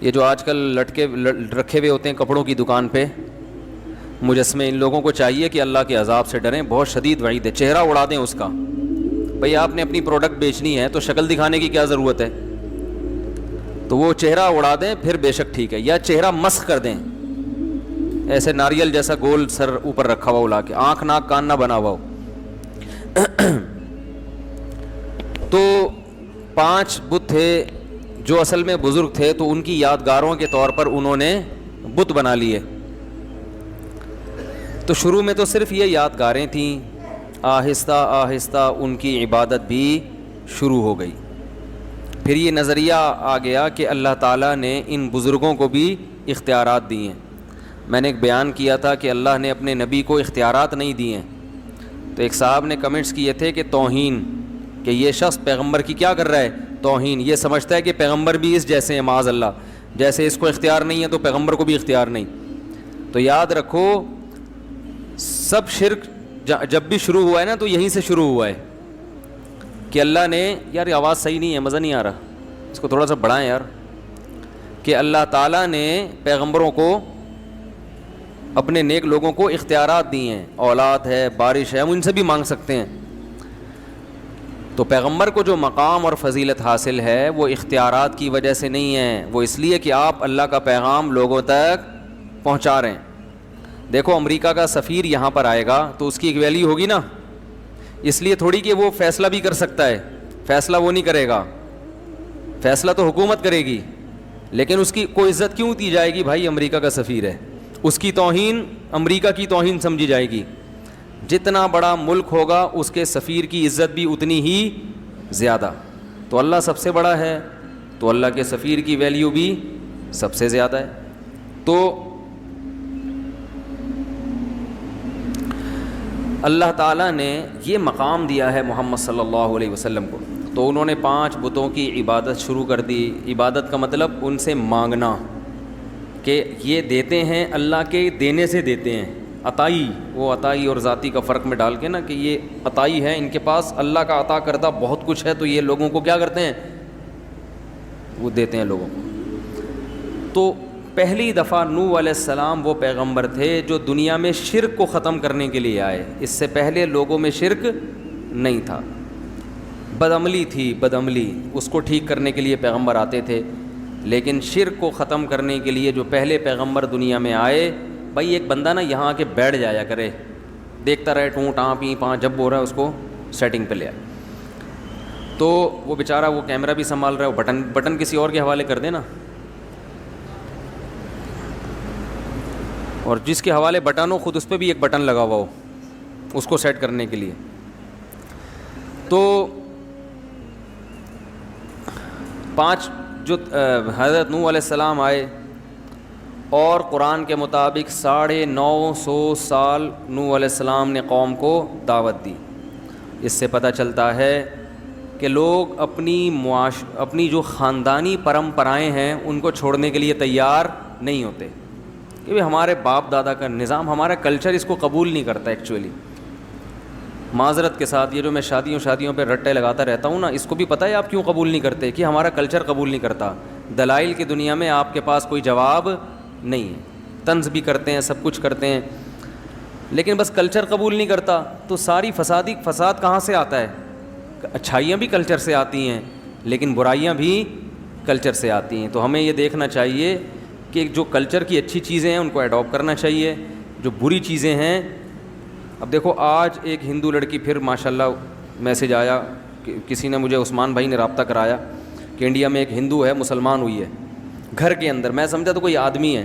یہ جو آج کل لٹکے رکھے ہوئے ہوتے ہیں کپڑوں کی دکان پہ مجسمے، ان لوگوں کو چاہیے کہ اللہ کے عذاب سے ڈریں، بہت شدید وعید ہے، چہرہ اڑا دیں اس کا۔ بھئی آپ نے اپنی پروڈکٹ بیچنی ہے تو شکل دکھانے کی کیا ضرورت ہے؟ تو وہ چہرہ اڑا دیں پھر بے شک ٹھیک ہے، یا چہرہ مسخ کر دیں، ایسے ناریل جیسا گول سر اوپر رکھا ہوا اڑا کے، آنکھ ناک کان نہ بنا ہوا ہو۔ تو 5 بت تھے جو اصل میں بزرگ تھے، تو ان کی یادگاروں کے طور پر انہوں نے بت بنا لیے۔ تو شروع میں تو صرف یہ یادگاریں تھیں، آہستہ آہستہ ان کی عبادت بھی شروع ہو گئی۔ پھر یہ نظریہ آ گیا کہ اللہ تعالیٰ نے ان بزرگوں کو بھی اختیارات دیے ہیں۔ میں نے ایک بیان کیا تھا کہ اللہ نے اپنے نبی کو اختیارات نہیں دیے ہیں، تو ایک صاحب نے کمنٹس کیے تھے کہ توہین، کہ یہ شخص پیغمبر کی کیا کر رہا ہے؟ توہین، یہ سمجھتا ہے کہ پیغمبر بھی اس جیسے ہیں، معاذ اللہ، جیسے اس کو اختیار نہیں ہے تو پیغمبر کو بھی اختیار نہیں۔ تو یاد رکھو سب شرک جب بھی شروع ہوا ہے نا تو یہیں سے شروع ہوا ہے کہ اللہ نے، یار یہ آواز صحیح نہیں ہے، مزہ نہیں آ رہا، اس کو تھوڑا سا بڑھائیں یار، کہ اللہ تعالیٰ نے پیغمبروں کو، اپنے نیک لوگوں کو اختیارات دیے ہیں، اولاد ہے، بارش ہے، ہم ان سے بھی مانگ سکتے ہیں۔ تو پیغمبر کو جو مقام اور فضیلت حاصل ہے وہ اختیارات کی وجہ سے نہیں ہے، وہ اس لیے کہ آپ اللہ کا پیغام لوگوں تک پہنچا رہے ہیں۔ دیکھو امریکہ کا سفیر یہاں پر آئے گا تو اس کی ایک ویلیو ہوگی نا، اس لیے تھوڑی کہ وہ فیصلہ بھی کر سکتا ہے، فیصلہ وہ نہیں کرے گا، فیصلہ تو حکومت کرے گی، لیکن اس کی کوئی عزت کیوں دی جائے گی؟ بھائی امریکہ کا سفیر ہے، اس کی توہین امریکہ کی توہین سمجھی جائے گی۔ جتنا بڑا ملک ہوگا اس کے سفیر کی عزت بھی اتنی ہی زیادہ۔ تو اللہ سب سے بڑا ہے تو اللہ کے سفیر کی ویلیو بھی سب سے زیادہ ہے۔ تو اللہ تعالیٰ نے یہ مقام دیا ہے محمد صلی اللہ علیہ وسلم کو، تو انہوں نے 5 بتوں کی عبادت شروع کر دی۔ عبادت کا مطلب ان سے مانگنا، کہ یہ دیتے ہیں، اللہ کے دینے سے دیتے ہیں، عطائی، وہ عطائی اور ذاتی کا فرق میں ڈال کے نا، کہ یہ عطائی ہے، ان کے پاس اللہ کا عطا کردہ بہت کچھ ہے، تو یہ لوگوں کو کیا کرتے ہیں؟ وہ دیتے ہیں لوگوں کو۔ تو پہلی دفعہ نوح علیہ السلام وہ پیغمبر تھے جو دنیا میں شرک کو ختم کرنے کے لیے آئے، اس سے پہلے لوگوں میں شرک نہیں تھا، بدعملی تھی، بدعملی، اس کو ٹھیک کرنے کے لیے پیغمبر آتے تھے، لیکن شرک کو ختم کرنے کے لیے جو پہلے پیغمبر دنیا میں آئے، بھائی ایک بندہ نا یہاں آ کے بیٹھ جایا کرے، دیکھتا رہے ٹوں ٹاں پی پاں، جب ہو رہا ہے اس کو سیٹنگ پہ لے آئے۔ تو وہ بیچارہ وہ کیمرہ بھی سنبھال رہا ہے، وہ بٹن کسی اور کے حوالے کر دے نا، اور جس کے حوالے بٹن ہو خود اس پہ بھی ایک بٹن لگا ہوا ہو اس کو سیٹ کرنے کے لیے۔ تو 5 جو حضرت نوح علیہ السلام آئے، اور قرآن کے مطابق 950 سال نوح علیہ السلام نے قوم کو دعوت دی۔ اس سے پتہ چلتا ہے کہ لوگ اپنی جو خاندانی پرمپرائیں ہیں ان کو چھوڑنے کے لیے تیار نہیں ہوتے، کہ ہمارے باپ دادا کا نظام، ہمارا کلچر اس کو قبول نہیں کرتا۔ ایکچولی معذرت کے ساتھ یہ جو میں شادیوں پہ رٹے لگاتا رہتا ہوں نا، اس کو بھی پتہ ہے آپ کیوں قبول نہیں کرتے، کہ ہمارا کلچر قبول نہیں کرتا۔ دلائل کی دنیا میں آپ کے پاس کوئی جواب نہیں ہے، طنز بھی کرتے ہیں، سب کچھ کرتے ہیں، لیکن بس کلچر قبول نہیں کرتا۔ تو ساری فساد کہاں سے آتا ہے؟ اچھائیاں بھی کلچر سے آتی ہیں لیکن برائیاں بھی کلچر سے آتی ہیں۔ تو ہمیں یہ دیکھنا چاہیے کہ جو کلچر کی اچھی چیزیں ہیں ان کو اڈاپٹ کرنا چاہیے، جو بری چیزیں ہیں۔ اب دیکھو آج ایک ہندو لڑکی، پھر ماشاءاللہ میسج آیا کہ کسی نے مجھے، عثمان بھائی نے رابطہ کرایا کہ انڈیا میں ایک ہندو ہے، مسلمان ہوئی ہے گھر کے اندر، میں سمجھا تو کوئی آدمی ہے،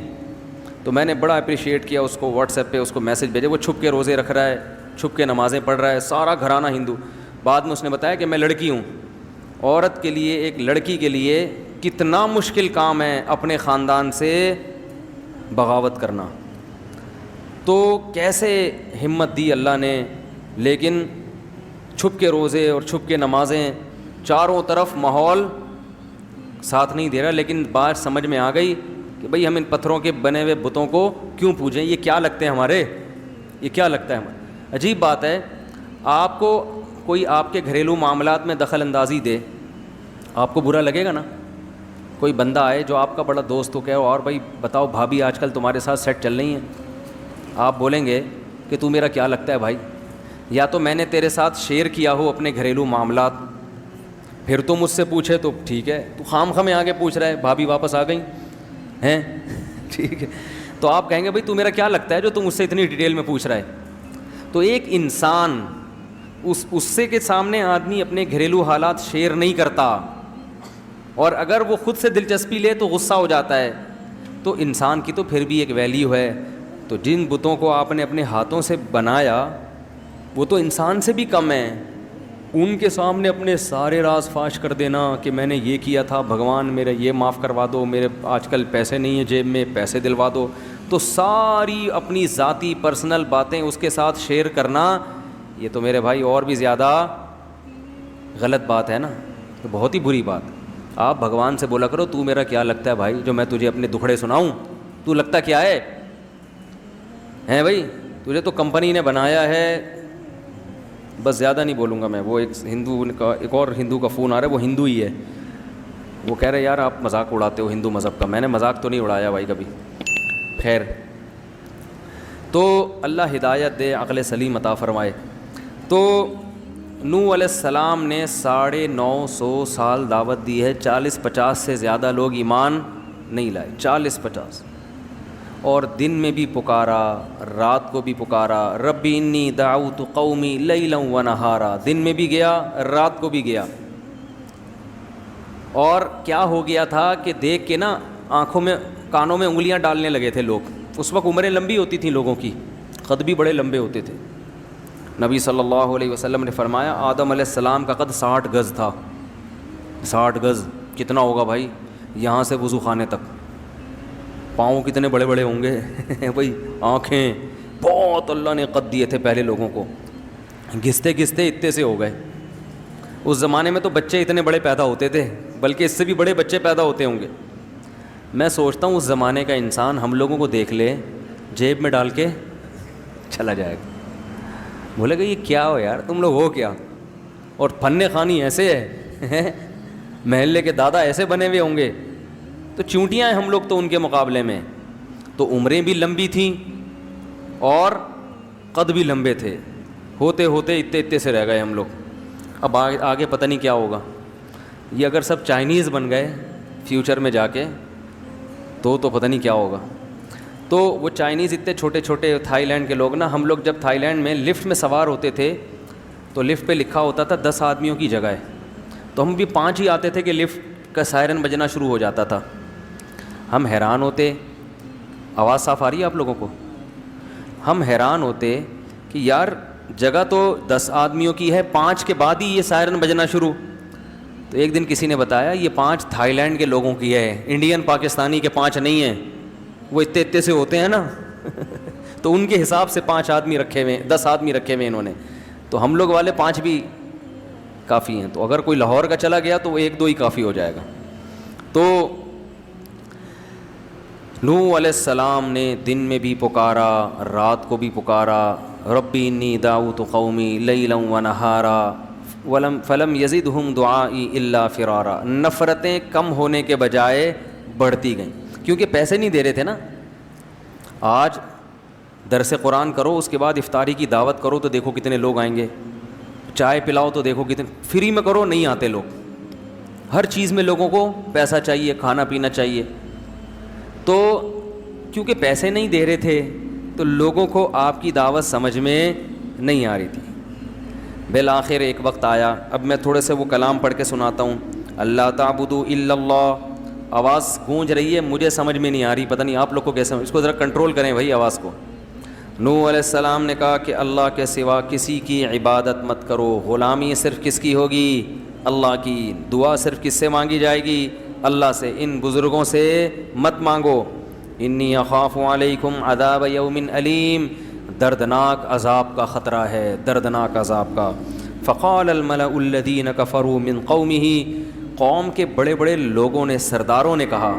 تو میں نے بڑا اپریشیٹ کیا اس کو، واٹس ایپ پہ اس کو میسج بھیجے، وہ چھپ کے روزے رکھ رہا ہے، چھپ کے نمازیں پڑھ رہا ہے، سارا گھرانہ ہندو۔ بعد میں اس نے بتایا کہ میں لڑکی ہوں۔ عورت کے لیے، ایک لڑکی کے لیے کتنا مشکل کام ہے اپنے خاندان سے بغاوت کرنا، تو کیسے ہمت دی اللہ نے، لیکن چھپ کے روزے اور چھپ کے نمازیں، چاروں طرف ماحول ساتھ نہیں دے رہا، لیکن بات سمجھ میں آ گئی کہ بھئی ہم ان پتھروں کے بنے ہوئے بتوں کو کیوں پوجیں، یہ کیا لگتے ہیں ہمارے، یہ کیا لگتا ہے ہمارے۔ عجیب بات ہے، آپ کو کوئی آپ کے گھریلو معاملات میں دخل اندازی دے، آپ کو برا لگے گا نا؟ کوئی بندہ آئے جو آپ کا بڑا دوست ہو، کہے اور بھائی بتاؤ بھابھی آج کل تمہارے ساتھ سیٹ چل رہی ہیں، آپ بولیں گے کہ تو میرا کیا لگتا ہے بھائی، یا تو میں نے تیرے ساتھ شیئر کیا ہو اپنے گھریلو معاملات، پھر تو مجھ سے پوچھے تو ٹھیک ہے، تو خام خواہ میں آگے پوچھ رہا ہے بھابھی واپس آ گئی ہیں ٹھیک ہے، تو آپ کہیں گے بھائی تو میرا کیا لگتا ہے جو تم مجھ سے اتنی ڈیٹیل میں پوچھ رہا ہے. تو ایک انسان اس سے کے سامنے آدمی اپنے گھریلو حالات شیئر نہیں کرتا، اور اگر وہ خود سے دلچسپی لے تو غصہ ہو جاتا ہے. تو انسان کی تو پھر بھی ایک ویلیو ہے. تو جن بتوں کو آپ نے اپنے ہاتھوں سے بنایا وہ تو انسان سے بھی کم ہیں، ان کے سامنے اپنے سارے راز فاش کر دینا کہ میں نے یہ کیا تھا، بھگوان میرا یہ معاف کروا دو، میرے آج کل پیسے نہیں ہیں جیب میں، پیسے دلوا دو، تو ساری اپنی ذاتی پرسنل باتیں اس کے ساتھ شیئر کرنا، یہ تو میرے بھائی اور بھی زیادہ غلط بات ہے نا، تو بہت ہی بری بات. آپ بھگوان سے بولا کرو تو میرا کیا لگتا ہے بھائی جو میں تجھے اپنے دکھڑے سناؤں، تو لگتا کیا ہے ہیں بھائی، تجھے تو کمپنی نے بنایا ہے. بس زیادہ نہیں بولوں گا میں. وہ ایک اور ہندو کا فون آ رہا ہے، وہ ہندو ہی ہے، وہ کہہ رہے یار آپ مذاق اڑاتے ہو ہندو مذہب کا. میں نے مذاق تو نہیں اڑایا بھائی کبھی. خیر، تو اللہ ہدایت دے، عقل سلیم عطا فرمائے. تو نوح علیہ السلام نے 950 سال دعوت دی ہے، 40-50 سے زیادہ لوگ ایمان نہیں لائے، 40-50. اور دن میں بھی پکارا، رات کو بھی پکارا، ربی انی دعوت قومی لیلا و نہارا، دن میں بھی گیا رات کو بھی گیا. اور کیا ہو گیا تھا کہ دیکھ کے نا آنکھوں میں کانوں میں انگلیاں ڈالنے لگے تھے لوگ. اس وقت عمریں لمبی ہوتی تھیں لوگوں کی، قد بھی بڑے لمبے ہوتے تھے. نبی صلی اللہ علیہ وسلم نے فرمایا آدم علیہ السلام کا قد 60 گز تھا. 60 گز کتنا ہوگا بھائی، یہاں سے وضو خانے تک. پاؤں کتنے بڑے بڑے ہوں گے بھائی، آنکھیں بہت اللہ نے قد دیے تھے پہلے لوگوں کو. گھستے گھستے اتنے سے ہو گئے. اس زمانے میں تو بچے اتنے بڑے پیدا ہوتے تھے، بلکہ اس سے بھی بڑے بچے پیدا ہوتے ہوں گے. میں سوچتا ہوں اس زمانے کا انسان ہم لوگوں کو دیکھ لے، جیب میں ڈال کے چلا جائے گا، بولے گا یہ کیا ہو یار تم لوگ ہو کیا. اور فن خوانی ایسے ہے، محلے کے دادا ایسے بنے ہوئے ہوں گے. تو چونٹیاں ہیں ہم لوگ تو ان کے مقابلے میں. تو عمریں بھی لمبی تھیں اور قد بھی لمبے تھے. ہوتے ہوتے اتنے سے رہ گئے ہم لوگ. اب آگے پتہ نہیں کیا ہوگا. یہ اگر سب چائنیز بن گئے فیوچر میں جا کے تو پتہ نہیں کیا ہوگا. تو وہ چائنیز اتنے چھوٹے چھوٹے تھائی لینڈ کے لوگ نا، ہم لوگ جب تھائی لینڈ میں لفٹ میں سوار ہوتے تھے تو لفٹ پہ لکھا ہوتا تھا 10 آدمیوں کی جگہ ہے، تو ہم بھی 5 ہی آتے تھے کہ لفٹ کا سائرن بجنا شروع ہو جاتا تھا. ہم حیران ہوتے، آواز صاف آ رہی ہے آپ لوگوں کو؟ ہم حیران ہوتے کہ یار جگہ تو 10 آدمیوں کی ہے، 5 کے بعد ہی یہ سائرن بجنا شروع. تو ایک دن کسی نے بتایا یہ 5 تھائی لینڈ کے لوگوں کی ہے، انڈین پاکستانی کے 5 نہیں ہیں. وہ اتنے سے ہوتے ہیں نا تو ان کے حساب سے 5 آدمی رکھے ہوئے، 10 آدمی رکھے ہوئے انہوں نے. تو ہم لوگ والے 5 بھی کافی ہیں. تو اگر کوئی لاہور کا چلا گیا تو وہ 1-2 ہی کافی ہو جائے گا. تو نوح علیہ السلام نے دن میں بھی پکارا، رات کو بھی پکارا، ربی انی دعوت قومی لیلا و نہارا فلم یزدہم دعائی الا فرارا. نفرتیں کم ہونے کے بجائے بڑھتی گئیں، کیونکہ پیسے نہیں دے رہے تھے نا. آج درس قرآن کرو، اس کے بعد افطاری کی دعوت کرو تو دیکھو کتنے لوگ آئیں گے. چائے پلاؤ تو دیکھو کتنے. فری میں کرو نہیں آتے لوگ. ہر چیز میں لوگوں کو پیسہ چاہیے، کھانا پینا چاہیے. تو کیونکہ پیسے نہیں دے رہے تھے تو لوگوں کو آپ کی دعوت سمجھ میں نہیں آ رہی تھی. بالآخر ایک وقت آیا. اب میں تھوڑے سے وہ کلام پڑھ کے سناتا ہوں. اللہ تعبدوا الا اللہ. آواز گونج رہی ہے، مجھے سمجھ میں نہیں آ رہی، پتہ نہیں آپ لوگ کو کیسے. اس کو ذرا کنٹرول کریں بھائی آواز کو. نوح علیہ السلام نے کہا کہ اللہ کے سوا کسی کی عبادت مت کرو. غلامی صرف کس کی ہوگی؟ اللہ کی. دعا صرف کس سے مانگی جائے گی؟ اللہ سے. ان بزرگوں سے مت مانگو. انی اخاف علیکم عذاب یوم علیم. دردناک عذاب کا خطرہ ہے، دردناک عذاب کا. فقال الملأ الذین کفروا من قومہ. قوم کے بڑے بڑے لوگوں نے، سرداروں نے کہا،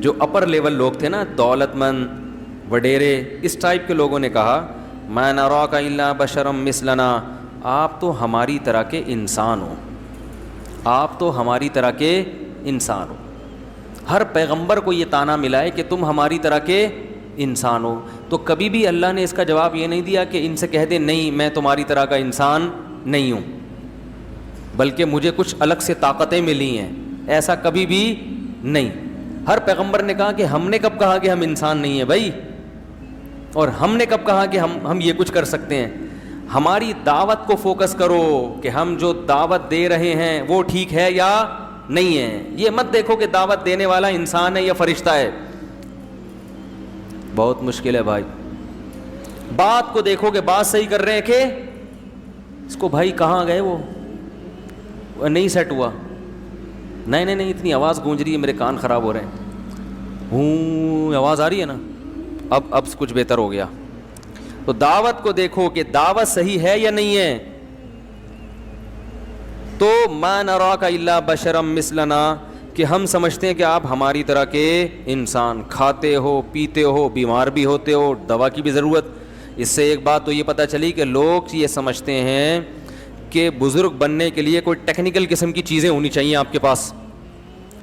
جو اپر لیول لوگ تھے نا، دولت مند وڈیرے، اس ٹائپ کے لوگوں نے کہا، ما نراک الا بشرا مثلنا. آپ تو ہماری طرح کے انسان ہو، آپ تو ہماری طرح کے انسان ہو. ہر پیغمبر کو یہ طعنہ ملا ہے کہ تم ہماری طرح کے انسان ہو. تو کبھی بھی اللہ نے اس کا جواب یہ نہیں دیا کہ ان سے کہہ دیں نہیں میں تمہاری طرح کا انسان نہیں ہوں, بلکہ مجھے کچھ الگ سے طاقتیں ملی ہیں, ایسا کبھی بھی نہیں. ہر پیغمبر نے کہا کہ ہم نے کب کہا کہ ہم انسان نہیں ہیں بھائی, اور ہم نے کب کہا کہ ہم یہ کچھ کر سکتے ہیں. ہماری دعوت کو فوکس کرو کہ ہم جو دعوت دے رہے ہیں وہ ٹھیک ہے یا نہیں ہے. یہ مت دیکھو کہ دعوت دینے والا انسان ہے یا فرشتہ ہے, بہت مشکل ہے بھائی. بات کو دیکھو کہ بات صحیح کر رہے ہیں کہ اس کو بھائی کہاں گئے وہ نہیں سیٹ ہوا, نہیں اتنی آواز گونج رہی ہے میرے کان خراب ہو رہے ہیں, ہوں آواز آ رہی ہے نا, اب کچھ بہتر ہو گیا. تو دعوت کو دیکھو کہ دعوت صحیح ہے یا نہیں ہے. تو ما نراک الا بشرا مثلنا, کہ ہم سمجھتے ہیں کہ آپ ہماری طرح کے انسان, کھاتے ہو پیتے ہو بیمار بھی ہوتے ہو, دوا کی بھی ضرورت. اس سے ایک بات تو یہ پتہ چلی کہ لوگ یہ سمجھتے ہیں کہ بزرگ بننے کے لیے کوئی ٹیکنیکل قسم کی چیزیں ہونی چاہیے آپ کے پاس.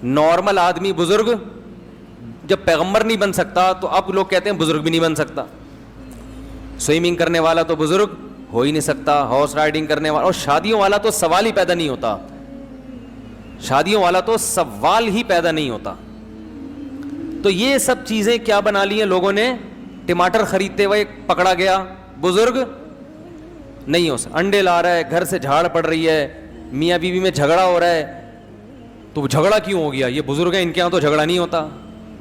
نارمل آدمی بزرگ جب پیغمبر نہیں بن سکتا تو اب لوگ کہتے ہیں بزرگ بھی نہیں بن سکتا. سوئمنگ کرنے والا تو بزرگ ہو ہی نہیں سکتا, ہارس رائڈنگ کرنے والا, اور شادیوں والا تو سوال ہی پیدا نہیں ہوتا, شادیوں والا تو سوال ہی پیدا نہیں ہوتا. تو یہ سب چیزیں کیا بنا لی ہیں لوگوں نے, ٹماٹر خریدتے ہوئے پکڑا گیا بزرگ نہیں ہو سکتا, انڈے لا رہا ہے گھر سے جھاڑ پڑ رہی ہے, میاں بیوی میں جھگڑا ہو رہا ہے, تو جھگڑا کیوں ہو گیا, یہ بزرگ ہیں ان کے ہاں تو جھگڑا نہیں ہوتا.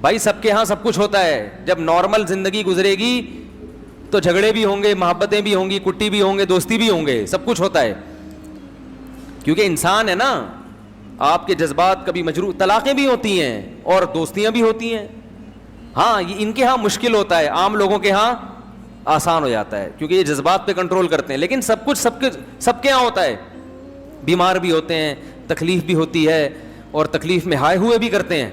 بھائی سب کے ہاں سب کچھ ہوتا ہے, جب نارمل زندگی گزرے گی تو جھگڑے بھی ہوں گے, محبتیں بھی ہوں گی, کٹی بھی ہوں گے, دوستی بھی ہوں گے, سب کچھ ہوتا ہے, کیونکہ انسان ہے نا. آپ کے جذبات کبھی مجروح, طلاقیں بھی ہوتی ہیں اور دوستیاں بھی ہوتی ہیں. ہاں یہ ان کے ہاں مشکل ہوتا ہے, عام لوگوں کے ہاں آسان ہو جاتا ہے کیونکہ یہ جذبات پہ کنٹرول کرتے ہیں. لیکن سب کچھ سب کے ہاں ہوتا ہے, بیمار بھی ہوتے ہیں, تکلیف بھی ہوتی ہے, اور تکلیف میں ہائے ہوئے بھی کرتے ہیں.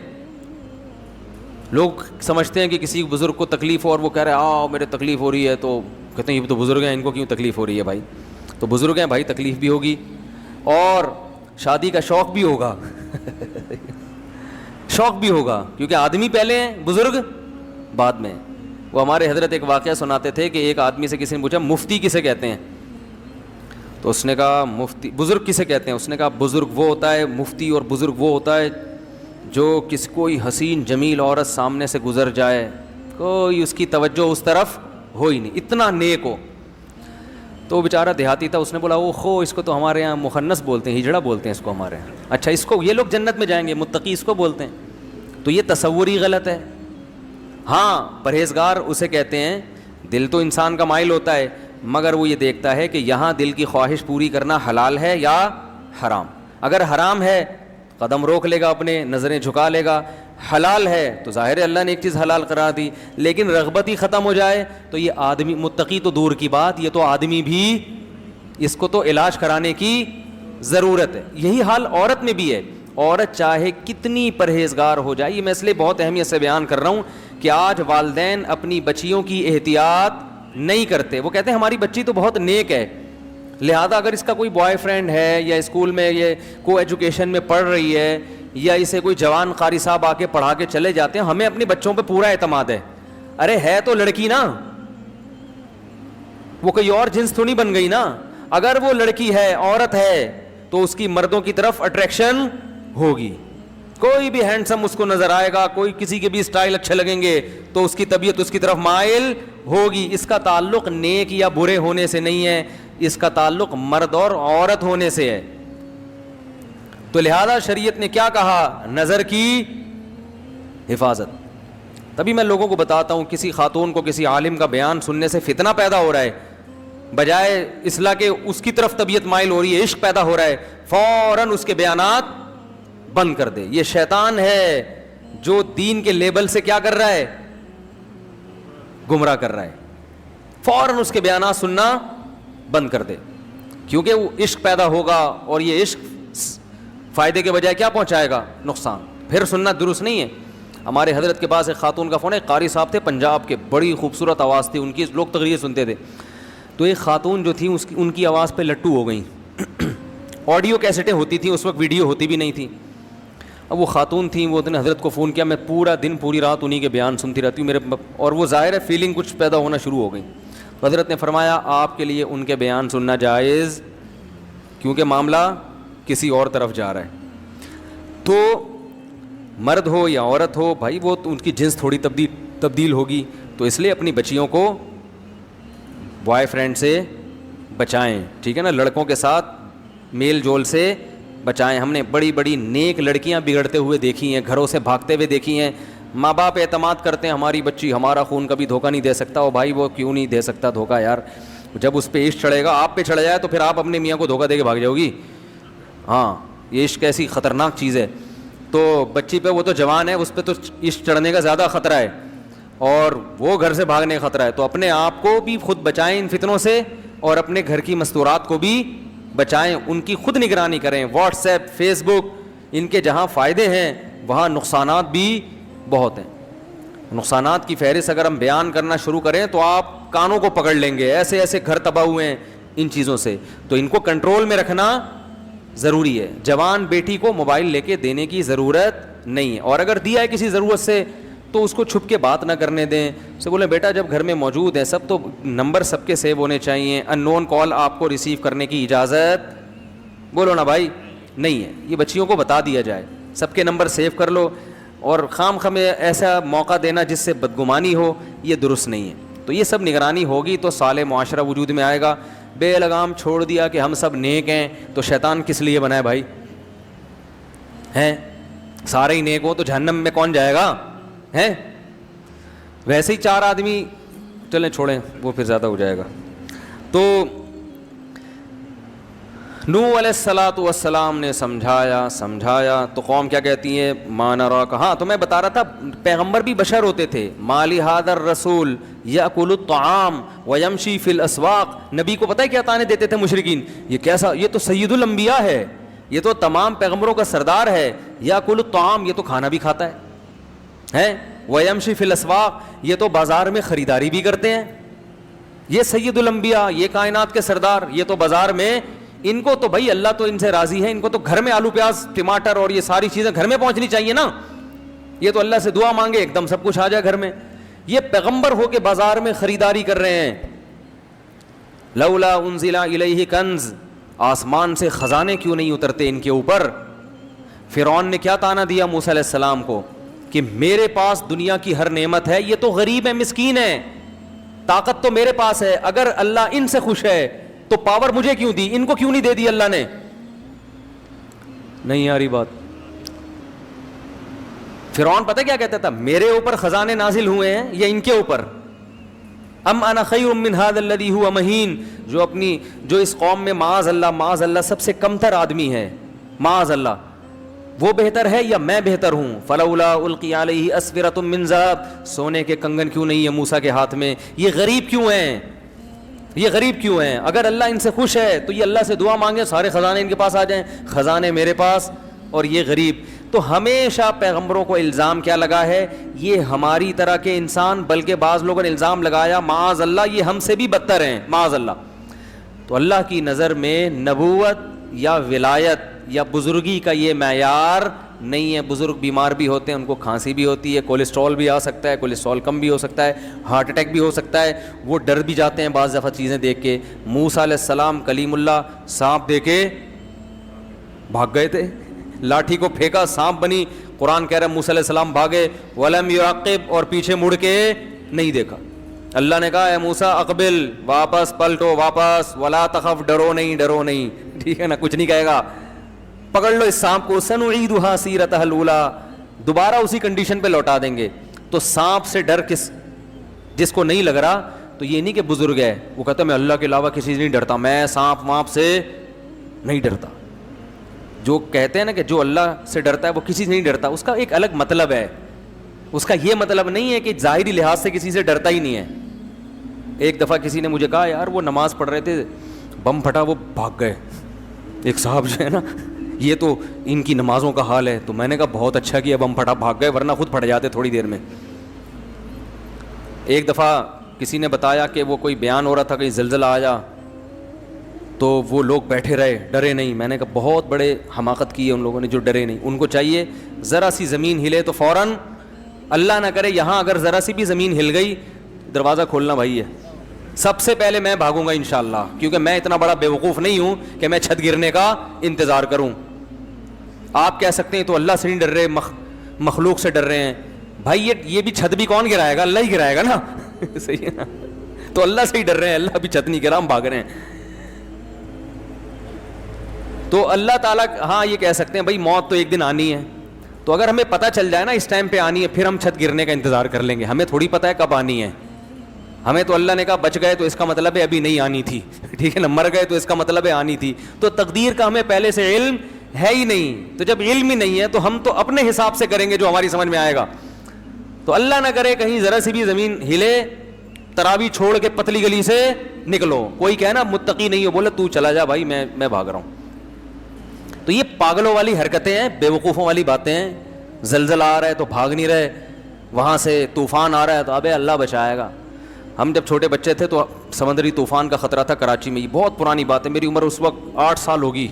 لوگ سمجھتے ہیں کہ کسی بزرگ کو تکلیف ہو اور وہ کہہ رہے ہیں آؤ میرے تکلیف ہو رہی ہے, تو کہتے ہیں یہ تو بزرگ ہیں ان کو کیوں تکلیف ہو رہی ہے. بھائی تو بزرگ ہیں بھائی, تکلیف بھی ہوگی اور شادی کا شوق بھی ہوگا شوق بھی ہوگا, کیونکہ آدمی پہلے ہیں بزرگ بعد میں. وہ ہمارے حضرت ایک واقعہ سناتے تھے کہ ایک آدمی سے کسی نے پوچھا مفتی کسے کہتے ہیں, تو اس نے کہا مفتی, بزرگ کسے کہتے ہیں, اس نے کہا بزرگ وہ ہوتا ہے, مفتی اور بزرگ وہ ہوتا ہے جو کوئی حسین جمیل عورت سامنے سے گزر جائے, کوئی اس کی توجہ اس طرف ہو ہی نہیں, اتنا نیک ہو. تو بیچارہ دیہاتی تھا, اس نے بولا او اس کو تو ہمارے یہاں مخنث بولتے ہیں, ہجڑا بولتے ہیں اس کو ہمارے یہاں. اچھا اس کو یہ لوگ جنت میں جائیں گے, متقی اس کو بولتے ہیں, تو یہ تصور ہی غلط ہے. ہاں پرہیزگار اسے کہتے ہیں, دل تو انسان کا مائل ہوتا ہے مگر وہ یہ دیکھتا ہے کہ یہاں دل کی خواہش پوری کرنا حلال ہے یا حرام. اگر حرام ہے قدم روک لے گا, اپنے نظریں جھکا لے گا. حلال ہے تو ظاہر ہے اللہ نے ایک چیز حلال قرار دی, لیکن رغبت ہی ختم ہو جائے تو یہ آدمی, متقی تو دور کی بات, یہ تو آدمی بھی, اس کو تو علاج کرانے کی ضرورت ہے. یہی حال عورت میں بھی ہے. عورت چاہے کتنی پرہیزگار ہو جائے, یہ میں اس لیے بہت اہمیت سے بیان کر رہا ہوں کہ آج والدین اپنی بچیوں کی احتیاط نہیں کرتے. وہ کہتے ہیں ہماری بچی تو بہت نیک ہے, لہذا اگر اس کا کوئی بوائے فرینڈ ہے یا اسکول میں یہ کو ایجوکیشن میں پڑھ رہی ہے یا اسے کوئی جوان قاری صاحب آ کے پڑھا کے چلے جاتے ہیں, ہمیں اپنے بچوں پہ پورا اعتماد ہے. ارے ہے تو لڑکی نا, وہ کوئی اور جنس تو نہیں بن گئی نا. اگر وہ لڑکی ہے, عورت ہے, تو اس کی مردوں کی طرف اٹریکشن ہوگی. کوئی بھی ہینڈسم اس کو نظر آئے گا, کوئی کسی کے بھی اسٹائل اچھے لگیں گے تو اس کی طبیعت اس کی طرف مائل ہوگی. اس کا تعلق نیک یا برے ہونے سے نہیں ہے, اس کا تعلق مرد اور عورت ہونے سے ہے. تو لہذا شریعت نے کیا کہا, نظر کی حفاظت. تبھی میں لوگوں کو بتاتا ہوں, کسی خاتون کو کسی عالم کا بیان سننے سے فتنہ پیدا ہو رہا ہے, بجائے اصلاح کے اس کی طرف طبیعت مائل ہو رہی ہے, عشق پیدا ہو رہا ہے, فوراً اس کے بیانات بند کر دے. یہ شیطان ہے جو دین کے لیبل سے کیا کر رہا ہے, گمراہ کر رہا ہے. فوراً اس کے بیانات سننا بند کر دے, کیونکہ وہ عشق پیدا ہوگا اور یہ عشق فائدے کے بجائے کیا پہنچائے گا, نقصان. پھر سننا درست نہیں ہے. ہمارے حضرت کے پاس ایک خاتون کا فون ہے, قاری صاحب تھے پنجاب کے, بڑی خوبصورت آواز تھی ان کی, لوگ تقریر سنتے تھے. تو ایک خاتون جو تھی ان کی آواز پہ لٹو ہو گئیں. آڈیو کیسٹیں ہوتی تھیں اس وقت, ویڈیو ہوتی بھی نہیں تھی. اب وہ خاتون تھیں, وہ نے حضرت کو فون کیا, میں پورا دن پوری رات انہی کے بیان سنتی رہتی ہوں میرے, اور وہ ظاہر ہے فیلنگ کچھ پیدا ہونا شروع ہو گئی. تو حضرت نے فرمایا آپ کے لیے ان کے بیان سننا جائز, کیونکہ معاملہ کسی اور طرف جا رہا ہے. تو مرد ہو یا عورت ہو بھائی, وہ ان کی جنس تھوڑی تبدیل ہوگی, تو اس لیے اپنی بچیوں کو بوائے فرینڈ سے بچائیں, ٹھیک ہے نا, لڑکوں کے ساتھ میل جول سے بچائیں. ہم نے بڑی بڑی نیک لڑکیاں بگڑتے ہوئے دیکھی ہیں, گھروں سے بھاگتے ہوئے دیکھی ہیں. ماں باپ اعتماد کرتے ہیں ہماری بچی ہمارا خون کبھی دھوکہ نہیں دے سکتا. اور بھائی وہ کیوں نہیں دے سکتا دھوکہ یار, جب اس پہ عشق چڑھے گا, آپ پہ چڑھ جائے تو پھر آپ اپنے میاں کو دھوکہ دے کے بھاگ جاؤ گی. ہاں یہ عشق ایسی خطرناک چیز ہے. تو بچی پہ, وہ تو جوان ہے, اس پہ تو عشق چڑھنے کا زیادہ خطرہ ہے, اور وہ گھر سے بھاگنے کا خطرہ ہے. تو اپنے آپ کو بھی خود بچائیں ان فتنوں سے, اور اپنے گھر کی مستورات کو بھی بچائیں, ان کی خود نگرانی کریں. واٹس ایپ, فیس بک, ان کے جہاں فائدے ہیں وہاں نقصانات بھی بہت ہیں. نقصانات کی فہرست اگر ہم بیان کرنا شروع کریں تو آپ کانوں کو پکڑ لیں گے, ایسے ایسے گھر تباہ ہوئے ہیں ان چیزوں سے. تو ان کو کنٹرول میں رکھنا ضروری ہے. جوان بیٹی کو موبائل لے کے دینے کی ضرورت نہیں ہے, اور اگر دیا ہے کسی ضرورت سے تو اس کو چھپ کے بات نہ کرنے دیں. اسے بولیں بیٹا جب گھر میں موجود ہیں سب تو نمبر سب کے سیو ہونے چاہیے, ان نون کال آپ کو ریسیو کرنے کی اجازت, بولو نا بھائی, نہیں ہے. یہ بچیوں کو بتا دیا جائے سب کے نمبر سیو کر لو, اور خام خام ایسا موقع دینا جس سے بدگمانی ہو, یہ درست نہیں ہے. تو یہ سب نگرانی ہوگی تو صالح معاشرہ وجود میں آئے گا. بے لگام چھوڑ دیا کہ ہم سب نیک ہیں, تو شیطان کس لیے بنا ہے بھائی, ہیں سارے ہی نیک ہو تو جہنم میں کون جائے گا, ہیں ویسے ہی 4 آدمی, چلیں چھوڑیں وہ پھر زیادہ ہو جائے گا. تو نوح علیہ الصلاۃ والسلام نے سمجھایا تو قوم کیا کہتی ہے, ما نراک. ہاں تو میں بتا رہا تھا پیغمبر بھی بشر ہوتے تھے. مالی ھذا الرسول یاکل الطعام ویمشی فی الاسواق. نبی کو پتہ ہے کیا تانے دیتے تھے مشرکین, یہ کیسا, یہ تو سید الانبیاء ہے, یہ تو تمام پیغمبروں کا سردار ہے. یاکل الطعام, یہ تو کھانا بھی کھاتا ہے, ویمشی فی الاسواق, یہ تو بازار میں خریداری بھی کرتے ہیں. یہ سید الانبیاء, یہ کائنات کے سردار, یہ تو بازار میں, ان کو تو بھائی اللہ تو ان سے راضی ہے, ان کو تو گھر میں آلو پیاز ٹماٹر اور یہ ساری چیزیں گھر میں پہنچنی چاہیے نا. یہ تو اللہ سے دعا مانگے ایک دم سب کچھ آ جائے گھر میں. یہ پیغمبر ہو کے بازار میں خریداری کر رہے ہیں. لولا انزل الیہ کنز, آسمان سے خزانے کیوں نہیں اترتے ان کے اوپر. فرعون نے کیا تانا دیا موسیٰ علیہ السلام کو کہ میرے پاس دنیا کی ہر نعمت ہے, یہ تو غریب ہے, مسکین ہے, طاقت تو میرے پاس ہے, اگر اللہ ان سے خوش ہے تو پاور مجھے کیوں دی, ان کو کیوں نہیں دے دی اللہ نے. نہیں آ رہی بات. فرعون پتہ کیا کہتا تھا, میرے اوپر خزانے نازل ہوئے ہیں یا ان کے اوپر. ام انا خیر من ھذا الذی ھو مہین, جو اس قوم میں معاذ اللہ سب سے کمتر آدمی ہے, معاذ اللہ, وہ بہتر ہے یا میں بہتر ہوں. فلولا القی علیہ اسورۃ من ذہب, سونے کے کنگن کیوں نہیں ہے موسیٰ کے ہاتھ میں. یہ غریب کیوں ہیں, یہ غریب کیوں ہیں. اگر اللہ ان سے خوش ہے تو یہ اللہ سے دعا مانگے سارے خزانے ان کے پاس آ جائیں, خزانے میرے پاس اور یہ غریب. تو ہمیشہ پیغمبروں کو الزام کیا لگا ہے, یہ ہماری طرح کے انسان, بلکہ بعض لوگوں نے الزام لگایا معاذ اللہ یہ ہم سے بھی بدتر ہیں, معاذ اللہ. تو اللہ کی نظر میں نبوت یا ولایت یا بزرگی کا یہ معیار نہیں ہے. بزرگ بیمار بھی ہوتے ہیں, ان کو کھانسی بھی ہوتی ہے, کولیسٹرول بھی آ سکتا ہے, کولیسٹرول کم بھی ہو سکتا ہے, ہارٹ اٹیک بھی ہو سکتا ہے, وہ ڈر بھی جاتے ہیں بعض دفعہ چیزیں دیکھ کے. موسیٰ علیہ السلام کلیم اللہ سانپ دے کے بھاگ گئے تھے, لاٹھی کو پھینکا سانپ بنی. قرآن کہہ رہا ہے موسیٰ علیہ السلام بھاگے, ولم یعقب, اور پیچھے مڑ کے نہیں دیکھا. اللہ نے کہا اے موسیٰ اقبل, واپس پلٹو واپس, ولا تخف, ڈرو نہیں, ٹھیک ہے نا, کچھ نہیں کہے گا, پکڑ لو اس سانپ کو, سنعیدھا سیرتھا الاولیٰ, دوبارہ اسی کنڈیشن پہ لوٹا دیں گے. تو سانپ سے ڈر جس کو نہیں لگ رہا, تو یہ نہیں کہ بزرگ ہے وہ کہتا ہے میں اللہ کے علاوہ کسی سے نہیں ڈرتا, میں سانپ وانپ سے نہیں ڈرتا. جو کہتے ہیں نا کہ جو اللہ سے ڈرتا ہے وہ کسی سے نہیں ڈرتا, اس کا ایک الگ مطلب ہے. اس کا یہ مطلب نہیں ہے کہ ظاہری لحاظ سے کسی سے ڈرتا ہی نہیں ہے. ایک دفعہ کسی نے مجھے کہا یار وہ نماز پڑھ رہے تھے, بم پھٹا, وہ بھاگ گئے. ایک صاحب جو ہے نا, یہ تو ان کی نمازوں کا حال ہے. تو میں نے کہا بہت اچھا کیا بم پھٹا, بھاگ گئے, ورنہ خود پھٹ جاتے تھوڑی دیر میں. ایک دفعہ کسی نے بتایا کہ وہ کوئی بیان ہو رہا تھا, کہیں زلزلہ آیا, تو وہ لوگ بیٹھے رہے, ڈرے نہیں. میں نے کہا بہت بڑے حماقت کی ہے ان لوگوں نے جو ڈرے نہیں. ان کو چاہیے ذرا سی زمین ہلے تو فوراً, اللہ نہ کرے یہاں اگر ذرا سی بھی زمین ہل گئی, دروازہ کھولنا بھائی ہے, سب سے پہلے میں بھاگوں گا انشاءاللہ, کیونکہ میں اتنا بڑا بیوقوف نہیں ہوں کہ میں چھت گرنے کا انتظار کروں. آپ کہہ سکتے ہیں تو اللہ سے نہیں ڈر رہے, مخلوق سے ڈر رہے ہیں. بھائی یہ بھی چھت بھی کون گرائے گا؟ اللہ ہی گرائے گا نا. صحیح ہے نا؟ تو اللہ سے ہی ڈر رہے ہیں, اللہ بھی چھت نہیں گرا, ہم بھاگ رہے ہیں. تو اللہ تعالیٰ ہاں یہ کہہ سکتے ہیں بھائی موت تو ایک دن آنی ہے, تو اگر ہمیں پتہ چل جائے نا اس ٹائم پہ آنی ہے, پھر ہم چھت گرنے کا انتظار کر لیں گے. ہمیں تھوڑی پتہ ہے کب آنی ہے. ہمیں تو اللہ نے کہا بچ گئے تو اس کا مطلب ہے ابھی نہیں آنی تھی, ٹھیک ہے نا, مر گئے تو اس کا مطلب ہے آنی تھی. تو تقدیر کا ہمیں پہلے سے علم ہے ہی نہیں. تو جب علم ہی نہیں ہے تو ہم تو اپنے حساب سے کریں گے جو ہماری سمجھ میں آئے گا. تو اللہ نہ کرے کہیں ذرا سی بھی زمین ہلے, تراویح چھوڑ کے پتلی گلی سے نکلو. کوئی کہنا متقی نہیں ہو, بولے تو چلا جا بھائی, میں بھاگ رہا ہوں. تو یہ پاگلوں والی حرکتیں ہیں, بیوقوفوں والی باتیں ہیں. زلزلہ آ رہا ہے تو بھاگ نہیں رہے, وہاں سے طوفان آ رہا ہے تو ابے اللہ بچائے گا. ہم جب چھوٹے بچے تھے تو سمندری طوفان کا خطرہ تھا کراچی میں. یہ بہت پرانی بات ہے, میری عمر اس وقت 8 سال ہوگی,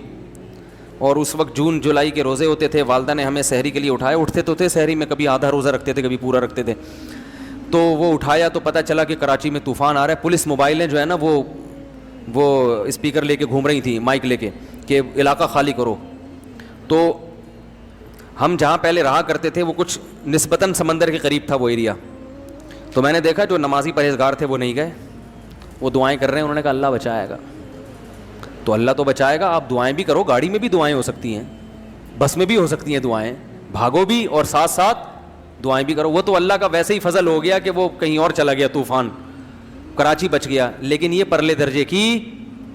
اور اس وقت جون جولائی کے روزے ہوتے تھے. والدہ نے ہمیں سحری کے لیے اٹھایا, اٹھتے تو تھے سحری میں, کبھی آدھا روزہ رکھتے تھے کبھی پورا رکھتے تھے. تو وہ اٹھایا تو پتہ چلا کہ کراچی میں طوفان آ رہا ہے. پولیس موبائلیں جو ہے نا وہ اسپیکر لے کے گھوم رہی تھیں, مائک لے کے, کہ علاقہ خالی کرو. تو ہم جہاں پہلے رہا کرتے تھے وہ کچھ نسبتاً سمندر کے قریب تھا وہ ایریا. تو میں نے دیکھا جو نمازی پرہیزگار تھے وہ نہیں گئے, وہ دعائیں کر رہے ہیں. انہوں نے کہا اللہ بچائے گا. تو اللہ تو بچائے گا, آپ دعائیں بھی کرو, گاڑی میں بھی دعائیں ہو سکتی ہیں, بس میں بھی ہو سکتی ہیں دعائیں, بھاگو بھی اور ساتھ ساتھ دعائیں بھی کرو. وہ تو اللہ کا ویسے ہی فضل ہو گیا کہ وہ کہیں اور چلا گیا طوفان, کراچی بچ گیا. لیکن یہ پرلے درجے کی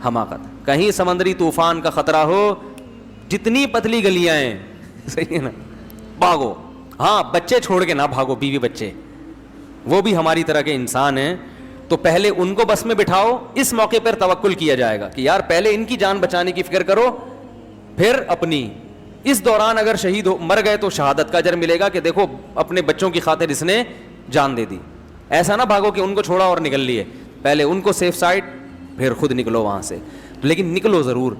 حماقت. کہیں سمندری طوفان کا خطرہ ہو, جتنی پتلی گلیاں ہیں, صحیح ہے نا, بھاگو. ہاں بچے چھوڑ کے نہ بھاگو, بیوی بچے, وہ بھی ہماری طرح کے انسان ہیں. تو پہلے ان کو بس میں بٹھاؤ, اس موقع پر توکل کیا جائے گا کہ یار پہلے ان کی جان بچانے کی فکر کرو, پھر اپنی. اس دوران اگر شہید مر گئے تو شہادت کا اجر ملے گا کہ دیکھو اپنے بچوں کی خاطر اس نے جان دے دی. ایسا نہ بھاگو کہ ان کو چھوڑا اور نکل لیے, پہلے ان کو سیف سائڈ, پھر خود نکلو وہاں سے. لیکن نکلو ضرور.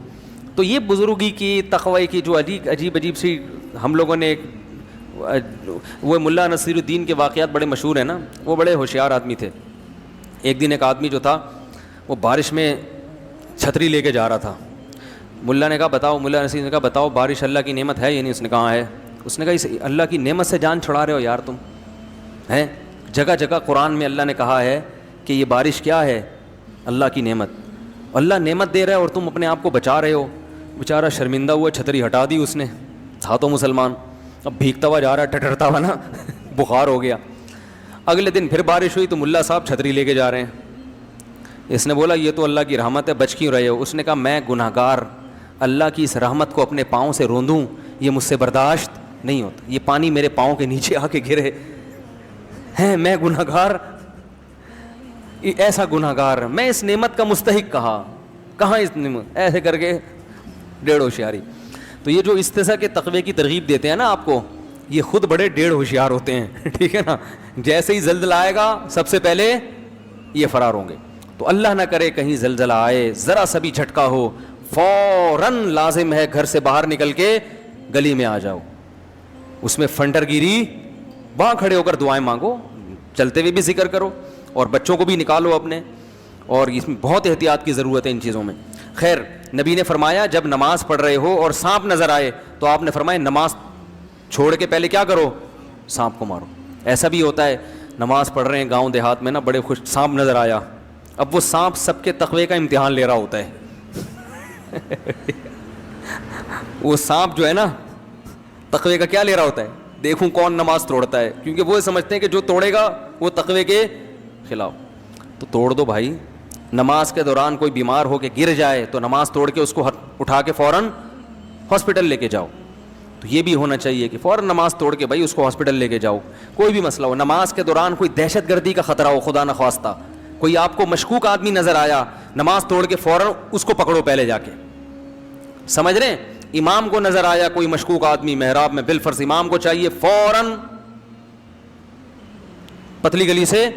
تو یہ بزرگی کی, تقوی کی جو عجیب سی ہم لوگوں نے, وہ ملا نصیر الدین کے واقعات بڑے مشہور ہیں نا, وہ بڑے ہوشیار آدمی تھے. ایک دن ایک آدمی جو تھا وہ بارش میں چھتری لے کے جا رہا تھا. ملا نے کہا بتاؤ, ملا نصیر نے کہا بتاؤ بارش اللہ کی نعمت ہے یا نہیں؟ اس نے کہا ہے. اس نے کہا اس اللہ کی نعمت سے جان چھڑا رہے ہو یار تم ہیں. جگہ جگہ قرآن میں اللہ نے کہا ہے کہ یہ بارش کیا ہے؟ اللہ کی نعمت. اللہ نعمت دے رہا ہے اور تم اپنے آپ کو بچا رہے ہو. بیچارہ شرمندہ ہوا, چھتری ہٹا دی اس نے, تھا تو مسلمان, اب بھیگتا ہوا جا رہا ہے, ٹٹرتا ہوا نا, بخار ہو گیا. اگلے دن پھر بارش ہوئی تو ملا صاحب چھتری لے کے جا رہے ہیں. اس نے بولا یہ تو اللہ کی رحمت ہے, بچ کیوں رہے ہو؟ اس نے کہا میں گناہ گار, اللہ کی اس رحمت کو اپنے پاؤں سے روندوں یہ مجھ سے برداشت نہیں ہوتا. یہ پانی میرے پاؤں کے نیچے آ کے گرے ہیں, میں گناہ گار, ایسا گناہ گار, میں اس نعمت کا مستحق کہاں اس نعمت, ایسے کر کے 1.5 ہوشیاری. تو یہ جو استثاء کے تقوی کی ترغیب دیتے ہیں نا آپ کو, یہ خود بڑے 1.5 ہوشیار ہوتے ہیں, ٹھیک ہے نا. جیسے ہی زلزلہ آئے گا سب سے پہلے یہ فرار ہوں گے. تو اللہ نہ کرے کہیں زلزلہ آئے, ذرا سا بھی جھٹکا ہو, فوراً لازم ہے گھر سے باہر نکل کے گلی میں آ جاؤ. اس میں فنٹر گیری, وہاں کھڑے ہو کر دعائیں مانگو, چلتے ہوئے بھی ذکر کرو, اور بچوں کو بھی نکالو اپنے. اور اس میں بہت احتیاط کی ضرورت ہے ان چیزوں میں. خیر, نبی نے فرمایا جب نماز پڑھ رہے ہو اور سانپ نظر آئے تو آپ نے فرمایا نماز چھوڑ کے پہلے کیا کرو؟ سانپ کو مارو. ایسا بھی ہوتا ہے نماز پڑھ رہے ہیں گاؤں دیہات میں نا, بڑے خوش, سانپ نظر آیا. اب وہ سانپ سب کے تقوی کا امتحان لے رہا ہوتا ہے. وہ سانپ جو ہے نا تقوی کا کیا لے رہا ہوتا ہے, دیکھوں کون نماز توڑتا ہے, کیونکہ وہ سمجھتے ہیں کہ جو توڑے گا وہ تقوی کے خلاف. تو توڑ دو بھائی. نماز کے دوران کوئی بیمار ہو کے گر جائے تو نماز توڑ کے اس کو اٹھا کے فوراً ہاسپٹل لے کے جاؤ. تو یہ بھی ہونا چاہیے کہ فوراً نماز توڑ کے بھائی اس کو ہاسپٹل لے کے جاؤ. کوئی بھی مسئلہ ہو, نماز کے دوران کوئی دہشت گردی کا خطرہ ہو, خدا نخواستہ کوئی آپ کو مشکوک آدمی نظر آیا, نماز توڑ کے فوراً اس کو پکڑو پہلے جا کے. سمجھ رہے ہیں؟ امام کو نظر آیا کوئی مشکوک آدمی محراب میں, بالفرض امام کو چاہیے فوراً پتلی گلی سے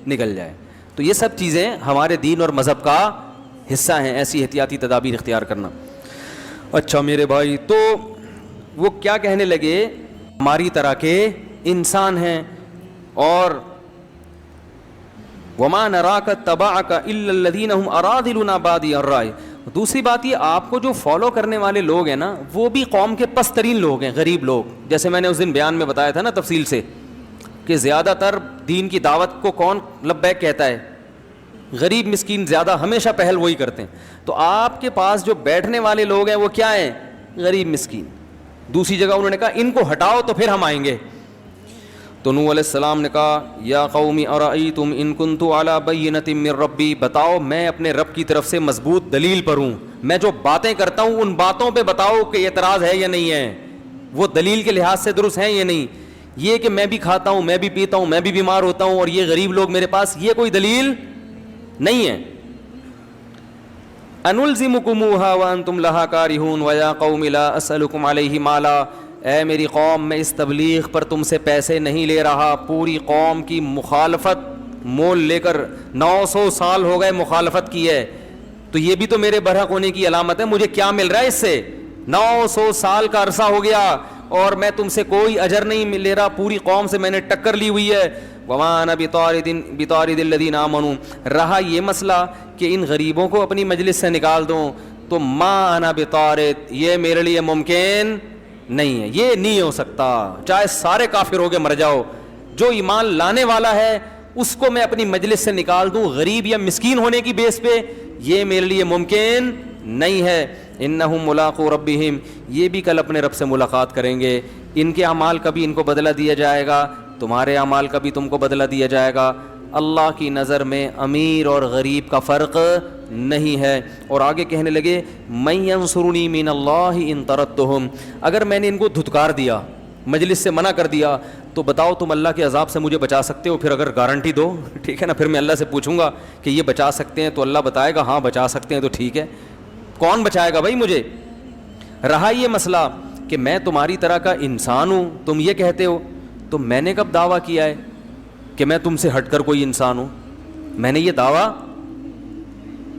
نکل جائے. تو یہ سب چیزیں ہمارے دین اور مذہب کا حصہ ہیں ایسی احتیاطی تدابیر اختیار کرنا. اچھا میرے بھائی، تو وہ کیا کہنے لگے؟ ہماری طرح کے انسان ہیں، اور وَمَا نَرَاكَ اتَّبَعَكَ إِلَّا الَّذِينَ هُمْ أَرَاذِلُنَا بَادِيَ الرَّأْيِ. دوسری بات یہ، آپ کو جو فالو کرنے والے لوگ ہیں نا، وہ بھی قوم کے پست ترین لوگ ہیں، غریب لوگ. جیسے میں نے اس دن بیان میں بتایا تھا نا تفصیل سے کہ زیادہ تر دین کی دعوت کو کون لبیک کہتا ہے؟ غریب مسکین زیادہ ہمیشہ پہل وہی کرتے ہیں. تو آپ کے پاس جو بیٹھنے والے لوگ ہیں وہ کیا ہیں؟ غریب مسکین. دوسری جگہ انہوں نے کہا ان کو ہٹاؤ تو پھر ہم آئیں گے. تو نوح علیہ السلام نے کہا یا قوم ارأیتم ان کنت علی بینۃ من ربی، بتاؤ میں اپنے رب کی طرف سے مضبوط دلیل پر ہوں، میں جو باتیں کرتا ہوں ان باتوں پہ بتاؤ کہ اعتراض ہے یا نہیں ہے، وہ دلیل کے لحاظ سے درست ہیں یا نہیں. یہ کہ میں بھی کھاتا ہوں، میں بھی پیتا ہوں، میں بھی بیمار ہوتا ہوں اور یہ غریب لوگ میرے پاس، یہ کوئی دلیل نہیں ہے. انلزمکموہا وانتم لہا کارہون ویا قوم لا اسألکم علیہ مالا، اے میری قوم میں اس تبلیغ پر تم سے پیسے نہیں لے رہا. پوری قوم کی مخالفت مول لے کر 900 سال ہو گئے مخالفت کی ہے، تو یہ بھی تو میرے برحق ہونے کی علامت ہے. مجھے کیا مل رہا ہے اس سے؟ 900 سال کا عرصہ ہو گیا اور میں تم سے کوئی اجر نہیں لے رہا، پوری قوم سے میں نے ٹکر لی ہوئی ہے. وَمَا أَنَا بِطَارِدِ الَّذِينَ آمَنُوا، رہا یہ مسئلہ کہ ان غریبوں کو اپنی مجلس سے نکال دوں، تو مَا أَنَا بِطَارِد، یہ میرے لیے ممکن نہیں ہے، یہ نہیں ہو سکتا. چاہے سارے کافر ہو کے مر جاؤ، جو ایمان لانے والا ہے اس کو میں اپنی مجلس سے نکال دوں غریب یا مسکین ہونے کی بیس پہ، یہ میرے لیے ممکن نہیں ہے. انہم ملاقو ربہم، یہ بھی کل اپنے رب سے ملاقات کریں گے. ان کے اعمال کا بھی ان کو بدلہ دیا جائے گا، تمہارے اعمال کا بھی تم کو بدلہ دیا جائے گا. اللہ کی نظر میں امیر اور غریب کا فرق نہیں ہے. اور آگے کہنے لگے من ینصرنی من اللہ ان طردتہم، اگر میں نے ان کو دھتکار دیا، مجلس سے منع کر دیا، تو بتاؤ تم اللہ کے عذاب سے مجھے بچا سکتے ہو؟ پھر اگر گارنٹی دو، ٹھیک ہے نا، پھر میں اللہ سے پوچھوں گا کہ یہ بچا سکتے ہیں، تو اللہ بتائے گا ہاں بچا سکتے ہیں، تو ٹھیک ہے. کون بچائے گا بھائی مجھے؟ رہا یہ مسئلہ کہ میں تمہاری طرح کا انسان ہوں، تم یہ کہتے ہو، تو میں نے کب دعویٰ کیا ہے کہ میں تم سے ہٹ کر کوئی انسان ہوں؟ میں نے یہ دعویٰ،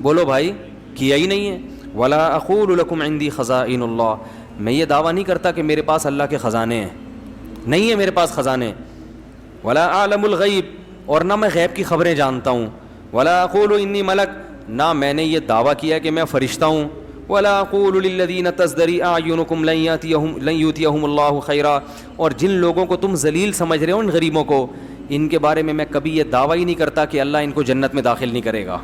بولو بھائی، کیا ہی نہیں ہے. ولا اقول لکم عندی خزائن اللہ، میں یہ دعویٰ نہیں کرتا کہ میرے پاس اللہ کے خزانے ہیں، نہیں ہے میرے پاس خزانے. ولا اعلم الغیب، اور نہ میں غیب کی خبریں جانتا ہوں. ولا اقول انی ملک، نہ میں نے یہ دعویٰ کیا کہ میں فرشتہ ہوں. ولا اقول للذین تزدری اعینکم لن یؤتیہم اللہ خیرا، اور جن لوگوں کو تم ذلیل سمجھ رہے ہو ان غریبوں کو، ان کے بارے میں کبھی یہ دعویٰ ہی نہیں کرتا کہ اللہ ان کو جنت میں داخل نہیں کرے گا،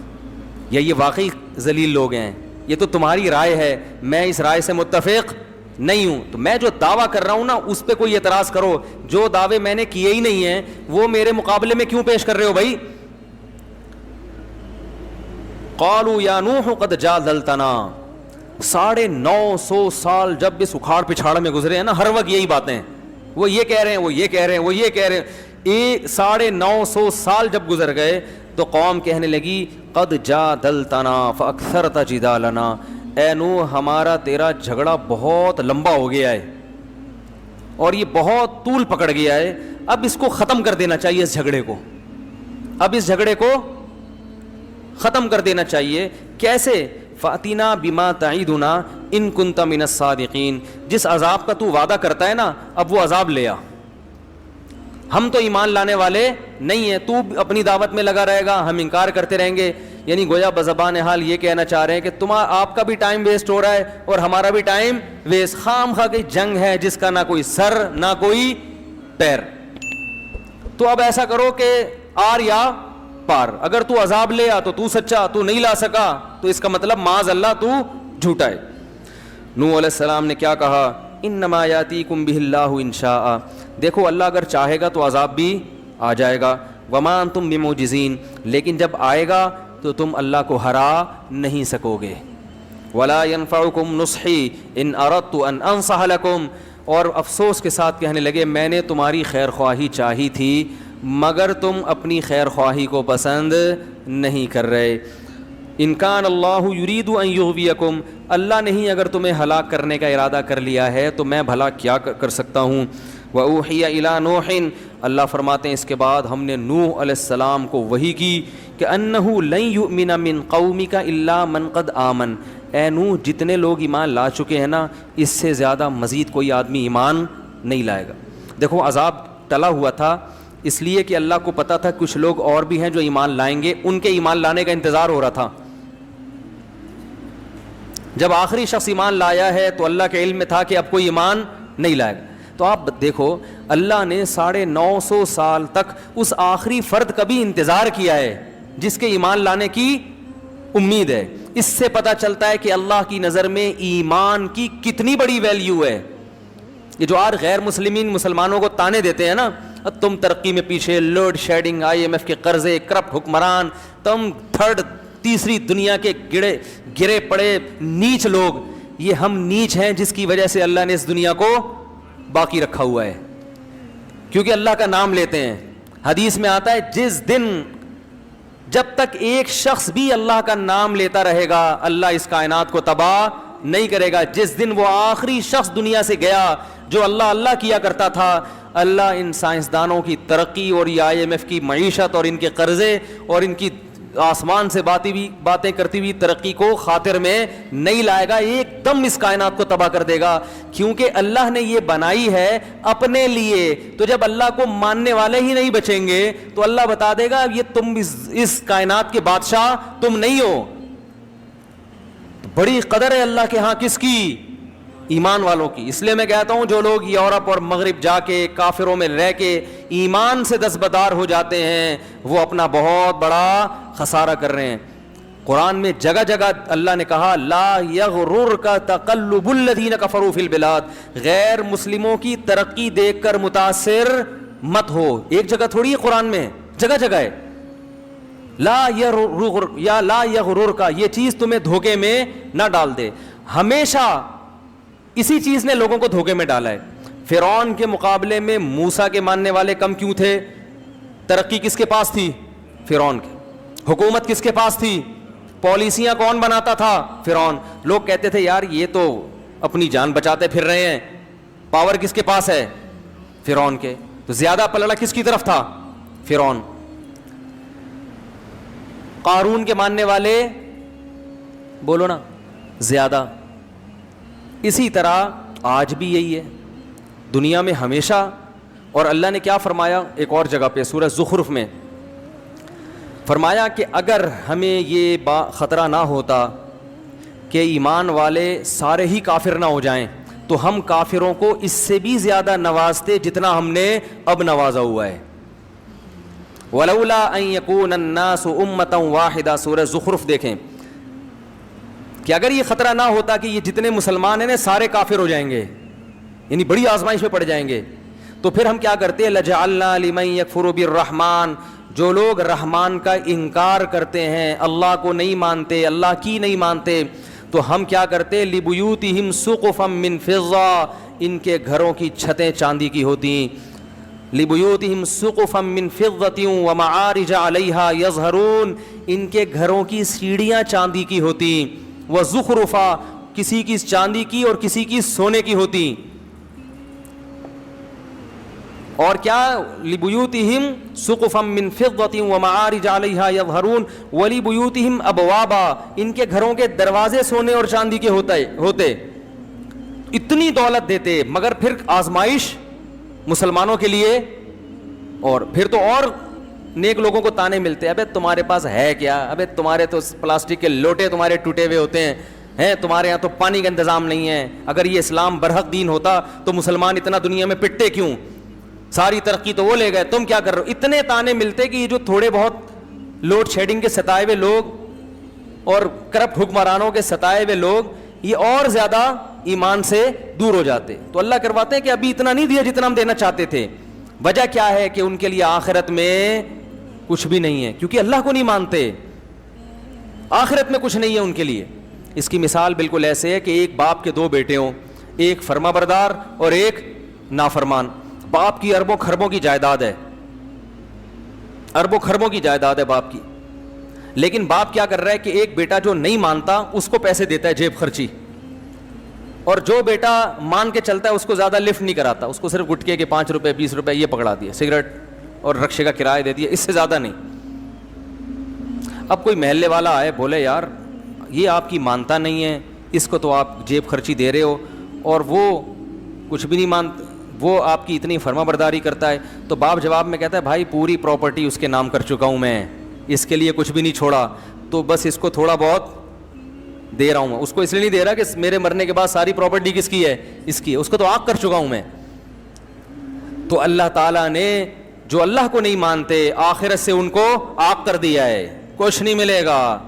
یا یہ واقعی ذلیل لوگ ہیں. یہ تو تمہاری رائے ہے، میں اس رائے سے متفق نہیں ہوں. تو میں جو دعویٰ کر رہا ہوں نا اس پہ کوئی اعتراض کرو. جو دعوے میں نے کیے ہی نہیں ہیں وہ میرے مقابلے میں کیوں پیش کر رہے ہو بھائی؟ قالوا یا نوح قد جادلتنا، 950 سال جب اس اکھاڑ پچھاڑ میں گزرے ہیں نا، ہر وقت یہی باتیں، وہ یہ کہہ رہے ہیں، وہ یہ کہہ رہے ہیں، وہ یہ کہہ رہے ہیں. 950 سال جب گزر گئے تو قوم کہنے لگی قد جادلتنا فاکثرت جدالنا، اے نوح ہمارا تیرا جھگڑا بہت لمبا ہو گیا ہے اور یہ بہت طول پکڑ گیا ہے، اب اس کو ختم کر دینا چاہیے، اس جھگڑے کو، اب اس جھگڑے کو ختم کر دینا چاہیے. کیسے؟ فاتنا بما تعیدنا ان کنت من الصادقین، جس عذاب کا تو وعدہ کرتا ہے نا اب وہ عذاب لے آ. ہم تو ایمان لانے والے نہیں ہیں، تو اپنی دعوت میں لگا رہے گا، ہم انکار کرتے رہیں گے. یعنی گویا بزبان حال یہ کہنا چاہ رہے ہیں کہ آپ کا بھی ٹائم ویسٹ ہو رہا ہے اور ہمارا بھی ٹائم ویسٹ. خام خواہ کی جنگ ہے جس کا نہ کوئی سر نہ کوئی پیر. تو اب ایسا کرو کہ آر یا پار، اگر تو عذاب لے آ تو سچا، تو نہیں لا سکا تو اس کا مطلب معاذ اللہ تو جھوٹا ہے. نوح علیہ السلام نے کیا کہا؟ انما یاتیکم بہ اللہ ان شاء، دیکھو اللہ اگر چاہے گا تو عذاب بھی آ جائے گا. وما انتم بمعجزین، لیکن جب آئے گا تو تم اللہ کو ہرا نہیں سکو گے. ولا ينفعکم نصحی ان اردت ان انصح لکم، اور افسوس کے ساتھ کہنے لگے میں نے تمہاری خیر خواہی چاہی تھی مگر تم اپنی خیر خواہی کو پسند نہیں کر رہے. ان کان اللہ یرید ان یغویکم، اللہ نہیں اگر تمہیں ہلاک کرنے کا ارادہ کر لیا ہے تو میں بھلا کیا کر سکتا ہوں. وَأُوحِيَ إِلَىٰ نُوحٍ، اللہ فرماتے ہیں اس کے بعد ہم نے نوح علیہ السلام کو وحی کی کہ انہ لن یؤمن من قومک الا من قد آمن، اے نوح جتنے لوگ ایمان لا چکے ہیں نا، اس سے زیادہ مزید کوئی آدمی ایمان نہیں لائے گا۔ دیکھو عذاب ٹلا ہوا تھا اس لیے کہ اللہ کو پتہ تھا کچھ لوگ اور بھی ہیں جو ایمان لائیں گے، ان کے ایمان لانے کا انتظار ہو رہا تھا۔ جب آخری شخص ایمان لایا ہے تو اللہ کے علم میں تھا کہ اب کوئی ایمان نہیں لائے گا۔ تو آپ دیکھو اللہ نے 950 سال تک اس آخری فرد کا بھی انتظار کیا ہے جس کے ایمان لانے کی امید ہے۔ اس سے پتہ چلتا ہے کہ اللہ کی نظر میں ایمان کی کتنی بڑی ویلیو ہے۔ یہ جو آج غیر مسلمانوں کو تانے دیتے ہیں نا، تم ترقی میں پیچھے، لوڈ شیڈنگ، IMF کے قرضے، کرپٹ حکمران، تم تیسری دنیا کے گرے پڑے نیچ لوگ، یہ ہم نیچ ہیں جس کی وجہ سے اللہ نے اس دنیا کو باقی رکھا ہوا ہے، کیونکہ اللہ کا نام لیتے ہیں۔ حدیث میں آتا ہے جس دن جب تک ایک شخص بھی اللہ کا نام لیتا رہے گا اللہ اس کائنات کو تباہ نہیں کرے گا۔ جس دن وہ آخری شخص دنیا سے گیا جو اللہ اللہ کیا کرتا تھا، اللہ ان سائنسدانوں کی ترقی اور یہ IMF کی معیشت اور ان کے قرضے اور ان کی آسمان سے باتیں کرتی ہوئی ترقی کو خاطر میں نہیں لائے گا، ایک دم اس کائنات کو تباہ کر دے گا، کیونکہ اللہ نے یہ بنائی ہے اپنے لیے۔ تو جب اللہ کو ماننے والے ہی نہیں بچیں گے تو اللہ بتا دے گا یہ تم اس کائنات کے بادشاہ تم نہیں ہو۔ بڑی قدر ہے اللہ کے ہاں کس کی؟ ایمان والوں کی۔ اس لیے میں کہتا ہوں جو لوگ یورپ اور مغرب جا کے کافروں میں رہ کے ایمان سے دستبردار ہو جاتے ہیں وہ اپنا بہت بڑا خسارہ کر رہے ہیں۔ قرآن میں جگہ جگہ اللہ نے کہا لا یغررک تقلب الذین کفروا فی البلاد، غیر مسلموں کی ترقی دیکھ کر متاثر مت ہو۔ ایک جگہ تھوڑی ہے قرآن میں، جگہ جگہ ہے لا یغررک، یہ چیز تمہیں دھوکے میں نہ ڈال دے۔ ہمیشہ اسی چیز نے لوگوں کو دھوکے میں ڈالا ہے۔ فرعون کے مقابلے میں موسیٰ کے ماننے والے کم کیوں تھے؟ ترقی کس کے پاس تھی؟ فرعون کے۔ حکومت کس کے پاس تھی؟ پالیسیاں کون بناتا تھا؟ فرعون۔ لوگ کہتے تھے یار یہ تو اپنی جان بچاتے پھر رہے ہیں، پاور کس کے پاس ہے؟ فرعون کے۔ تو زیادہ پلڑا کس کی طرف تھا؟ فرعون۔ قارون کے ماننے والے بولو نا زیادہ۔ اسی طرح آج بھی یہی ہے دنیا میں ہمیشہ۔ اور اللہ نے کیا فرمایا ایک اور جگہ پہ سورہ زخرف میں؟ فرمایا کہ اگر ہمیں یہ خطرہ نہ ہوتا کہ ایمان والے سارے ہی کافر نہ ہو جائیں تو ہم کافروں کو اس سے بھی زیادہ نوازتے جتنا ہم نے اب نوازا ہوا ہے۔ وَلَوْلَا أَن يَكُونَ النَّاسُ أُمَّةً وَاحِدَةً، سورہ زخرف دیکھیں کہ اگر یہ خطرہ نہ ہوتا کہ یہ جتنے مسلمان ہیں سارے کافر ہو جائیں گے، یعنی بڑی آزمائش میں پڑ جائیں گے، تو پھر ہم کیا کرتے ہیں؟ لَجَعَلْنَا لِمَن يَكْفُرُ بِالرَّحْمَٰنِ، جو لوگ رحمان کا انکار کرتے ہیں، اللہ کو نہیں مانتے، اللہ کی نہیں مانتے، تو ہم کیا کرتے؟ لِبُيُوتِهِمْ سُقُفًا مِّن فِضَّةٍ، ان کے گھروں کی چھتیں چاندی کی ہوتی۔ لِبُيُوتِهِمْ سُقُفًا مِّن فِضَّةٍ وَمَعَارِجَ عَلَيْهَا يَظْهَرُونَ، ان کے گھروں کی سیڑھیاں چاندی کی ہوتی۔ وَزُخْرُفًا، کسی کی چاندی کی اور کسی کی سونے کی ہوتی۔ اور کیا؟ لِبُيُوتِهِمْ سُقُفًا مِّن فِضَّةٍ وَمَعَارِجَ عَلَيْهَا يَظْهَرُونَ وَلِبُيُوتِهِمْ أَبْوَابًا، ان کے گھروں کے دروازے سونے اور چاندی کے ہوتے۔ اتنی دولت دیتے مگر پھر آزمائش مسلمانوں کے لیے، اور پھر تو اور نیک لوگوں کو تانے ملتے، ابے تمہارے پاس ہے کیا؟ ابے تمہارے تو پلاسٹک کے لوٹے تمہارے ٹوٹے ہوئے ہوتے ہیں، تمہارے یہاں تو پانی کا انتظام نہیں ہے۔ اگر یہ اسلام برحق دین ہوتا تو مسلمان اتنا دنیا میں پٹتے کیوں؟ ساری ترقی تو وہ لے گئے، تم کیا کر رہے ہو؟ اتنے تانے ملتے کہ یہ جو تھوڑے بہت لوڈ شیڈنگ کے ستائے ہوئے لوگ اور کرپٹ حکمرانوں کے ستائے ہوئے لوگ یہ اور زیادہ ایمان سے دور ہو جاتے۔ تو اللہ کرواتے ہیں کہ ابھی اتنا نہیں دیا جتنا ہم دینا چاہتے تھے۔ وجہ کیا ہے؟ کہ ان کے لیے آخرت میں کچھ بھی نہیں ہے، کیونکہ اللہ کو نہیں مانتے، آخرت میں کچھ نہیں ہے ان کے لیے۔ اس کی مثال بالکل ایسے ہے کہ ایک باپ کے دو بیٹے ہوں، ایک فرما بردار اور ایک نافرمان۔ باپ کی اربوں خربوں کی جائیداد ہے، اربوں خربوں کی جائیداد ہے باپ کی، لیکن باپ کیا کر رہا ہے کہ ایک بیٹا جو نہیں مانتا اس کو پیسے دیتا ہے جیب خرچی، اور جو بیٹا مان کے چلتا ہے اس کو زیادہ لفٹ نہیں کراتا, اس کو صرف گٹکے کے 5 روپے 20 روپے یہ پکڑا دیا, سگریٹ اور رکشے کا کرایہ دے دیا, اس سے زیادہ نہیں. اب کوئی محلے والا آئے بولے یار یہ آپ کی مانتا نہیں ہے, اس کو تو آپ جیب خرچی دے رہے ہو, اور وہ کچھ بھی نہیں مانتا, وہ آپ کی اتنی فرما برداری کرتا ہے, تو باپ جواب میں کہتا ہے بھائی پوری پراپرٹی اس کے نام کر چکا ہوں میں, اس کے لیے کچھ بھی نہیں چھوڑا, تو بس اس کو تھوڑا بہت دے رہا ہوں میں, اس کو اس لیے نہیں دے رہا کہ میرے مرنے کے بعد ساری پراپرٹی کس کی ہے, اس کی ہے, اس کو تو آگ کر چکا ہوں میں. تو اللہ تعالیٰ نے جو اللہ کو نہیں مانتے آخرت سے ان کو آگ کر دیا ہے, کچھ نہیں ملے گا.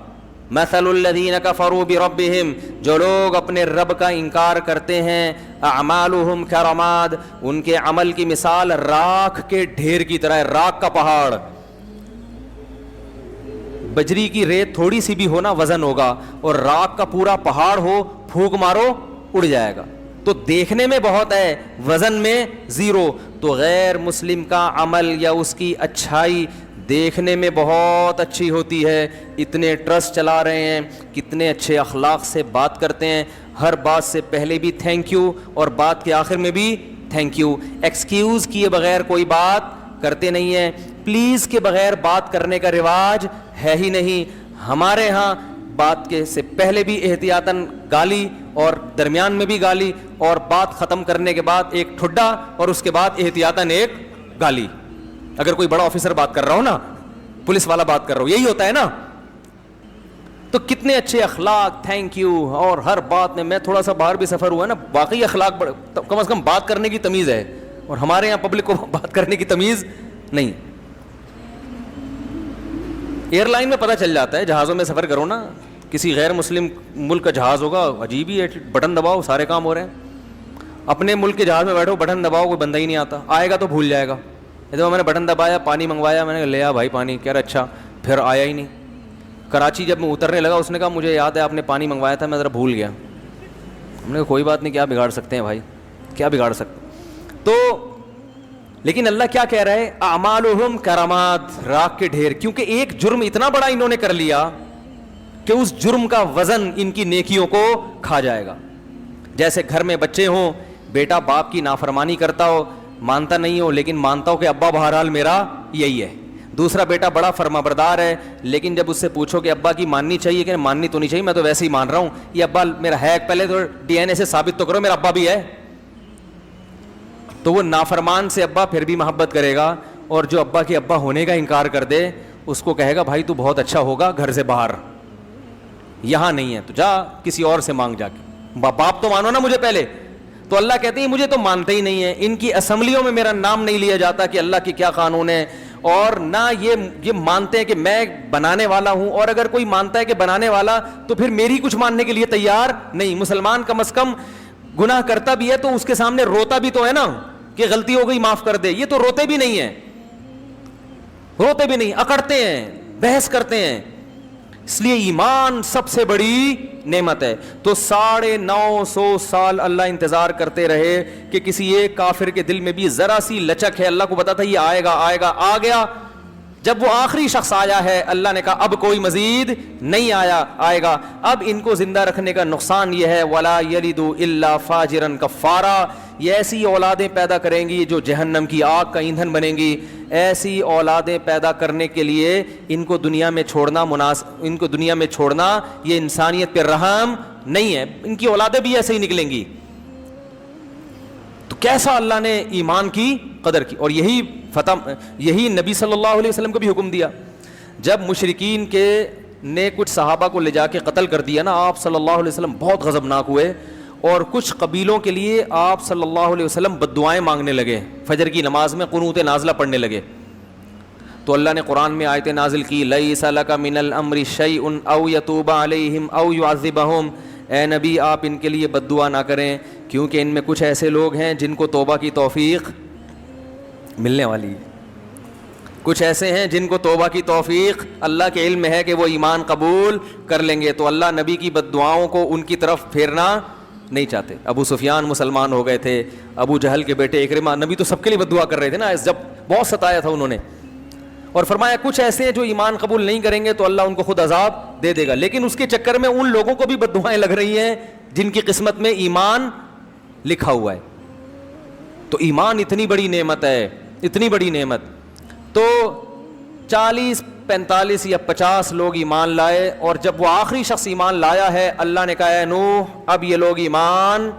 مثل الذین کفروا بربہم, جو لوگ اپنے رب کا انکار کرتے ہیں, اعمالہم کرماد, ان کے عمل کی مثال راکھ کے ڈھیر کی طرح ہے, راکھ کا پہاڑ. بجری کی ریت تھوڑی سی بھی ہونا وزن ہوگا, اور راکھ کا پورا پہاڑ ہو پھونک مارو اڑ جائے گا. تو دیکھنے میں بہت ہے, وزن میں زیرو. تو غیر مسلم کا عمل یا اس کی اچھائی دیکھنے میں بہت اچھی ہوتی ہے, اتنے ٹرسٹ چلا رہے ہیں, کتنے اچھے اخلاق سے بات کرتے ہیں, ہر بات سے پہلے بھی تھینک یو اور بات کے آخر میں بھی تھینک یو, ایکسکیوز کیے بغیر کوئی بات کرتے نہیں ہیں, پلیز کے بغیر بات کرنے کا رواج ہے ہی نہیں. ہمارے ہاں بات کے سے پہلے بھی احتیاطاً گالی, اور درمیان میں بھی گالی, اور بات ختم کرنے کے بعد ایک ٹھڈا, اور اس کے بعد احتیاطاً ایک گالی. اگر کوئی بڑا آفیسر بات کر رہا ہو نا, پولیس والا بات کر رہا ہو, یہی ہوتا ہے نا. تو کتنے اچھے اخلاق, تھینک یو, اور ہر بات میں تھوڑا سا باہر بھی سفر ہوا ہے نا, واقعی اخلاق کم از کم بات کرنے کی تمیز ہے, اور ہمارے یہاں پبلک کو بات کرنے کی تمیز نہیں. ایئر لائن میں پتہ چل جاتا ہے, جہازوں میں سفر کرو نا, کسی غیر مسلم ملک کا جہاز ہوگا, عجیب ہی ہے, بٹن دباؤ سارے کام ہو رہے ہیں. اپنے ملک کے جہاز میں بیٹھو, بٹن دباؤ کوئی بندہ ہی نہیں آتا, آئے گا تو بھول جائے گا. میں نے بٹن دبایا, پانی منگوایا, میں نے لیا بھائی پانی, کہہ رہا اچھا, پھر آیا ہی نہیں. کراچی جب میں اترنے لگا, اس نے کہا مجھے یاد ہے آپ نے پانی منگوایا تھا, میں ذرا بھول گیا. ہم نے کہا کوئی بات نہیں, کیا بگاڑ سکتے ہیں بھائی, کیا بگاڑ سکتے. تو لیکن اللہ کیا کہہ رہا ہے, اعمالہم کرماد, راکھ کے ڈھیر, کیونکہ ایک جرم اتنا بڑا انہوں نے کر لیا کہ اس جرم کا وزن ان کی نیکیوں کو کھا جائے گا. جیسے گھر میں بچے ہوں, بیٹا باپ کی نافرمانی کرتا ہو, مانتا نہیں ہو, لیکن مانتا ہو کہ ابا بہرحال میرا یہی ہے. دوسرا بیٹا بڑا فرما بردار ہے, لیکن جب اس سے پوچھو کہ ابا کی ماننی چاہیے کہ ماننی تو نہیں چاہیے, میں تو ویسے ہی مان رہا ہوں, یہ ابا میرا ہے, پہلے تو ڈی این اے سے ثابت تو کرو میرا ابا بھی ہے. تو وہ نافرمان سے ابا پھر بھی محبت کرے گا, اور جو ابا کے ابا ہونے کا انکار کر دے اس کو کہے گا بھائی تو بہت اچھا ہوگا گھر سے باہر, یہاں نہیں ہے تو جا کسی اور سے مانگ جا کے, باپ تو مانو نا مجھے پہلے. تو اللہ کہتے ہیں مجھے تو مانتے ہی نہیں ہیں, ان کی اسمبلیوں میں میرا نام نہیں لیا جاتا کہ اللہ کی کیا قانون ہے, اور نہ یہ مانتے ہیں کہ میں بنانے والا ہوں, اور اگر کوئی مانتا ہے کہ بنانے والا تو پھر میری کچھ ماننے کے لیے تیار نہیں. مسلمان کم از کم گناہ کرتا بھی ہے تو اس کے سامنے روتا بھی تو ہے نا کہ غلطی ہو گئی معاف کر دے, یہ تو روتے بھی نہیں ہیں, روتے بھی نہیں, اکڑتے ہیں, بحث کرتے ہیں. اس لیے ایمان سب سے بڑی نعمت ہے. تو 950 سال اللہ انتظار کرتے رہے کہ کسی ایک کافر کے دل میں بھی ذرا سی لچک ہے, اللہ کو پتا تھا یہ آئے گا آئے گا, آ گیا. جب وہ آخری شخص آیا ہے, اللہ نے کہا اب کوئی مزید نہیں آئے گا. اب ان کو زندہ رکھنے کا نقصان یہ ہے, وَلَا يَلِدُ إِلَّا فَاجِرًا كَفَّارًا, یہ ایسی اولادیں پیدا کریں گی جو جہنم کی آگ کا ایندھن بنیں گی. ایسی اولادیں پیدا کرنے کے لیے ان کو دنیا میں چھوڑنا یہ انسانیت پہ رحم نہیں ہے. ان کی اولادیں بھی ایسے ہی نکلیں گی. تو کیسا اللہ نے ایمان کی قدر کی, اور یہی نبی صلی اللہ علیہ وسلم کو بھی حکم دیا. جب مشرکین نے کچھ صحابہ کو لے جا کے قتل کر دیا نا, آپ صلی اللہ علیہ وسلم بہت غضبناک ہوئے, اور کچھ قبیلوں کے لیے آپ صلی اللہ علیہ وسلم بد دعائیں مانگنے لگے, فجر کی نماز میں قنوت نازلہ پڑھنے لگے. تو اللہ نے قرآن میں آیتیں نازل کی, لیس لک من الامر شیء او یتوب علیہم او یعذبہم, اے نبی آپ ان کے لیے بد دعا نہ کریں, کیونکہ ان میں کچھ ایسے لوگ ہیں جن کو توبہ کی توفیق ملنے والی ہے. کچھ ایسے ہیں جن کو توبہ کی توفیق اللہ کے علم میں ہے کہ وہ ایمان قبول کر لیں گے. تو اللہ نبی کی بد دعاؤں کو ان کی طرف پھیرنا نہیں چاہتے. ابو سفیان مسلمان ہو گئے تھے, ابو جہل کے بیٹے اکرمہ, نبی تو سب کے لیے بد دعا کر رہے تھے نا جب بہت ستایا تھا انہوں نے, اور فرمایا کچھ ایسے ہیں جو ایمان قبول نہیں کریں گے تو اللہ ان کو خود عذاب دے دے گا. لیکن اس کے چکر میں ان لوگوں کو بھی بد دعائیں لگ رہی ہیں جن کی قسمت میں ایمان لکھا ہوا ہے. تو ایمان اتنی بڑی نعمت ہے, اتنی بڑی نعمت. تو 40 45 یا 50 لوگ ایمان لائے, اور جب وہ آخری شخص ایمان لایا ہے, اللہ نے کہا ہے نوح اب یہ لوگ ایمان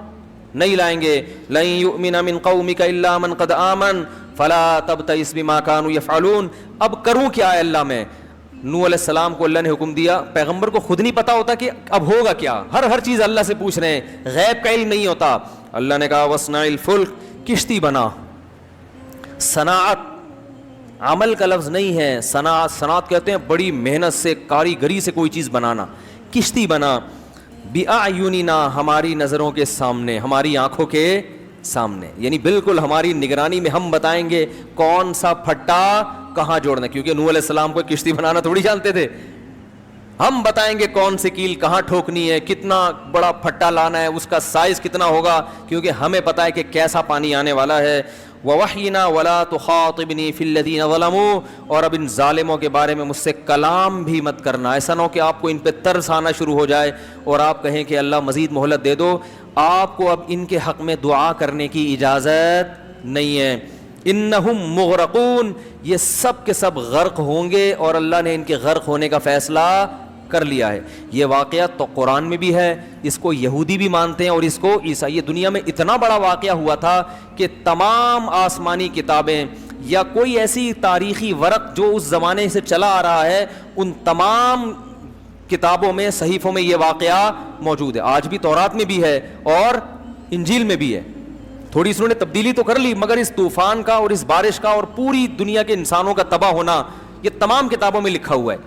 نہیں لائیں گے. لن یؤمن من قومک الا من قد آمن فلا تبتئس بما كانوا يفعلون. اب کروں کیا ہے اللہ میں؟ نوح علیہ السلام کو اللہ نے حکم دیا. پیغمبر کو خود نہیں پتا ہوتا کہ اب ہوگا کیا, ہر چیز اللہ سے پوچھ رہے ہیں, غیب کا علم نہیں ہوتا. اللہ نے کہا وصنع الفلک, کشتی بنا. صناعت عمل کا لفظ نہیں ہے, صنعت کہتے ہیں بڑی محنت سے, کاریگری سے کوئی چیز بنانا. کشتی بنا بِأَعْيُنِنَا, ہماری نظروں کے سامنے, ہماری آنکھوں کے سامنے, یعنی بالکل ہماری نگرانی میں ہم بتائیں گے کون سا پھٹا کہاں جوڑنا, کیونکہ نوح علیہ السلام کو کشتی بنانا تھوڑی جانتے تھے. ہم بتائیں گے کون سی کیل کہاں ٹھوکنی ہے, کتنا بڑا پھٹا لانا ہے, اس کا سائز کتنا ہوگا, کیونکہ ہمیں پتہ ہے کہ کیسا پانی آنے والا ہے. وَوَحْيِنَا وَلَا تُخَاطِبْنِي فِي الَّذِينَ ظَلَمُوا, اور اب ان ظالموں کے بارے میں مجھ سے کلام بھی مت کرنا. ایسا نہ ہو کہ آپ کو ان پہ ترس آنا شروع ہو جائے اور آپ کہیں کہ اللہ مزید مہلت دے دو. آپ کو اب ان کے حق میں دعا کرنے کی اجازت نہیں ہے. انہم مغرقون, یہ سب کے سب غرق ہوں گے, اور اللہ نے ان کے غرق ہونے کا فیصلہ کر لیا ہے. یہ واقعہ تو قرآن میں بھی ہے, اس کو یہودی بھی مانتے ہیں اور اس کو عیسائی. یہ دنیا میں اتنا بڑا واقعہ ہوا تھا کہ تمام آسمانی کتابیں یا کوئی ایسی تاریخی ورق جو اس زمانے سے چلا آ رہا ہے, ان تمام کتابوں میں, صحیفوں میں یہ واقعہ موجود ہے. آج بھی تورات میں بھی ہے اور انجیل میں بھی ہے. تھوڑی سی انہوں نے تبدیلی تو کر لی, مگر اس طوفان کا اور اس بارش کا اور پوری دنیا کے انسانوں کا تباہ ہونا یہ تمام کتابوں میں لکھا ہوا ہے.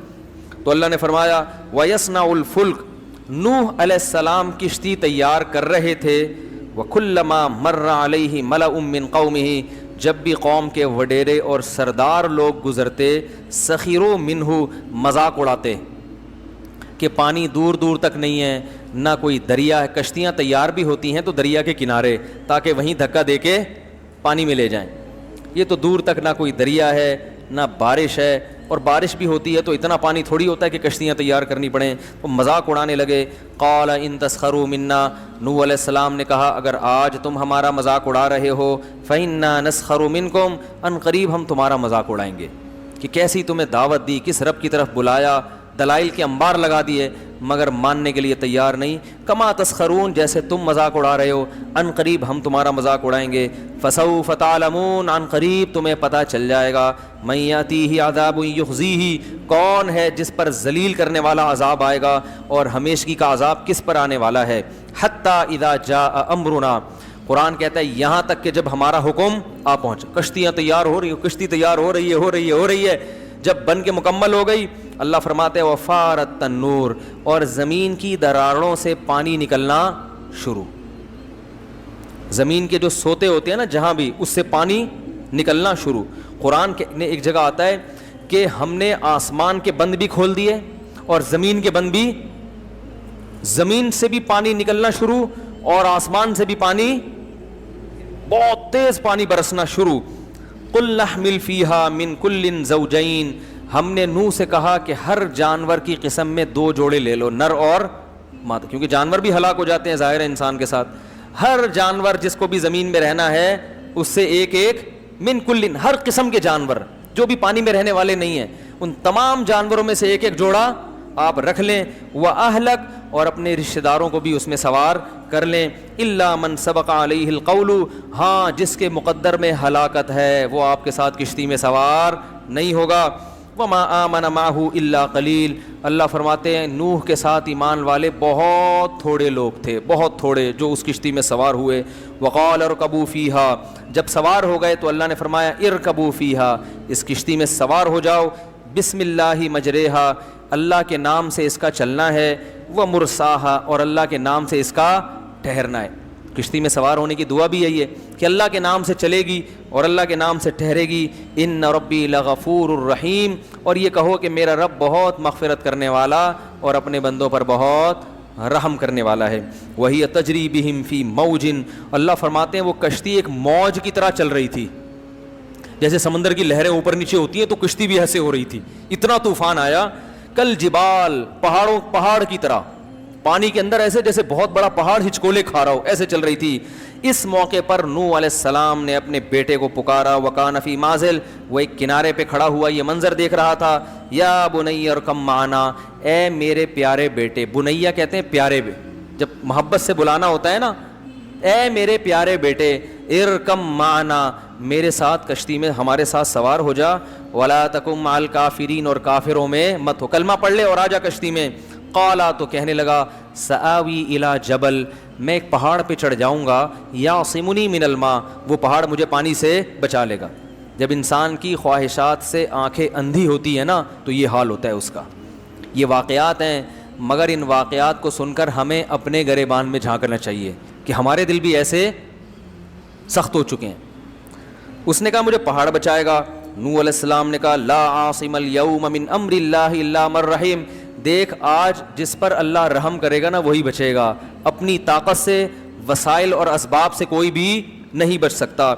تو اللہ نے فرمایا وَيَصْنَعُ الْفُلْكَ, نوح علیہ السلام کشتی تیار کر رہے تھے. وَكُلَّمَا مَرَّ عَلَيْهِ مَلَأٌ مِّن قَوْمِهِ, جب بھی قوم کے وڈیرے اور سردار لوگ گزرتے, سخروا منه, مذاق اڑاتے کہ پانی دور دور تک نہیں ہے, نہ کوئی دریا ہے. کشتیاں تیار بھی ہوتی ہیں تو دریا کے کنارے, تاکہ وہیں دھکا دے کے پانی میں لے جائیں. یہ تو دور تک نہ کوئی دریا ہے نہ بارش ہے, اور بارش بھی ہوتی ہے تو اتنا پانی تھوڑی ہوتا ہے کہ کشتیاں تیار کرنی پڑیں. تو مذاق اڑانے لگے. قال ان تسخروا منا, نوح علیہ السلام نے کہا اگر آج تم ہمارا مذاق اڑا رہے ہو, فإنا نسخر منکم, ان قریب ہم تمہارا مذاق اڑائیں گے. کہ کیسی تمہیں دعوت دی, کس رب کی طرف بلایا, دلائل کے انبار لگا دیے, مگر ماننے کے لیے تیار نہیں. کما تسخرون, جیسے تم مذاق اڑا رہے ہو, ان قریب ہم تمہارا مذاق اڑائیں گے. فسوف تعلمون, ان قریب تمہیں پتہ چل جائے گا. من یاتیہ عذاب یخزیہ, کون ہے جس پر ذلیل کرنے والا عذاب آئے گا, اور ہمیشگی کا عذاب کس پر آنے والا ہے. حتی اذا جاء امرنا, قرآن کہتا ہے یہاں تک کہ جب ہمارا حکم آ پہنچ. کشتیاں تیار ہو رہی, کشتی تیار ہو رہی ہے. جب بن کے مکمل ہو گئی, اللہ فرماتے ہیں وفارت تنور, اور زمین کی دراڑوں سے پانی نکلنا شروع. زمین کے جو سوتے ہوتے ہیں نا جہاں بھی, اس سے پانی نکلنا شروع. قرآن نے ایک جگہ آتا ہے کہ ہم نے آسمان کے بند بھی کھول دیے اور زمین کے بند بھی, زمین سے بھی پانی نکلنا شروع اور آسمان سے بھی پانی, بہت تیز پانی برسنا شروع. قل نحمل فیہا من کل زوجین, ہم نے نوح سے کہا کہ ہر جانور کی قسم میں 2 جوڑے لے لو, نر اور مادہ, کیونکہ جانور بھی ہلاک ہو جاتے ہیں ظاہر ہے انسان کے ساتھ. ہر جانور جس کو بھی زمین میں رہنا ہے اس سے ایک من کل, ہر قسم کے جانور جو بھی پانی میں رہنے والے نہیں ہیں, ان تمام جانوروں میں سے ایک جوڑا آپ رکھ لیں. وَأَهْلَكَ, اور اپنے رشتہ داروں کو بھی اس میں سوار کر لیں. إِلَّا مَنْ سَبَقَ عَلَيْهِ الْقَوْلُ, ہاں جس کے مقدر میں ہلاکت ہے وہ آپ کے ساتھ کشتی میں سوار نہیں ہوگا. وَمَا آمَنَ مَعَهُ إِلَّا قَلِيلٌ, اللہ فرماتے ہیں نوح کے ساتھ ایمان والے بہت تھوڑے لوگ تھے, بہت تھوڑے جو اس کشتی میں سوار ہوئے. وَقَالَ ارْكَبُوا فِيهَا, جب سوار ہو گئے تو اللہ نے فرمایا ارْكَبُوا فِيهَا, اس کشتی میں سوار ہو جاؤ. بسم اللہ مجریہا, اللہ کے نام سے اس کا چلنا ہے. ومرساہا, اور اللہ کے نام سے اس کا ٹھہرنا ہے. کشتی میں سوار ہونے کی دعا بھی یہی ہے کہ اللہ کے نام سے چلے گی اور اللہ کے نام سے ٹھہرے گی. ان ربی لغفور الرحیم, اور یہ کہو کہ میرا رب بہت مغفرت کرنے والا اور اپنے بندوں پر بہت رحم کرنے والا ہے. وہی تجری بہم فی موج, اللہ فرماتے ہیں وہ کشتی ایک موج کی طرح چل رہی تھی. جیسے سمندر کی لہریں اوپر نیچے ہوتی ہیں تو کشتی بھی ایسے ہو رہی تھی, اتنا طوفان آیا. کل جبال, پہاڑ کی طرح, پانی کے اندر ایسے جیسے بہت بڑا پہاڑ ہچکولے کھا رہا ہو، ایسے چل رہی تھی. اس موقع پر نوح علیہ السلام نے اپنے بیٹے کو پکارا. وکان فی مازل، وہ ایک کنارے پہ کھڑا ہوا یہ منظر دیکھ رہا تھا. یا بنی ارکم معنا، اے میرے پیارے بیٹے. بنیا کہتے ہیں پیارے، جب محبت سے بلانا ہوتا ہے نا، اے میرے پیارے بیٹے، ارکم معنا، میرے ساتھ کشتی میں ہمارے ساتھ سوار ہو جا. ولا تکم مع الکافرین، اور کافروں میں مت ہو، کلمہ پڑھ لے اور آ جا کشتی میں. قالا، تو کہنے لگا، سآوی الی جبل، میں ایک پہاڑ پہ چڑھ جاؤں گا. یعصمنی من الماء، وہ پہاڑ مجھے پانی سے بچا لے گا. جب انسان کی خواہشات سے آنکھیں اندھی ہوتی ہیں نا تو یہ حال ہوتا ہے اس کا. یہ واقعات ہیں، مگر ان واقعات کو سن کر ہمیں اپنے گریبان میں جھانکنا چاہیے کہ ہمارے دل بھی ایسے سخت ہو چکے ہیں. اس نے کہا مجھے پہاڑ بچائے گا. نوح علیہ السلام نے کہا لا عاصم اليوم من امر اللہ الا من رحم، دیکھ آج جس پر اللہ رحم کرے گا نا وہی بچے گا. اپنی طاقت سے، وسائل اور اسباب سے کوئی بھی نہیں بچ سکتا.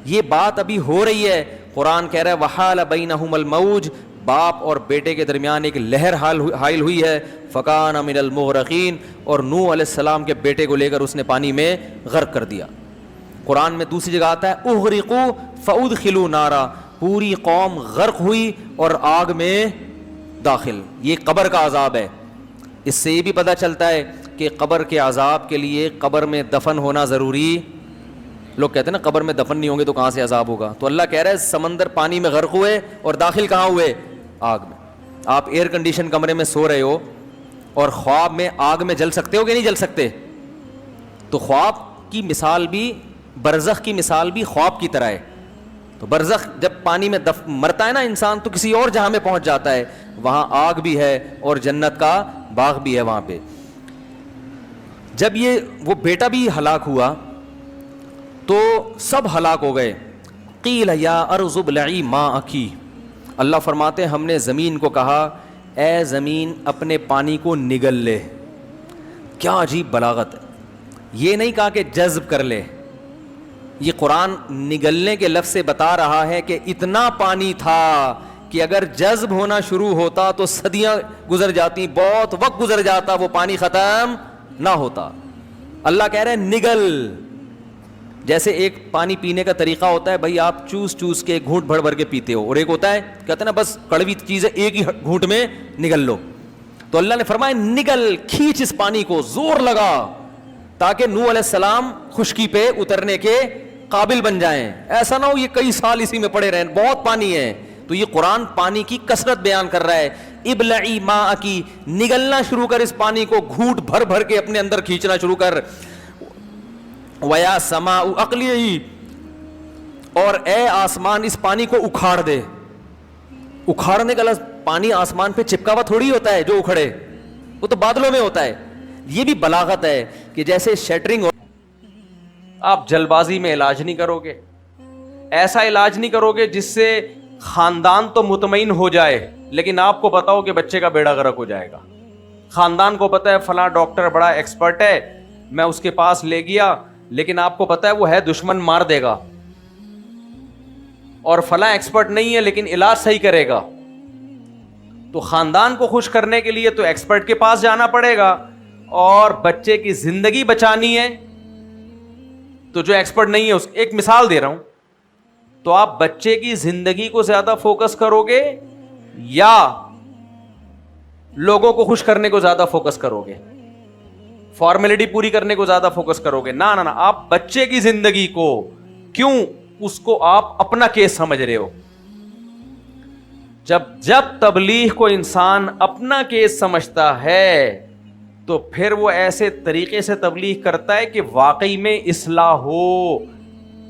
یہ بات ابھی ہو رہی ہے. قرآن کہہ رہا ہے وحال بینہم الموج، باپ اور بیٹے کے درمیان ایک لہر حائل ہوئی ہے. فکان من المغرقین، اور نوح علیہ السلام کے بیٹے کو لے کر اس نے پانی میں غرق کر دیا. قرآن میں دوسری جگہ آتا ہے اغرقوا فادخلوا نارا، پوری قوم غرق ہوئی اور آگ میں داخل. یہ قبر کا عذاب ہے. اس سے یہ بھی پتہ چلتا ہے کہ قبر کے عذاب کے لیے قبر میں دفن ہونا ضروری. لوگ کہتے ہیں نا قبر میں دفن نہیں ہوں گے تو کہاں سے عذاب ہوگا. تو اللہ کہہ رہا ہے سمندر پانی میں غرق ہوئے اور داخل کہاں ہوئے؟ آگ میں. آپ ایئر کنڈیشن کمرے میں سو رہے ہو اور خواب میں آگ میں جل سکتے ہو کہ نہیں جل سکتے؟ تو خواب کی مثال بھی، برزخ کی مثال بھی خواب کی طرح ہے. تو برزخ جب پانی میں مرتا ہے نا انسان تو کسی اور جہاں میں پہنچ جاتا ہے، وہاں آگ بھی ہے اور جنت کا باغ بھی ہے وہاں پہ. جب یہ وہ بیٹا بھی ہلاک ہوا تو سب ہلاک ہو گئے. قیل یا ارض ابلعی ماءکی، اللہ فرماتے ہم نے زمین کو کہا اے زمین اپنے پانی کو نگل لے. کیا عجیب بلاغت ہے. یہ نہیں کہا کہ جذب کر لے، یہ قرآن نگلنے کے لفظ سے بتا رہا ہے کہ اتنا پانی تھا کہ اگر جذب ہونا شروع ہوتا تو صدیاں گزر جاتی، بہت وقت گزر جاتا، وہ پانی ختم نہ ہوتا. اللہ کہہ رہے ہیں نگل. جیسے ایک پانی پینے کا طریقہ ہوتا ہے بھائی، آپ چوس چوس کے گھونٹ بھر بھر کے پیتے ہو، اور ایک ہوتا ہے کہتے ہیں نا بس کڑوی چیز ہے ایک ہی گھونٹ میں نگل لو. تو اللہ نے فرمایا نگل، کھینچ اس پانی کو، زور لگا، تاکہ نوح علیہ السلام خشکی پہ اترنے کے قابل بن جائیں. ایسا نہ ہو یہ کئی سال اسی میں پڑے رہیں، بہت پانی ہے. تو یہ قرآن پانی کی کثرت بیان کر رہا ہے. ابلعی ماءکی، نگلنا شروع کر اس پانی کو، گھونٹ بھر بھر کے اپنے اندر کھینچنا شروع کر. ویا سماء اقلعی، اور اے آسمان اس پانی کو اکھاڑ دے. اکھاڑنے کا لفظ، پانی آسمان پہ چپکا ہوا تھوڑی ہوتا ہے جو اکھڑے، وہ تو بادلوں میں ہوتا ہے. یہ بھی بلاغت ہے کہ جیسے شیٹرنگ ہو، آپ جل بازی میں علاج نہیں کرو گے، ایسا علاج نہیں کرو گے جس سے خاندان تو مطمئن ہو جائے لیکن آپ کو پتا ہو کہ بچے کا بیڑا غرق ہو جائے گا. خاندان کو پتا ہے فلاں ڈاکٹر بڑا ایکسپرٹ ہے، میں اس کے پاس لے گیا، لیکن آپ کو پتا ہے وہ ہے دشمن، مار دے گا. اور فلاں ایکسپرٹ نہیں ہے لیکن علاج صحیح کرے گا. تو خاندان کو خوش کرنے کے لیے تو ایکسپرٹ کے پاس جانا پڑے گا، اور بچے کی زندگی بچانی ہے تو جو ایکسپرٹ نہیں ہے، اس ایک مثال دے رہا ہوں، تو آپ بچے کی زندگی کو زیادہ فوکس کرو گے یا لوگوں کو خوش کرنے کو زیادہ فوکس کرو گے، فارمیلٹی پوری کرنے کو زیادہ فوکس کرو گے؟ نہ نہ نہ، آپ بچے کی زندگی کو، کیوں؟ اس کو آپ اپنا کیس سمجھ رہے ہو. جب تبلیغ کو انسان اپنا کیس سمجھتا ہے تو پھر وہ ایسے طریقے سے تبلیغ کرتا ہے کہ واقعی میں اصلاح ہو،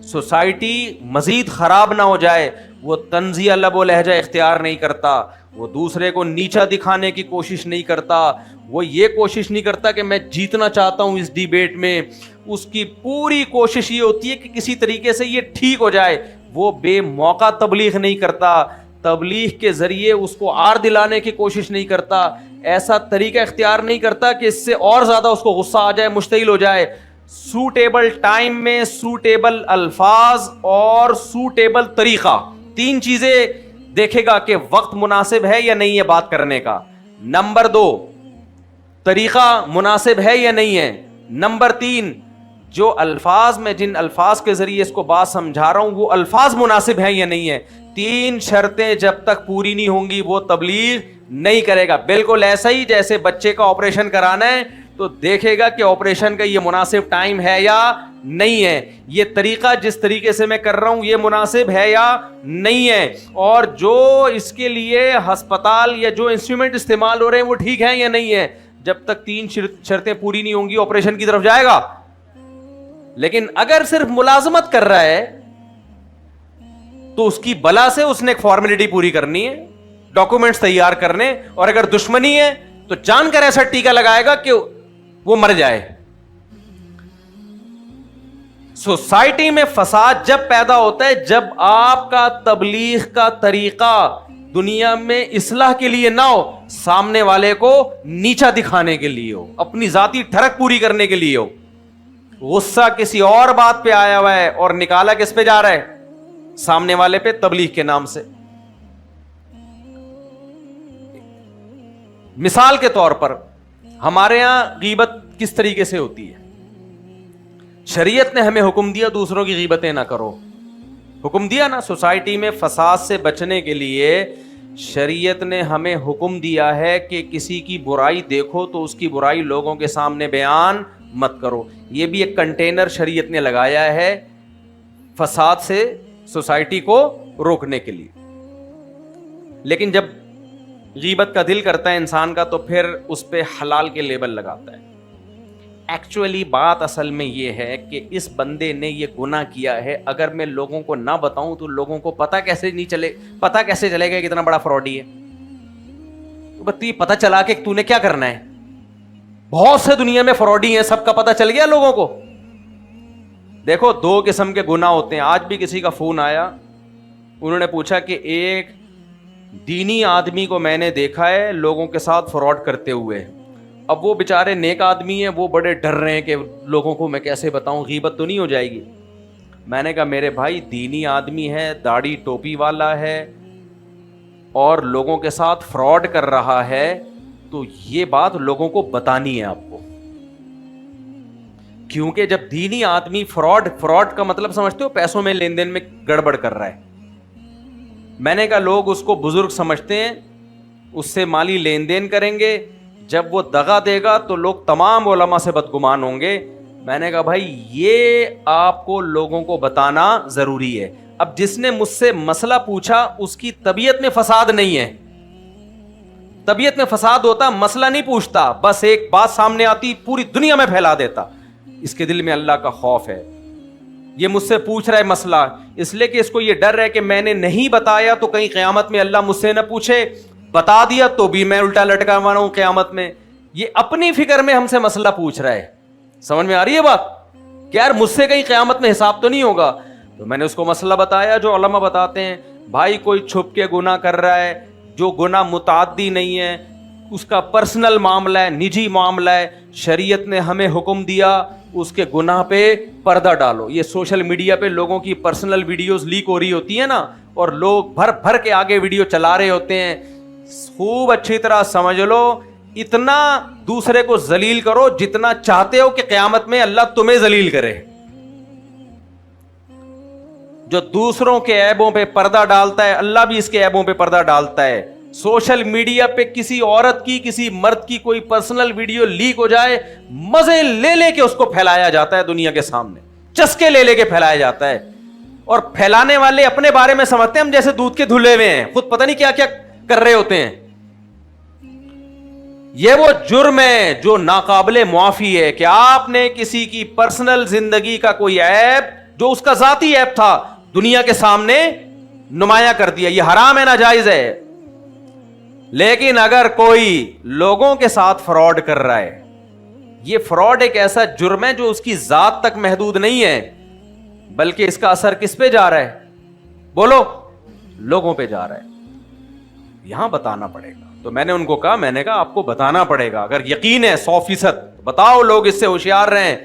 سوسائٹی مزید خراب نہ ہو جائے. وہ طنزیہ لب و لہجہ اختیار نہیں کرتا، وہ دوسرے کو نیچا دکھانے کی کوشش نہیں کرتا، وہ یہ کوشش نہیں کرتا کہ میں جیتنا چاہتا ہوں اس ڈیبیٹ میں. اس کی پوری کوشش یہ ہوتی ہے کہ کسی طریقے سے یہ ٹھیک ہو جائے. وہ بے موقع تبلیغ نہیں کرتا، تبلیغ کے ذریعے اس کو آر دلانے کی کوشش نہیں کرتا، ایسا طریقہ اختیار نہیں کرتا کہ اس سے اور زیادہ اس کو غصہ آ جائے، مشتعل ہو جائے. سوٹیبل ٹائم میں سوٹیبل الفاظ اور سوٹیبل طریقہ، تین چیزیں دیکھے گا کہ وقت مناسب ہے یا نہیں ہے بات کرنے کا. نمبر 2، طریقہ مناسب ہے یا نہیں ہے. نمبر 3, جو الفاظ میں جن الفاظ کے ذریعے اس کو بات سمجھا رہا ہوں وہ الفاظ مناسب ہیں یا نہیں ہے. 3 شرطیں جب تک پوری نہیں ہوں گی وہ تبلیغ نہیں کرے گا. بالکل ایسا ہی جیسے بچے کا آپریشن کرانا ہے تو دیکھے گا کہ آپریشن کا یہ مناسب ٹائم ہے یا نہیں ہے, یہ طریقہ جس طریقے سے میں کر رہا ہوں یہ مناسب ہے یا نہیں ہے, اور جو اس کے لیے ہسپتال یا جو انسٹرومنٹ استعمال ہو رہے ہیں وہ ٹھیک ہیں یا نہیں ہے. جب تک 3 شرطیں پوری نہیں ہوں گی آپریشن کی طرف جائے گا. لیکن اگر صرف ملازمت کر رہا ہے تو اس کی بلا سے اس نے ایک فارمیلٹی پوری کرنی ہے, ڈاکومنٹس تیار کرنے, اور اگر دشمنی ہے تو جان کر ایسا ٹیکا لگائے گا کہ وہ مر جائے. سوسائٹی میں فساد جب پیدا ہوتا ہے جب آپ کا تبلیغ کا طریقہ دنیا میں اصلاح کے لیے نہ ہو, سامنے والے کو نیچا دکھانے کے لیے ہو, اپنی ذاتی ٹھڑک پوری کرنے کے لیے ہو. غصہ کسی اور بات پہ آیا ہوا ہے اور نکالا کس پہ جا رہا ہے, سامنے والے پہ, تبلیغ کے نام سے. مثال کے طور پر ہمارے یہاں غیبت کس طریقے سے ہوتی ہے. شریعت نے ہمیں حکم دیا دوسروں کی غیبتیں نہ کرو, حکم دیا نا. سوسائٹی میں فساد سے بچنے کے لیے شریعت نے ہمیں حکم دیا ہے کہ کسی کی برائی دیکھو تو اس کی برائی لوگوں کے سامنے بیان مت کرو. یہ بھی ایک کنٹینر شریعت نے لگایا ہے فساد سے سوسائٹی کو روکنے کے لیے. لیکن جب غیبت کا دل کرتا ہے انسان کا تو پھر اس پہ حلال کے لیبل لگاتا ہے. ایکچولی بات اصل میں یہ ہے کہ اس بندے نے یہ گناہ کیا ہے, اگر میں لوگوں کو نہ بتاؤں تو لوگوں کو پتہ کیسے چلے گا کتنا بڑا فراڈی ہے. بتی پتہ چلا کہ تو نے کیا کرنا ہے. بہت سے دنیا میں فراڈی ہیں, سب کا پتہ چل گیا لوگوں کو. دیکھو 2 قسم کے گناہ ہوتے ہیں. آج بھی کسی کا فون آیا, انہوں نے پوچھا کہ ایک دینی آدمی کو میں نے دیکھا ہے لوگوں کے ساتھ فراڈ کرتے ہوئے. اب وہ بیچارے نیک آدمی ہیں, وہ بڑے ڈر رہے ہیں کہ لوگوں کو میں کیسے بتاؤں, غیبت تو نہیں ہو جائے گی. میں نے کہا میرے بھائی دینی آدمی ہے, داڑھی ٹوپی والا ہے اور لوگوں کے ساتھ فراڈ کر رہا ہے تو یہ بات لوگوں کو بتانی ہے آپ کو. کیونکہ جب دینی آدمی فراڈ کا مطلب سمجھتے ہو پیسوں میں لین دین میں گڑبڑ کر رہا ہے. میں نے کہا لوگ اس کو بزرگ سمجھتے ہیں, اس سے مالی لین دین کریں گے, جب وہ دغا دے گا تو لوگ تمام علماء سے بدگمان ہوں گے. میں نے کہا بھائی یہ آپ کو لوگوں کو بتانا ضروری ہے. اب جس نے مجھ سے مسئلہ پوچھا اس کی طبیعت میں فساد نہیں ہے. طبیعت میں فساد ہوتا مسئلہ نہیں پوچھتا, بس ایک بات سامنے آتی پوری دنیا میں پھیلا دیتا. اس کے دل میں اللہ کا خوف ہے. یہ مجھ سے پوچھ رہا ہے مسئلہ اس لیے کہ اس کو یہ ڈر ہے کہ میں نے نہیں بتایا تو کہیں قیامت میں اللہ مجھ سے نہ پوچھے, بتا دیا تو بھی میں الٹا لٹکا ہوا ہوں قیامت میں. یہ اپنی فکر میں ہم سے مسئلہ پوچھ رہا ہے. سمجھ میں آ رہی ہے بات کہ یار مجھ سے کہیں قیامت میں حساب تو نہیں ہوگا. تو میں نے اس کو مسئلہ بتایا جو علماء بتاتے ہیں. بھائی کوئی چھپ کے گناہ کر رہا ہے, جو گناہ متعدی نہیں ہے, اس کا پرسنل معاملہ ہے, نجی معاملہ ہے, شریعت نے ہمیں حکم دیا اس کے گناہ پہ پردہ ڈالو. یہ سوشل میڈیا پہ لوگوں کی پرسنل ویڈیوز لیک ہو رہی ہوتی ہیں نا, اور لوگ بھر کے آگے ویڈیو چلا رہے ہوتے ہیں. خوب اچھی طرح سمجھ لو, اتنا دوسرے کو ذلیل کرو جتنا چاہتے ہو کہ قیامت میں اللہ تمہیں ذلیل کرے. جو دوسروں کے عیبوں پہ پردہ ڈالتا ہے اللہ بھی اس کے عیبوں پہ پردہ ڈالتا ہے. سوشل میڈیا پہ کسی عورت کی کسی مرد کی کوئی پرسنل ویڈیو لیک ہو جائے, مزے لے لے کے اس کو پھیلایا جاتا ہے دنیا کے سامنے, چسکے لے لے کے پھیلایا جاتا ہے. اور پھیلانے والے اپنے بارے میں سمجھتے ہیں ہم جیسے دودھ کے دھلے ہوئے ہیں, خود پتہ نہیں کیا کیا کر رہے ہوتے ہیں. یہ وہ جرم ہے جو ناقابل معافی ہے کہ آپ نے کسی کی پرسنل زندگی کا کوئی عیب جو اس کا ذاتی عیب تھا دنیا کے سامنے نمایاں کر دیا. یہ حرام ہے, ناجائز ہے. لیکن اگر کوئی لوگوں کے ساتھ فراڈ کر رہا ہے, یہ فراڈ ایک ایسا جرم ہے جو اس کی ذات تک محدود نہیں ہے, بلکہ اس کا اثر کس پہ جا رہا ہے, بولو, لوگوں پہ جا رہا ہے. یہاں بتانا پڑے گا. تو میں نے ان کو کہا, میں نے کہا آپ کو بتانا پڑے گا. اگر یقین ہے 100% بتاؤ, لوگ اس سے ہوشیار رہیں.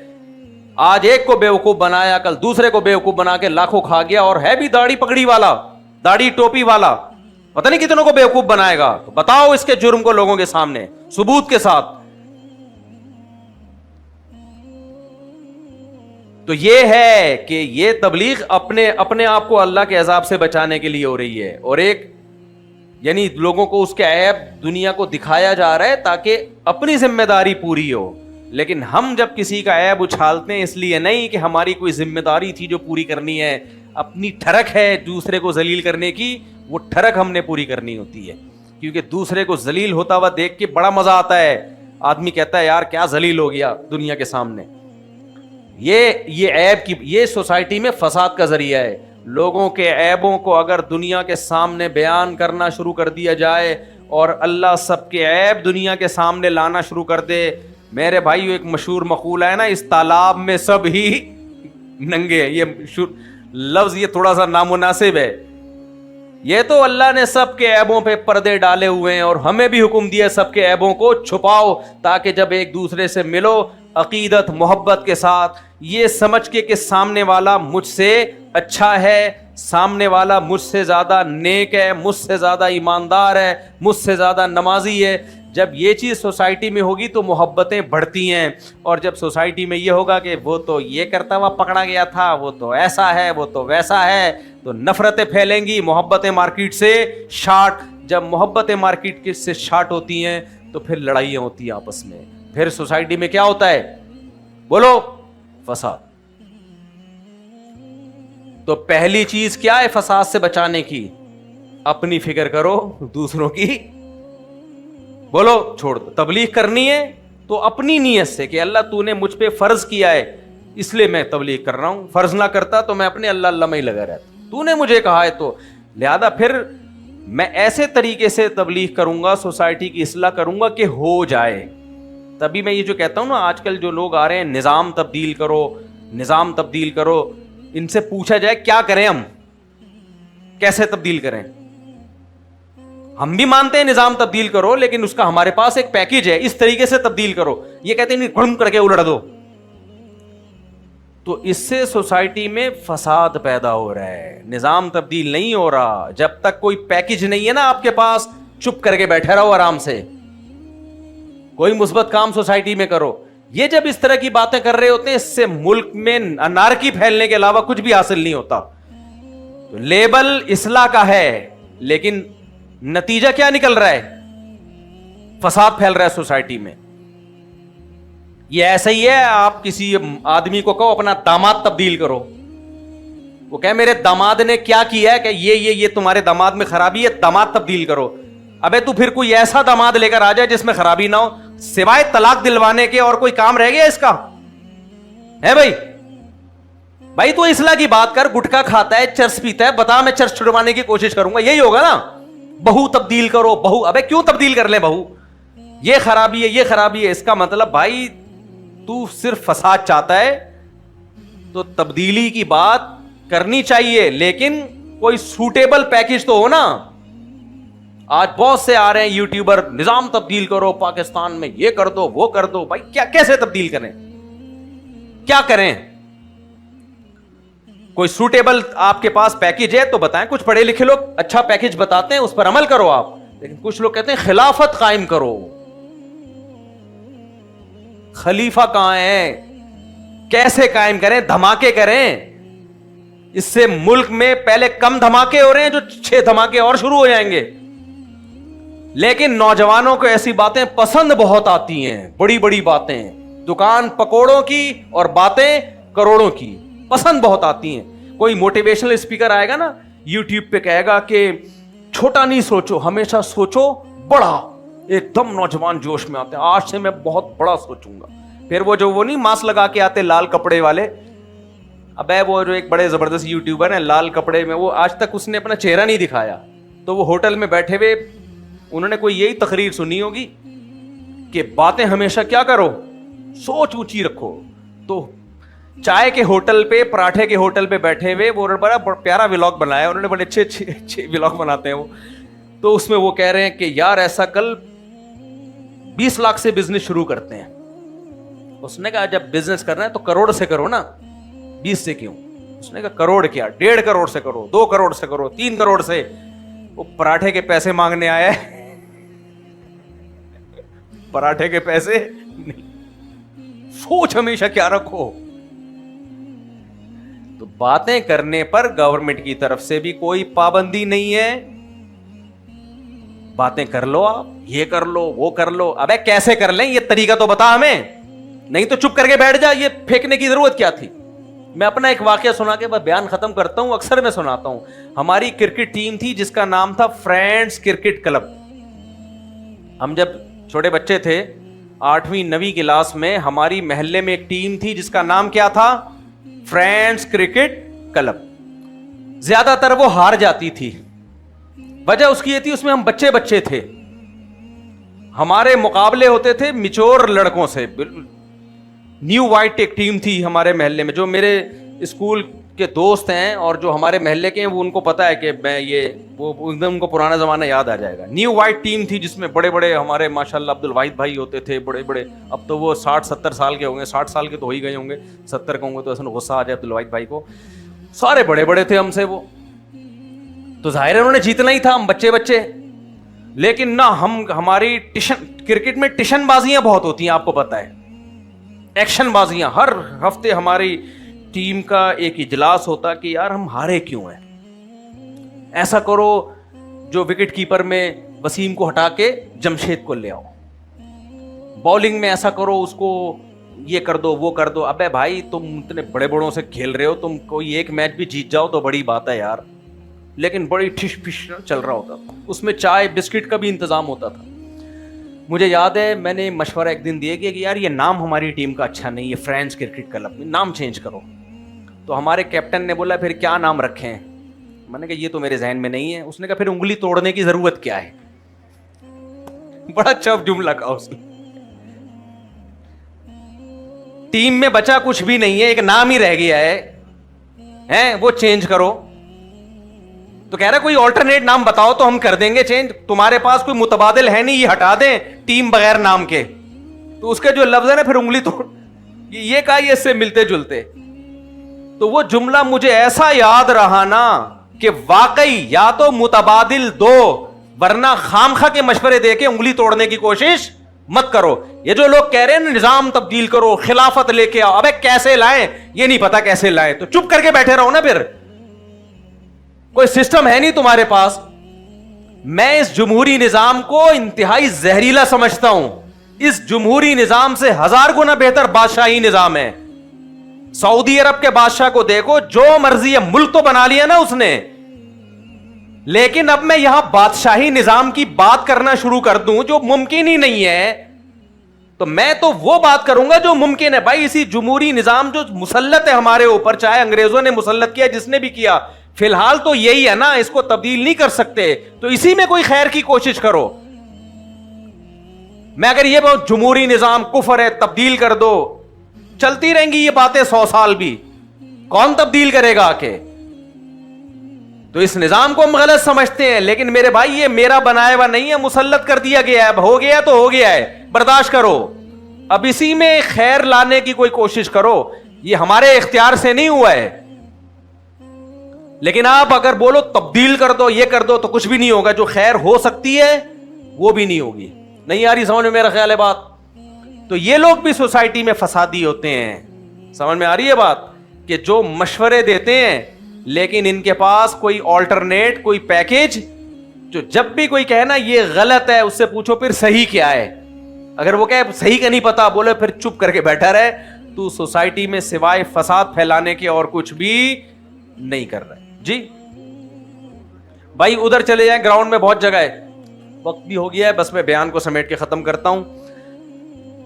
آج ایک کو بیوقوف بنایا, کل دوسرے کو بیوقوف بنا کے لاکھوں کھا گیا, اور ہے بھی داڑھی پگڑی والا, داڑھی ٹوپی والا, پتہ نہیں کتنوں کو بیوقوف بنائے گا. تو بتاؤ اس کے جرم کو لوگوں کے سامنے ثبوت کے ساتھ. تو یہ ہے کہ یہ تبلیغ اپنے آپ کو اللہ کے عذاب سے بچانے کے لیے ہو رہی ہے, اور ایک یعنی لوگوں کو اس کے عیب دنیا کو دکھایا جا رہا ہے تاکہ اپنی ذمہ داری پوری ہو. لیکن ہم جب کسی کا عیب اچھالتے ہیں اس لیے نہیں کہ ہماری کوئی ذمہ داری تھی جو پوری کرنی ہے, اپنی ٹھڑک ہے دوسرے کو ذلیل کرنے کی, وہ ٹھڑک ہم نے پوری کرنی ہوتی ہے. کیونکہ دوسرے کو ذلیل ہوتا ہوا دیکھ کے بڑا مزہ آتا ہے, آدمی کہتا ہے یار کیا ذلیل ہو گیا دنیا کے سامنے. یہ عیب کی, یہ سوسائٹی میں فساد کا ذریعہ ہے. لوگوں کے عیبوں کو اگر دنیا کے سامنے بیان کرنا شروع کر دیا جائے اور اللہ سب کے عیب دنیا کے سامنے لانا شروع کر دے, میرے بھائیو ایک مشہور مقولہ ہے نا, اس تالاب میں سب ہی ننگے. یہ لفظ یہ تھوڑا سا نامناسب ہے. یہ تو اللہ نے سب کے عیبوں پہ پردے ڈالے ہوئے ہیں, اور ہمیں بھی حکم دیا سب کے عیبوں کو چھپاؤ, تاکہ جب ایک دوسرے سے ملو عقیدت محبت کے ساتھ, یہ سمجھ کے کہ سامنے والا مجھ سے اچھا ہے, سامنے والا مجھ سے زیادہ نیک ہے, مجھ سے زیادہ ایماندار ہے, مجھ سے زیادہ نمازی ہے. جب یہ چیز سوسائٹی میں ہوگی تو محبتیں بڑھتی ہیں. اور جب سوسائٹی میں یہ ہوگا کہ وہ تو یہ کرتا ہوا پکڑا گیا تھا, وہ تو ایسا ہے, وہ تو ویسا ہے, تو نفرتیں پھیلیں گی, محبتیں مارکیٹ سے شارٹ. جب محبتیں مارکیٹ سے شارٹ ہوتی ہیں تو پھر لڑائیاں ہوتی ہیں آپس میں. پھر سوسائٹی میں کیا ہوتا ہے, بولو, فساد. تو پہلی چیز کیا ہے فساد سے بچانے کی؟ اپنی فکر کرو, دوسروں کی بولو چھوڑ دو. تبلیغ کرنی ہے تو اپنی نیت سے کہ اللہ تو نے مجھ پہ فرض کیا ہے اس لیے میں تبلیغ کر رہا ہوں, فرض نہ کرتا تو میں اپنے اللہ اللہ میں ہی لگا رہتا, تو نے مجھے کہا ہے تو لہذا پھر میں ایسے طریقے سے تبلیغ کروں گا, سوسائٹی کی اصلاح کروں گا کہ ہو جائے. تبھی میں یہ جو کہتا ہوں نا, آج کل جو لوگ آ رہے ہیں نظام تبدیل کرو, نظام تبدیل کرو, ان سے پوچھا جائے کیا کریں, ہم کیسے تبدیل کریں؟ ہم بھی مانتے ہیں نظام تبدیل کرو, لیکن اس کا ہمارے پاس ایک پیکج ہے, اس طریقے سے تبدیل کرو. یہ کہتے ہیں نہیں گھڑم کر کے الٹ دو. تو اس سے سوسائٹی میں فساد پیدا ہو رہا ہے, نظام تبدیل نہیں ہو رہا. جب تک کوئی پیکج نہیں ہے نا آپ کے پاس, چپ کر کے بیٹھے رہو آرام سے, کوئی مثبت کام سوسائٹی میں کرو. یہ جب اس طرح کی باتیں کر رہے ہوتے ہیں, اس سے ملک میں انارکی پھیلنے کے علاوہ کچھ بھی حاصل نہیں ہوتا. تو لیبل اصلاح کا ہے, لیکن نتیجہ کیا نکل رہا ہے؟ فساد پھیل رہا ہے سوسائٹی میں. یہ ایسا ہی ہے, آپ کسی آدمی کو کہو اپنا داماد تبدیل کرو, وہ کہے میرے داماد نے کیا کیا ہے کہ یہ تمہارے داماد میں خرابی ہے, داماد تبدیل کرو. ابے تو پھر کوئی ایسا داماد لے کر آ جائے جس میں خرابی نہ ہو, سوائے طلاق دلوانے کے اور کوئی کام رہ گیا اس کا ہے؟ بھائی تو اصلاح کی بات کر, گٹکا کھاتا ہے, چرس پیتا ہے, بتا میں چرس چھڑوانے کی کوشش کروں گا, یہی ہوگا نا. بہو تبدیل کرو, بہو, ابے کیوں تبدیل کر لیں بہو, یہ خرابی ہے, یہ خرابی ہے. اس کا مطلب بھائی تو صرف فساد چاہتا ہے, تو تبدیلی کی بات کرنی چاہیے, لیکن کوئی سوٹیبل پیکج تو ہو نا. آج بہت سے آ رہے ہیں یوٹیوبر, نظام تبدیل کرو پاکستان میں, یہ کر دو وہ کر دو. بھائی کیا, کیسے تبدیل کریں, کیا کریں؟ کوئی سوٹیبل آپ کے پاس پیکج ہے تو بتائیں. کچھ پڑھے لکھے لوگ اچھا پیکج بتاتے ہیں, اس پر عمل کرو آپ. لیکن کچھ لوگ کہتے ہیں خلافت قائم کرو. خلیفہ کہاں ہے, کیسے قائم کریں؟ دھماکے کریں. اس سے ملک میں پہلے کم دھماکے ہو رہے ہیں, جو 6 دھماکے اور شروع ہو جائیں گے. لیکن نوجوانوں کو ایسی باتیں پسند بہت آتی ہیں, بڑی بڑی باتیں, دکان پکوڑوں کی اور باتیں کروڑوں کی پسند بہت آتی ہیں. کوئی موٹیویشنل اسپیکر آئے گا نا یوٹیوب پہ, کہے گا کہ چھوٹا نہیں سوچو, ہمیشہ سوچو بڑا. ایک دم نوجوان جوش میں آتے ہیں, آج سے میں بہت بڑا سوچوں گا. پھر وہ نہیں ماسک لگا کے آتے لال کپڑے والے, ابے وہ جو ایک بڑے زبردست یوٹیوبر ہیں لال کپڑے میں, وہ آج تک اس نے اپنا چہرہ نہیں دکھایا. تو وہ ہوٹل میں بیٹھے ہوئے, انہوں نے کوئی یہی تقریر سنی ہوگی کہ باتیں ہمیشہ کیا کرو, سوچ اونچی رکھو. تو چائے کے ہوٹل پہ, پراٹھے کے ہوٹل پہ بیٹھے ہوئے, وہ بڑا پیارا ولاگ بنایا انہوں نے, بڑے اچھے ولاگ بناتے ہیں وہ. تو اس میں وہ کہہ رہے ہیں کہ یار ایسا کل 20 لاکھ سے بزنس شروع کرتے ہیں. اس نے کہا جب بزنس کرنا ہے تو کروڑ سے کرو نا, 20 سے کیوں؟ اس نے کہا کروڑ کیا, 1.5 کروڑ سے کرو, 2 کروڑ سے کرو, 3 کروڑ سے. وہ پراٹھے کے پیسے مانگنے آیا ہے, پراٹھے کے پیسے نہیں. سوچ ہمیشہ کیا رکھو, باتیں کرنے پر گورنمنٹ کی طرف سے بھی کوئی پابندی نہیں ہے. باتیں کر لو, آپ یہ کر لو وہ کر لو. ابے کیسے کر لیں, یہ طریقہ تو بتا ہمیں, نہیں تو چپ کر کے بیٹھ جا. یہ پھینکنے کی ضرورت کیا تھی؟ میں اپنا ایک واقعہ سنا کے بس بیان ختم کرتا ہوں, اکثر میں سناتا ہوں. ہماری کرکٹ ٹیم تھی جس کا نام تھا فرینڈز کرکٹ کلب. ہم جب چھوٹے بچے تھے 8ویں 9ویں کلاس میں, ہماری محلے میں ایک ٹیم تھی جس کا نام کیا تھا, فرینڈز کرکٹ کلب. زیادہ تر وہ ہار جاتی تھی. وجہ اس کی یہ تھی, اس میں ہم بچے بچے تھے, ہمارے مقابلے ہوتے تھے میچور لڑکوں سے. نیو وائٹ ایک ٹیم تھی ہمارے محلے میں, جو میرے اسکول کے دوست ہیں اور جو ہمارے محلے کے ہیں وہ ان کو پتا ہے کہ میں یہ وہ ایک دم ان کو پرانا زمانہ یاد آ جائے گا. نیو وائٹ ٹیم تھی جس میں بڑے بڑے ہمارے ماشاءاللہ عبد الواحد بھائی ہوتے تھے, بڑے بڑے. اب تو وہ 60-70 سال کے ہوں گے, 60 سال کے تو ہو ہی گئے ہوں گے, 70 کے ہوں گے تو ایسا غصہ آ جائے عبد الواحد بھائی کو. سارے بڑے بڑے تھے ہم سے وہ, تو ظاہر ہے انہوں نے جیتنا ہی تھا, ہم بچے بچے. لیکن نہ ہماری کرکٹ میں ٹیشن بازیاں بہت ہوتی ہیں, آپ کو پتا ہے, ایکشن بازیاں. ہر ہفتے ہماری ٹیم کا ایک اجلاس ہوتا کہ یار ہم ہارے کیوں ہیں, ایسا کرو جو وکٹ کیپر میں وسیم کو ہٹا کے جمشید کو لے آؤ, بالنگ میں ایسا کرو اس کو یہ کر دو وہ کر دو. ابے بھائی تم اتنے بڑے بڑوں سے کھیل رہے ہو, تم کوئی ایک میچ بھی جیت جاؤ تو بڑی بات ہے یار. لیکن بڑی ٹھش پھش چل رہا ہوتا تھا. اس میں چائے بسکٹ کا بھی انتظام ہوتا تھا. مجھے یاد ہے میں نے مشورہ ایک دن دیا کہ یار یہ نام ہماری ٹیم کا اچھا نہیں ہے, فرینڈز کرکٹ کلب, نام چینج کرو. تو ہمارے کیپٹن نے بولا پھر کیا نام رکھیں؟ میں نے کہا یہ تو میرے ذہن میں نہیں ہے. اس نے کہا پھر انگلی توڑنے کی ضرورت کیا ہے. بڑا چپ جملہ کہا اس نے. ٹیم میں بچا کچھ بھی نہیں ہے, ایک نام ہی رہ گیا ہے, وہ چینج کرو. تو کہہ رہا کوئی آلٹرنیٹ نام بتاؤ تو ہم کر دیں گے چینج. تمہارے پاس کوئی متبادل ہے نہیں, یہ ہٹا دیں ٹیم بغیر نام کے. تو اس کے جو لفظ ہے نا پھر انگلی توڑ, یہ کہا یہ اس سے ملتے جلتے. تو وہ جملہ مجھے ایسا یاد رہا نا کہ واقعی یا تو متبادل دو, ورنہ خامخواہ کے مشورے دے کے انگلی توڑنے کی کوشش مت کرو. یہ جو لوگ کہہ رہے ہیں نظام تبدیل کرو, خلافت لے کے آؤ, ابے کیسے لائیں یہ نہیں پتا کیسے لائیں, تو چپ کر کے بیٹھے رہو نا. پھر کوئی سسٹم ہے نہیں تمہارے پاس. میں اس جمہوری نظام کو انتہائی زہریلا سمجھتا ہوں. اس جمہوری نظام سے 1000 گنا بہتر بادشاہی نظام ہے. سعودی عرب کے بادشاہ کو دیکھو, جو مرضی ہے, ملک تو بنا لیا نا اس نے, لیکن اب میں یہاں بادشاہی نظام کی بات کرنا شروع کر دوں جو ممکن ہی نہیں ہے, تو میں تو وہ بات کروں گا جو ممکن ہے. بھائی اسی جمہوری نظام جو مسلط ہے ہمارے اوپر, چاہے انگریزوں نے مسلط کیا جس نے بھی کیا, فی الحال تو یہی ہے نا, اس کو تبدیل نہیں کر سکتے, تو اسی میں کوئی خیر کی کوشش کرو. میں اگر یہ بہت جمہوری نظام کفر ہے تبدیل کر دو, چلتی رہیں گی یہ باتیں 100 سال بھی, کون تبدیل کرے گا آ کے. تو اس نظام کو ہم غلط سمجھتے ہیں, لیکن میرے بھائی یہ میرا بنایا ہوا نہیں ہے, مسلط کر دیا گیا ہے. اب ہو گیا تو ہو گیا ہے, برداشت کرو. اب اسی میں خیر لانے کی کوئی کوشش کرو. یہ ہمارے اختیار سے نہیں ہوا ہے, لیکن آپ اگر بولو تبدیل کر دو یہ کر دو تو کچھ بھی نہیں ہوگا. جو خیر ہو سکتی ہے وہ بھی نہیں ہوگی. نہیں آ رہی سمجھ میں میرا خیال ہے بات؟ تو یہ لوگ بھی سوسائٹی میں فسادی ہوتے ہیں. سمجھ میں آ رہی ہے بات؟ کہ جو مشورے دیتے ہیں لیکن ان کے پاس کوئی آلٹرنیٹ, کوئی پیکیج, جو جب بھی کوئی کہے نا یہ غلط ہے, اس سے پوچھو پھر صحیح کیا ہے. اگر وہ کہے صحیح کا نہیں پتا, بولے پھر چپ کر کے بیٹھا رہے. تو سوسائٹی میں سوائے فساد پھیلانے کے اور کچھ بھی نہیں کر رہا ہے. جی بھائی ادھر چلے جائیں, گراؤنڈ میں بہت جگہ ہے, وقت بھی ہو گیا ہے, بس میں بیان کو سمیٹ کے ختم کرتا ہوں.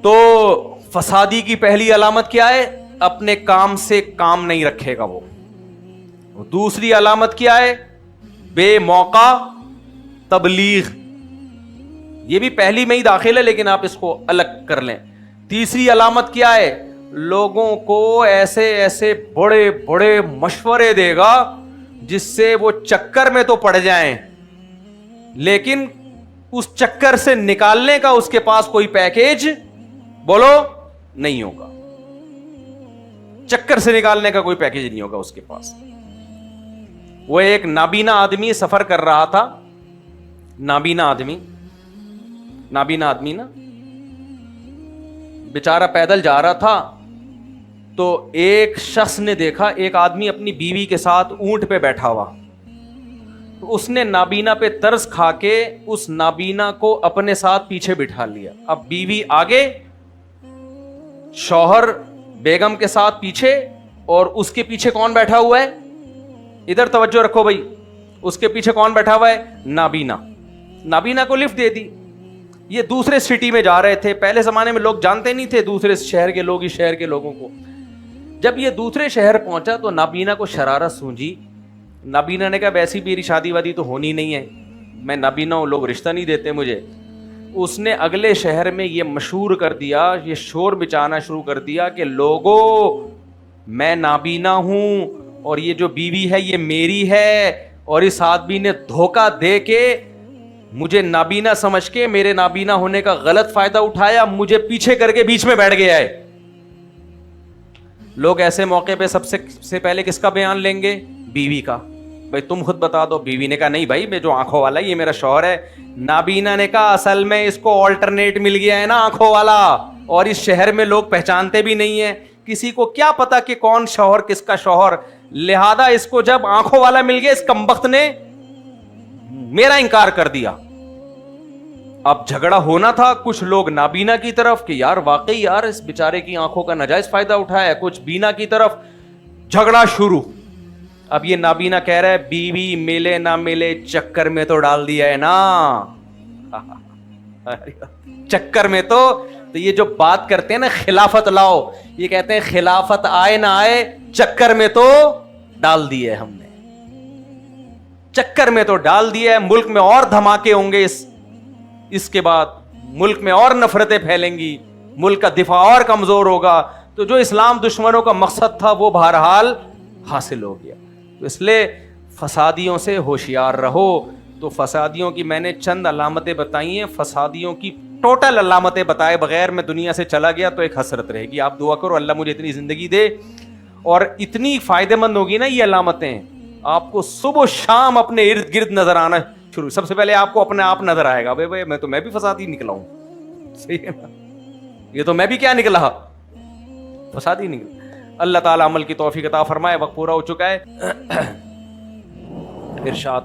تو فسادی کی پہلی علامت کیا ہے؟ اپنے کام سے کام نہیں رکھے گا وہ. دوسری علامت کیا ہے؟ بے موقع تبلیغ. یہ بھی پہلی میں ہی داخل ہے لیکن آپ اس کو الگ کر لیں. تیسری علامت کیا ہے؟ لوگوں کو ایسے ایسے بڑے بڑے مشورے دے گا جس سے وہ چکر میں تو پڑ جائیں, لیکن اس چکر سے نکالنے کا اس کے پاس کوئی پیکیج بولو نہیں ہوگا. چکر سے نکالنے کا کوئی پیکیج نہیں ہوگا اس کے پاس. وہ ایک نابینا آدمی سفر کر رہا تھا, نابینا آدمی نا, بیچارہ پیدل جا رہا تھا, تو ایک شخص نے دیکھا ایک آدمی اپنی بیوی کے ساتھ اونٹ پہ بیٹھا ہوا، تو اس نے نابینا پہ ترس کھا کے اس نابینا کو اپنے ساتھ پیچھے بٹھا لیا. اب بیوی آگے، شوہر بیگم کے ساتھ پیچھے، اور اس کے پیچھے کون بیٹھا ہوا ہے؟ ادھر توجہ رکھو بھائی، اس کے پیچھے کون بیٹھا ہوا ہے؟ نابینا. نابینا کو لفٹ دے دی. یہ دوسرے سٹی میں جا رہے تھے. پہلے زمانے میں لوگ جانتے نہیں تھے دوسرے شہر کے لوگ ہی شہر کے لوگوں کو. جب یہ دوسرے شہر پہنچا تو نابینا کو شرارت سوجی. نابینا نے کہا ویسی میری شادی وادی تو ہونی نہیں ہے، میں نابینا ہوں، لوگ رشتہ نہیں دیتے مجھے. اس نے اگلے شہر میں یہ مشہور کر دیا، یہ شور مچانا شروع کر دیا کہ لوگوں میں نابینا ہوں اور یہ جو بیوی ہے یہ میری ہے، اور اس آدمی نے دھوکہ دے کے مجھے نابینا سمجھ کے میرے نابینا ہونے کا غلط فائدہ اٹھایا، مجھے پیچھے کر کے بیچ میں بیٹھ گیا ہے. لوگ ایسے موقع پہ سب سے پہلے کس کا بیان لیں گے؟ بیوی کا. بھائی تم خود بتا دو. بیوی نے کہا نہیں بھائی، میں جو آنکھوں والا یہ میرا شوہر ہے. نابینا نے کہا اصل میں اس کو آلٹرنیٹ مل گیا ہے نا آنکھوں والا، اور اس شہر میں لوگ پہچانتے بھی نہیں ہیں، کسی کو کیا پتا کہ کون شوہر کس کا شوہر. لہذا اس کو جب آنکھوں والا مل گیا، اس کمبخت نے میرا انکار کر دیا. اب جھگڑا ہونا تھا کچھ لوگ نابینا کی طرف کہ یار واقعی یار اس بیچارے کی آنکھوں کا ناجائز فائدہ اٹھایا، کچھ بینا کی طرف. جھگڑا شروع. اب یہ نابینا کہہ رہا ہے بیوی ملے نہ ملے چکر میں تو ڈال دیا ہے نا. چکر میں تو یہ جو بات کرتے ہیں نا خلافت لاؤ، یہ کہتے ہیں خلافت آئے نہ آئے چکر میں تو ڈال دیے ہم نے. چکر میں تو ڈال دیا ہے. ملک میں اور دھماکے ہوں گے، اس کے بعد ملک میں اور نفرتیں پھیلیں گی، ملک کا دفاع اور کمزور ہوگا. تو جو اسلام دشمنوں کا مقصد تھا وہ بہرحال حاصل ہو گیا. تو اس لیے فسادیوں سے ہوشیار رہو. تو فسادیوں کی میں نے چند علامتیں بتائی ہیں. فسادیوں کی ٹوٹل علامتیں بتائے بغیر میں دنیا سے چلا گیا تو ایک حسرت رہے گی. آپ دعا کرو اللہ مجھے اتنی زندگی دے اور اتنی فائدہ مند ہوگی نا یہ علامتیں، آپ کو صبح و شام اپنے ارد گرد نظر آنا شروع. سب سے پہلے آپ کو اپنے آپ نظر آئے گا بھائی میں بھی فسادی نکلا ہوں. صحیح ہے نا؟ یہ تو میں بھی کیا نکلا؟ فسادی نکلا. اللہ تعالیٰ عمل کی توفیق عطا فرمائے. وقت پورا ہو چکا ہے. ارشاد.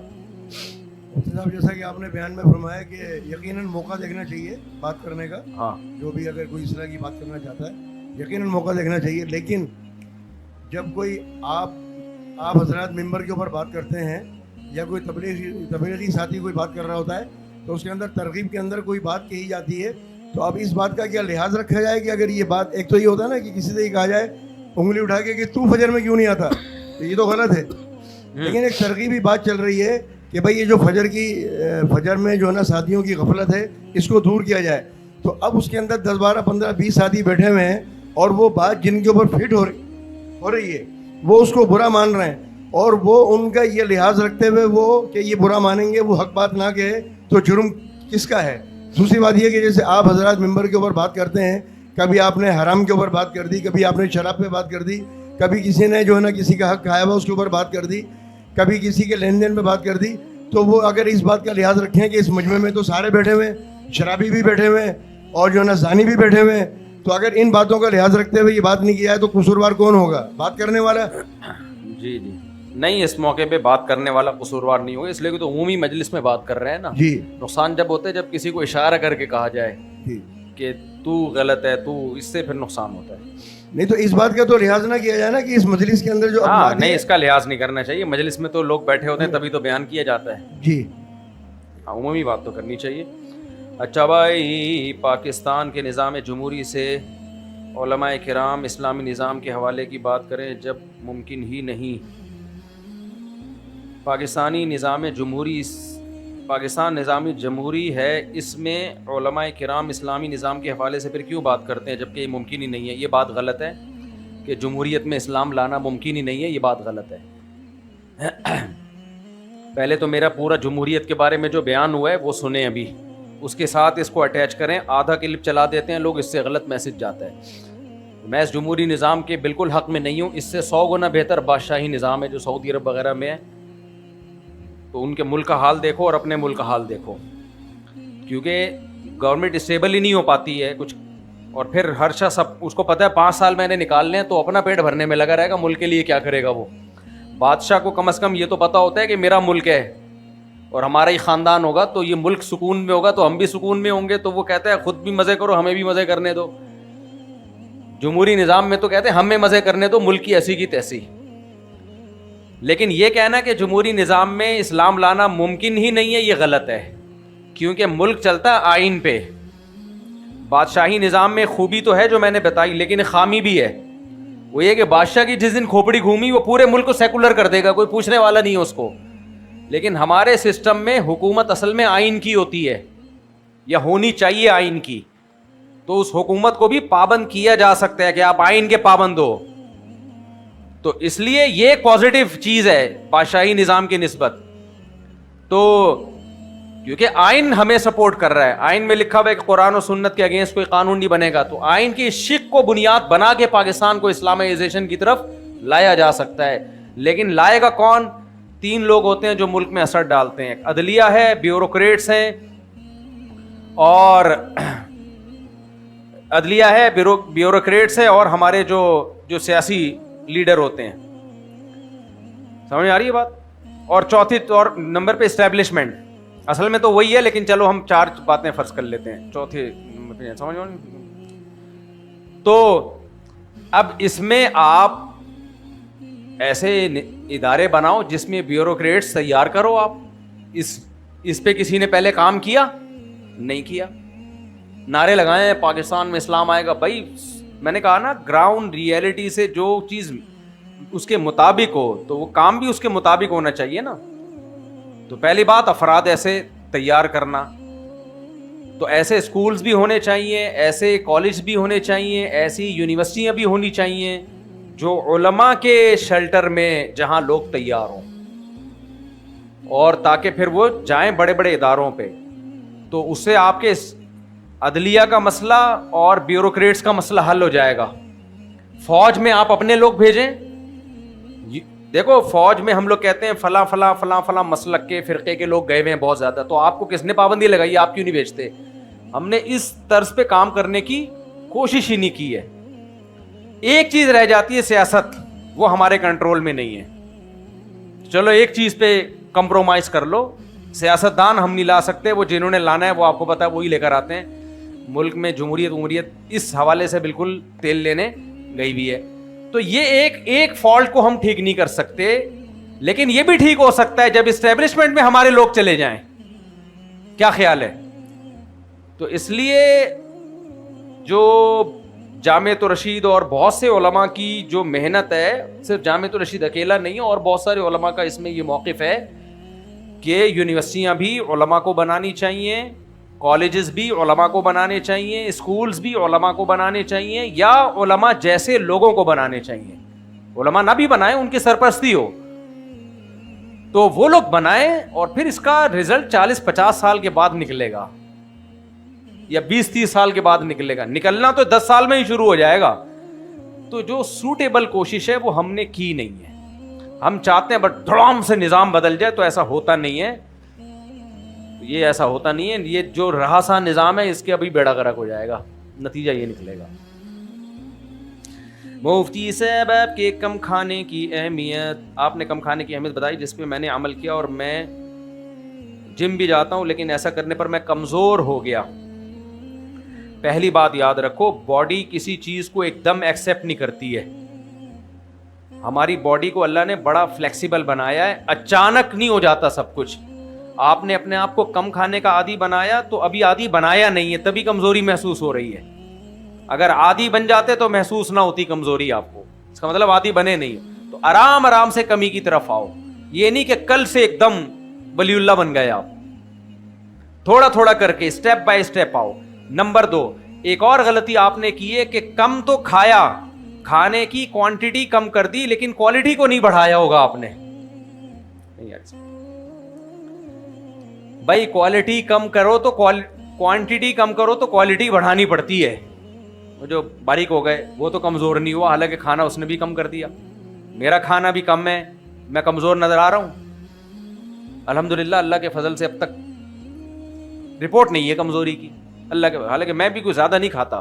صاحب جیسا کہ آپ نے بیان میں فرمایا کہ یقیناً موقع دیکھنا چاہیے بات کرنے کا. ہاں، جو بھی اگر کوئی اس طرح کی بات کرنا چاہتا ہے یقیناً موقع دیکھنا چاہیے. لیکن جب کوئی آپ حضرات ممبر کے اوپر بات کرتے ہیں یا کوئی تبلیغی ساتھی کوئی بات کر رہا ہوتا ہے تو اس کے اندر ترغیب کے اندر کوئی بات کہی جاتی ہے تو اب اس بات کا کیا لحاظ رکھا جائے کہ اگر یہ بات، ایک تو یہ ہوتا ہے نا کہ کسی سے یہ کہا جائے انگلی اٹھا کے کہ تو فجر میں کیوں نہیں آتا، تو یہ تو غلط ہے. لیکن ایک ترغیبی بات چل رہی ہے کہ بھائی یہ جو فجر میں جو ہے نا ساتھیوں کی غفلت ہے اس کو دور کیا جائے. تو اب اس کے اندر 10 12 15 20 ساتھی بیٹھے ہوئے ہیں اور وہ بات جن کے اوپر فٹ ہو رہی ہے وہ اس کو برا مان رہے ہیں، اور وہ ان کا یہ لحاظ رکھتے ہوئے وہ کہ یہ برا مانیں گے، وہ حق بات نہ کہے تو جرم کس کا ہے. دوسری بات یہ کہ جیسے آپ حضرات ممبر کے اوپر بات کرتے ہیں، کبھی آپ نے حرام کے اوپر بات کر دی، کبھی آپ نے شراب پہ بات کر دی، کبھی کسی نے جو ہے نا کسی کا حق کھایا ہوا اس کے اوپر بات کر دی، کبھی کسی کے لین دین پہ بات کر دی. تو وہ اگر اس بات کا لحاظ رکھیں کہ اس مجمع میں تو سارے بیٹھے ہوئے ہیں، شرابی بھی بیٹھے ہوئے ہیں اور جو ہے نا زانی بھی بیٹھے ہوئے ہیں، تو اگر ان باتوں کا لحاظ رکھتے ہوئے یہ بات نہیں کیا ہے تو قصوروار کون ہوگا؟ بات کرنے والا. جی نہیں، اس موقع پہ بات کرنے والا قصوروار نہیں ہوگا، اس لیے کہ تو عمومی مجلس میں بات کر رہے ہیں نا. جی. نقصان جب ہوتا ہے جب کسی کو اشارہ کر کے کہا جائے جی کہ تو غلط ہے، تو اس سے پھر نقصان ہوتا ہے. نہیں تو اس بات کا تو لحاظ نہ کیا جائے نا کہ اس مجلس کے اندر جو نہیں، اس کا لحاظ نہیں کرنا چاہیے. مجلس میں تو لوگ بیٹھے ہوتے ہیں تبھی تو بیان کیا جاتا ہے. جی عمومی بات تو کرنی چاہیے. اچھا بھائی، پاکستان کے نظام جمہوری سے علماء کرام اسلامی نظام کے حوالے کی بات کریں جب ممکن ہی نہیں. پاکستان نظام جمہوری ہے، اس میں علماء کرام اسلامی نظام کے حوالے سے پھر کیوں بات کرتے ہیں جبکہ یہ ممکن ہی نہیں ہے. یہ بات غلط ہے کہ جمہوریت میں اسلام لانا ممکن ہی نہیں ہے، یہ بات غلط ہے. پہلے تو میرا پورا جمہوریت کے بارے میں جو بیان ہوا ہے وہ سنیں، ابھی اس کے ساتھ اس کو اٹیچ کریں. آدھا کلپ چلا دیتے ہیں لوگ، اس سے غلط میسج جاتا ہے. میں اس جمہوری نظام کے بالکل حق میں نہیں ہوں. اس سے 100 گنا بہتر بادشاہی نظام ہے جو سعودی عرب وغیرہ میں ہے. تو ان کے ملک کا حال دیکھو اور اپنے ملک کا حال دیکھو، کیونکہ گورنمنٹ اسٹیبل ہی نہیں ہو پاتی ہے. کچھ اور پھر ہر شخص اس کو پتا ہے 5 سال میں نے نکالنے ہیں تو اپنا پیٹ بھرنے میں لگا رہے گا, ملک کے لیے کیا کرے گا وہ. بادشاہ کو کم از کم یہ تو پتا ہوتا ہے کہ میرا ملک ہے اور ہمارا ہی خاندان ہوگا تو یہ ملک سکون میں ہوگا تو ہم بھی سکون میں ہوں گے. تو وہ کہتا ہے خود بھی مزے کرو, ہمیں بھی مزے کرنے دو. جمہوری نظام میں تو کہتے ہیں ہمیں مزے کرنے دو, ملک کی ایسی کی تیسی. لیکن یہ کہنا کہ جمہوری نظام میں اسلام لانا ممکن ہی نہیں ہے, یہ غلط ہے, کیونکہ ملک چلتا ہے آئین پہ. بادشاہی نظام میں خوبی تو ہے جو میں نے بتائی, لیکن خامی بھی ہے. وہ یہ کہ بادشاہ کی جس دن کھوپڑی گھومی وہ پورے ملک کو سیکولر کر دے گا, کوئی پوچھنے والا نہیں ہے اس کو. لیکن ہمارے سسٹم میں حکومت اصل میں آئین کی ہوتی ہے, یا ہونی چاہیے آئین کی. تو اس حکومت کو بھی پابند کیا جا سکتا ہے کہ آپ آئین کے پابند ہو. تو اس لیے یہ ایک پازیٹیو چیز ہے بادشاہی نظام کی نسبت. تو کیونکہ آئین ہمیں سپورٹ کر رہا ہے, آئین میں لکھا ہوا ہے کہ قرآن و سنت کے اگینسٹ کوئی قانون نہیں بنے گا. تو آئین کی شق کو بنیاد بنا کے پاکستان کو اسلامائزیشن کی طرف لایا جا سکتا ہے. لیکن لائے گا کون؟ 3 لوگ ہوتے ہیں جو ملک میں اثر ڈالتے ہیں. عدلیہ ہے, بیوروکریٹس ہیں, اور عدلیہ ہے, بیوروکریٹس ہے, اور ہمارے جو سیاسی لیڈر ہوتے ہیں. سمجھ آ رہی ہے بات؟ اور چوتھی اور نمبر پہ اسٹیبلشمنٹ. اصل میں تو وہی ہے, لیکن چلو ہم 4 باتیں فرض کر لیتے ہیں. چوتھی سمجھ. تو اب اس میں آپ ایسے ادارے بناؤ جس میں بیوروکریٹس تیار کرو. آپ اس پہ کسی نے پہلے کام کیا نہیں کیا. نعرے لگائے پاکستان میں اسلام آئے گا. بھائی میں نے کہا نا, گراؤنڈ ریئلٹی سے جو چیز اس کے مطابق ہو تو وہ کام بھی اس کے مطابق ہونا چاہیے نا. تو پہلی بات افراد ایسے تیار کرنا. تو ایسے اسکولز بھی ہونے چاہیے, ایسے کالج بھی ہونے چاہیے, ایسی یونیورسٹیاں بھی ہونی چاہیے جو علماء کے شیلٹر میں جہاں لوگ تیار ہوں, اور تاکہ پھر وہ جائیں بڑے بڑے اداروں پہ. تو اس سے آپ کے عدلیہ کا مسئلہ اور بیوروکریٹس کا مسئلہ حل ہو جائے گا. فوج میں آپ اپنے لوگ بھیجیں. دیکھو فوج میں ہم لوگ کہتے ہیں فلاں فلاں فلاں فلاں مسلک کے فرقے کے لوگ گئے ہوئے ہیں بہت زیادہ, تو آپ کو کس نے پابندی لگائی, آپ کیوں نہیں بھیجتے؟ ہم نے اس طرز پہ کام کرنے کی کوشش ہی نہیں کی ہے. ایک چیز رہ جاتی ہے سیاست, وہ ہمارے کنٹرول میں نہیں ہے. چلو ایک چیز پہ کمپرومائز کر لو, سیاستدان ہم نہیں لا سکتے, وہ جنہوں نے لانا ہے وہ آپ کو پتا ہے وہی لے کر آتے ہیں. ملک میں جمہوریت اس حوالے سے بالکل تیل لینے گئی بھی ہے. تو یہ ایک فالٹ کو ہم ٹھیک نہیں کر سکتے, لیکن یہ بھی ٹھیک ہو سکتا ہے جب اسٹیبلشمنٹ میں ہمارے لوگ چلے جائیں. کیا خیال ہے؟ تو اس لیے جو جامعۃ الرشید اور بہت سے علماء کی جو محنت ہے, صرف جامعۃ الرشید اکیلا نہیں ہے, اور بہت سارے علماء کا اس میں یہ موقف ہے کہ یونیورسٹیاں بھی علماء کو بنانی چاہیے, کالجز بھی علماء کو بنانے چاہیے, اسکولز بھی علماء کو بنانے چاہیے, یا علماء جیسے لوگوں کو بنانے چاہیے. علماء نہ بھی بنائیں, ان کی سرپرستی ہو تو وہ لوگ بنائیں, اور پھر اس کا رزلٹ 40-50 سال کے بعد نکلے گا, یا 20-30 سال کے بعد نکلے گا. نکلنا تو 10 سال میں ہی شروع ہو جائے گا. تو جو سوٹیبل کوشش ہے وہ ہم نے کی نہیں ہے. ہم چاہتے ہیں بٹ دھڑام سے نظام بدل جائے, تو ایسا ہوتا نہیں ہے. یہ ایسا ہوتا نہیں ہے. یہ جو رہا سا نظام ہے اس کے ابھی بیڑا غرق ہو جائے گا, نتیجہ یہ نکلے گا. مفتی صاحب آپ کے کم کھانے کی اہمیت, آپ نے کم کھانے کی اہمیت بتائی جس پہ میں نے عمل کیا, اور میں جم بھی جاتا ہوں لیکن ایسا کرنے پر میں کمزور ہو گیا. پہلی بات یاد رکھو, باڈی کسی چیز کو ایک دم ایکسیپٹ نہیں کرتی ہے. ہماری باڈی کو اللہ نے بڑا فلیکسیبل بنایا ہے, اچانک نہیں ہو جاتا سب کچھ. آپ نے اپنے آپ کو کم کھانے کا عادی بنایا تو ابھی عادی بنایا نہیں ہے, تبھی کمزوری محسوس ہو رہی ہے. اگر عادی بن جاتے تو محسوس نہ ہوتی کمزوری آپ کو, اس کا مطلب عادی بنے نہیں. تو آرام آرام سے کمی کی طرف آؤ. یہ نہیں کہ کل سے ایک دم ولی اللہ بن گئے آپ, تھوڑا تھوڑا کر کے اسٹیپ بائی اسٹیپ آؤ. نمبر 2, ایک اور غلطی آپ نے کی ہے کہ کم تو کھایا, کھانے کی کوانٹٹی کم کر دی لیکن کوالٹی کو نہیں بڑھایا ہوگا آپ نے. بھائی کوالٹی کم کرو تو کوانٹٹی کم کرو تو کوالٹی بڑھانی پڑتی ہے. جو باریک ہو گئے وہ تو کمزور نہیں ہوا, حالانکہ کھانا اس نے بھی کم کر دیا. میرا کھانا بھی کم ہے, میں کمزور نظر آ رہا ہوں الحمدللہ. اللہ کے فضل سے اب تک رپورٹ نہیں ہے کمزوری کی اللہ کے, حالانکہ میں بھی کوئی زیادہ نہیں کھاتا,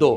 2,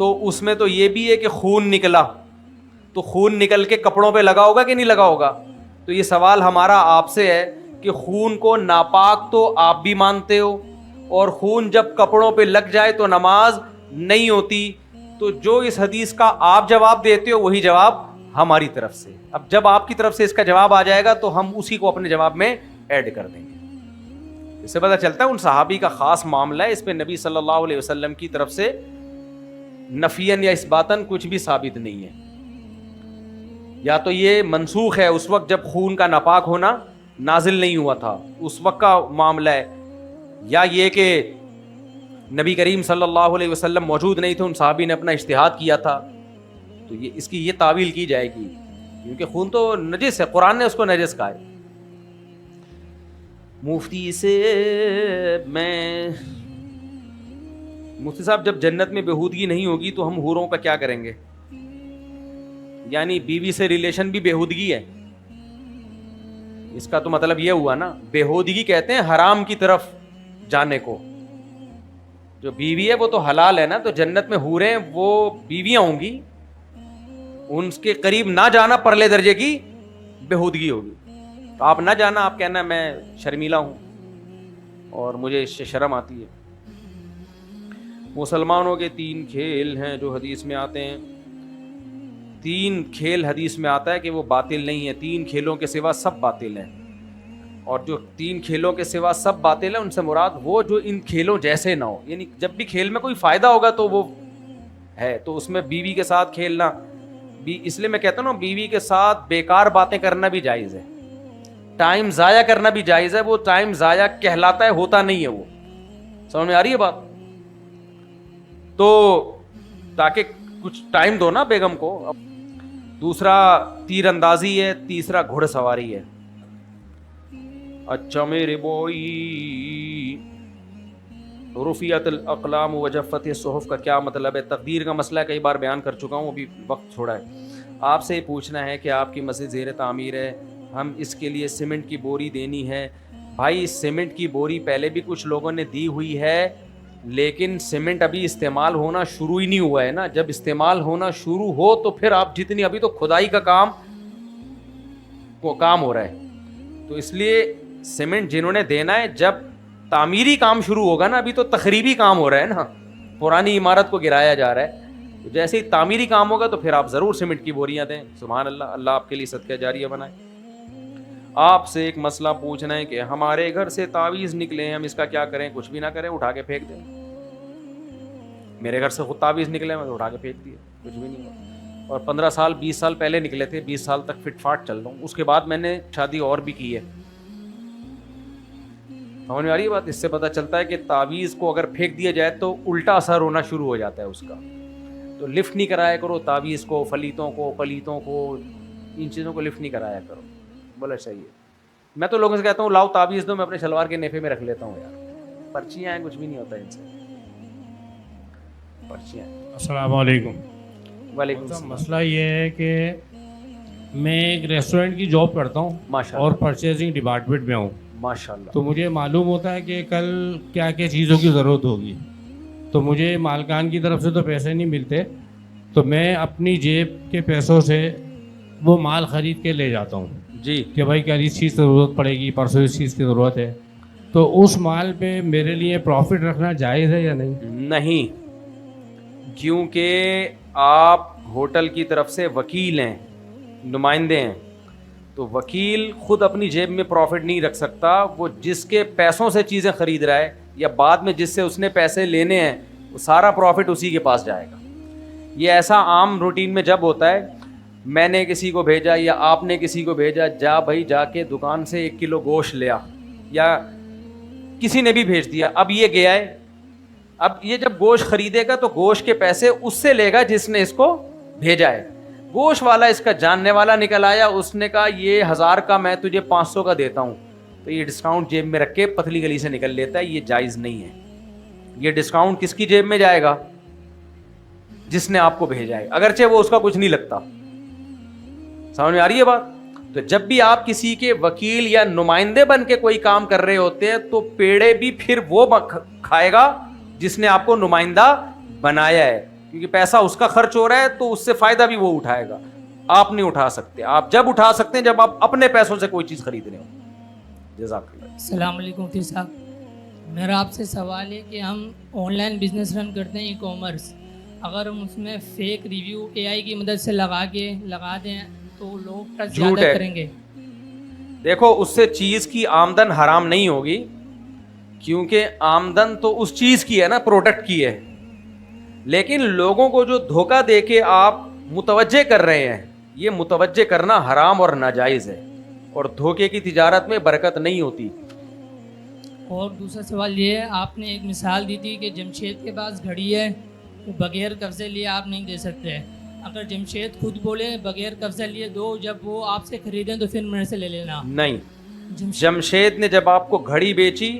تو اس میں تو یہ بھی ہے کہ خون نکلا, تو خون نکل کے کپڑوں پہ لگا ہوگا کہ نہیں لگا ہوگا؟ تو یہ سوال ہمارا آپ سے ہے کہ خون کو ناپاک تو آپ بھی مانتے ہو, اور خون جب کپڑوں پہ لگ جائے تو نماز نہیں ہوتی. تو جو اس حدیث کا آپ جواب دیتے ہو وہی جواب ہماری طرف سے. اب جب آپ کی طرف سے اس کا جواب آ جائے گا تو ہم اسی کو اپنے جواب میں ایڈ کر دیں گے. اس سے پتہ چلتا ہے ان صحابی کا خاص معاملہ ہے, اس پہ نبی صلی اللہ علیہ وسلم کی طرف سے نفیاً یا اثباتاً کچھ بھی ثابت نہیں ہے. یا تو یہ منسوخ ہے, اس وقت جب خون کا ناپاک ہونا نازل نہیں ہوا تھا اس وقت کا معاملہ ہے, یا یہ کہ نبی کریم صلی اللہ علیہ وسلم موجود نہیں تھے, ان صحابی نے اپنا اجتہاد کیا تھا. تو یہ اس کی یہ تعویل کی جائے گی, کیونکہ خون تو نجس ہے, قرآن نے اس کو نجس کہا ہے. مفتی صاحب جب جنت میں بےہودگی نہیں ہوگی تو ہم حوروں کا کیا کریں گے؟ یعنی بیوی سے ریلیشن بھی بےہودگی ہے, اس کا تو مطلب یہ ہوا نا. بےہودگی کہتے ہیں حرام کی طرف جانے کو, جو بیوی ہے وہ تو حلال ہے نا, تو جنت میں حوریں وہ بیویاں ہوں گی, ان کے قریب نہ جانا پرلے درجے کی بےہودگی ہوگی. تو آپ نہ جانا, آپ کہنا میں شرمیلا ہوں اور مجھے اس سے شرم آتی ہے. مسلمانوں کے 3 کھیل ہیں جو حدیث میں آتے ہیں. 3 کھیل حدیث میں آتا ہے کہ وہ باطل نہیں ہے, 3 کھیلوں کے سوا سب باطل ہیں. اور جو 3 کھیلوں کے سوا سب باطل ہیں ان سے مراد وہ جو ان کھیلوں جیسے نہ ہو. یعنی جب بھی کھیل میں کوئی فائدہ ہوگا تو وہ ہے, تو اس میں بیوی کے ساتھ کھیلنا اس لیے میں کہتا ہوں نا, بیوی کے ساتھ بیکار باتیں کرنا بھی جائز ہے, ٹائم ضائع کرنا بھی جائز ہے. وہ ٹائم ضائع کہلاتا ہے, ہوتا نہیں ہے. وہ سمجھ میں آ رہی ہے بات؟ تو تاکہ کچھ ٹائم دو نا بیگم کو. دوسرا تیر اندازی ہے, تیسرا گھوڑ سواری ہے. اچھا میرے بوئی, رفیعت الاقلام وجفت الصحف کا کیا مطلب ہے؟ تقدیر کا مسئلہ کئی بار بیان کر چکا ہوں, ابھی وقت چھوڑا ہے. آپ سے یہ پوچھنا ہے کہ آپ کی مسجد زیر تعمیر ہے, ہم اس کے لیے سیمنٹ کی بوری دینی ہے. بھائی سیمنٹ کی بوری پہلے بھی کچھ لوگوں نے دی ہوئی ہے, لیکن سیمنٹ ابھی استعمال ہونا شروع ہی نہیں ہوا ہے نا. جب استعمال ہونا شروع ہو تو پھر آپ جتنی, ابھی تو کھدائی کا کام ہو رہا ہے, تو اس لیے سیمنٹ جنہوں نے دینا ہے, جب تعمیری کام شروع ہوگا نا, ابھی تو تخریبی کام ہو رہا ہے نا, پرانی عمارت کو گرایا جا رہا ہے. تو جیسے ہی تعمیری کام ہوگا تو پھر آپ ضرور سیمنٹ کی بوریاں دیں. سبحان اللہ, اللہ آپ کے لیے صدقہ جاریہ بنائے. آپ سے ایک مسئلہ پوچھنا ہے کہ ہمارے گھر سے تعویذ نکلے ہیں, ہم اس کا کیا کریں؟ کچھ بھی نہ کریں, اٹھا کے پھینک دیں. میرے گھر سے خود تعویذ نکلے, میں تو اٹھا کے پھینک دیے, کچھ بھی نہیں ہوا. اور 15 سال 20 سال پہلے نکلے تھے, 20 سال تک فٹ فاٹ چل رہا ہوں. اس کے بعد میں نے شادی اور بھی کی ہے. سمجھ میں آ رہی ہے بات؟ اس سے پتہ چلتا ہے کہ تعویذ کو اگر پھینک دیا جائے تو الٹا اثر ہونا شروع ہو جاتا ہے اس کا. تو لفٹ نہیں کرایا کرو تعویذ کو, فلیتوں کو, پلیتوں کو, ان چیزوں کو لفٹ نہیں کرایا کرو. بولا صحیح ہے. میں تو لوگوں سے کہتا ہوں لاؤ تعویذ دو, میں اپنے شلوار کے نیفے میں رکھ لیتا ہوں. یار پرچیاں ہیں, کچھ بھی نہیں ہوتا ان سے, پرچیاں. السلام علیکم. وعلیکم السلام. مسئلہ یہ ہے کہ میں ایک ریسٹورینٹ کی جاب کرتا ہوں ماشاء اللہ, اور پرچیزنگ ڈپارٹمنٹ میں ہوں. ماشاء اللہ. تو مجھے معلوم ہوتا ہے کہ کل کیا کیا چیزوں کی ضرورت ہوگی. تو مجھے مالکان کی طرف سے تو پیسے نہیں ملتے, تو میں اپنی جیب کے پیسوں سے وہ مال خرید کے لے جاتا ہوں جی کہ بھائی کل اس چیز کی ضرورت پڑے گی, پرسوں اس چیز کی ضرورت ہے. تو اس مال پہ میرے لیے پروفٹ رکھنا جائز ہے یا نہیں؟ نہیں, کیونکہ آپ ہوٹل کی طرف سے وکیل ہیں, نمائندے ہیں, تو وکیل خود اپنی جیب میں پروفٹ نہیں رکھ سکتا. وہ جس کے پیسوں سے چیزیں خرید رہا ہے یا بعد میں جس سے اس نے پیسے لینے ہیں, وہ سارا پروفٹ اسی کے پاس جائے گا. یہ ایسا عام روٹین میں جب ہوتا ہے, میں نے کسی کو بھیجا یا آپ نے کسی کو بھیجا, جا بھائی جا کے دکان سے 1 کلو گوشت لیا, یا کسی نے بھی بھیج دیا, اب یہ گیا ہے, اب یہ جب گوشت خریدے گا تو گوشت کے پیسے اس سے لے گا جس نے اس کو بھیجا ہے. گوشت والا اس کا جاننے والا نکل آیا, اس نے کہا یہ 1000 کا میں تجھے 500 کا دیتا ہوں, تو یہ ڈسکاؤنٹ جیب میں رکھ کے پتلی گلی سے نکل لیتا ہے. یہ جائز نہیں ہے. یہ ڈسکاؤنٹ کس کی جیب میں جائے گا؟ جس نے آپ کو بھیجا ہے, اگرچہ وہ اس کا کچھ نہیں لگتا. سمجھ میں آ رہی ہے بات؟ تو جب بھی آپ کسی کے وکیل یا نمائندے بن کے کوئی کام کر رہے ہوتے ہیں تو پیڑے بھی پھر وہ کھائے گا جس نے آپ کو نمائندہ بنایا ہے. کیونکہ پیسہ اس کا خرچ ہو رہا ہے تو اس سے فائدہ بھی وہ اٹھائے گا, آپ نہیں اٹھا سکتے. آپ جب اٹھا سکتے ہیں جب آپ اپنے پیسوں سے کوئی چیز خرید رہے ہو. جزاک اللہ. السلام علیکم مفتی صاحب, میرا آپ سے سوال ہے کہ ہم آن لائن بزنس رن کرتے ہیں ای کامرس, اگر ہم اس میں فیک ریویو اے آئی کی مدد سے لگا دیں تو لوگ ٹرسٹ زیادہ کریں گے. دیکھو اس سے چیز کی آمدن حرام نہیں ہوگی, کیونکہ آمدن تو اس چیز کی ہے نا, پروڈکٹ کی ہے. لیکن لوگوں کو جو دھوکہ دے کے آپ متوجہ کر رہے ہیں, یہ متوجہ کرنا حرام اور ناجائز ہے, اور دھوکے کی تجارت میں برکت نہیں ہوتی. اور دوسرا سوال یہ ہے, آپ نے ایک مثال دی تھی کہ جمشید کے پاس گھڑی ہے, وہ بغیر قبضے لیے آپ نہیں دے سکتے. اگر جمشید خود بولے بغیر قبضہ لیے دو, جب وہ آپ سے خریدیں تو پھر میرے سے لے لینا. نہیں, جمشید نے جب آپ کو گھڑی بیچی,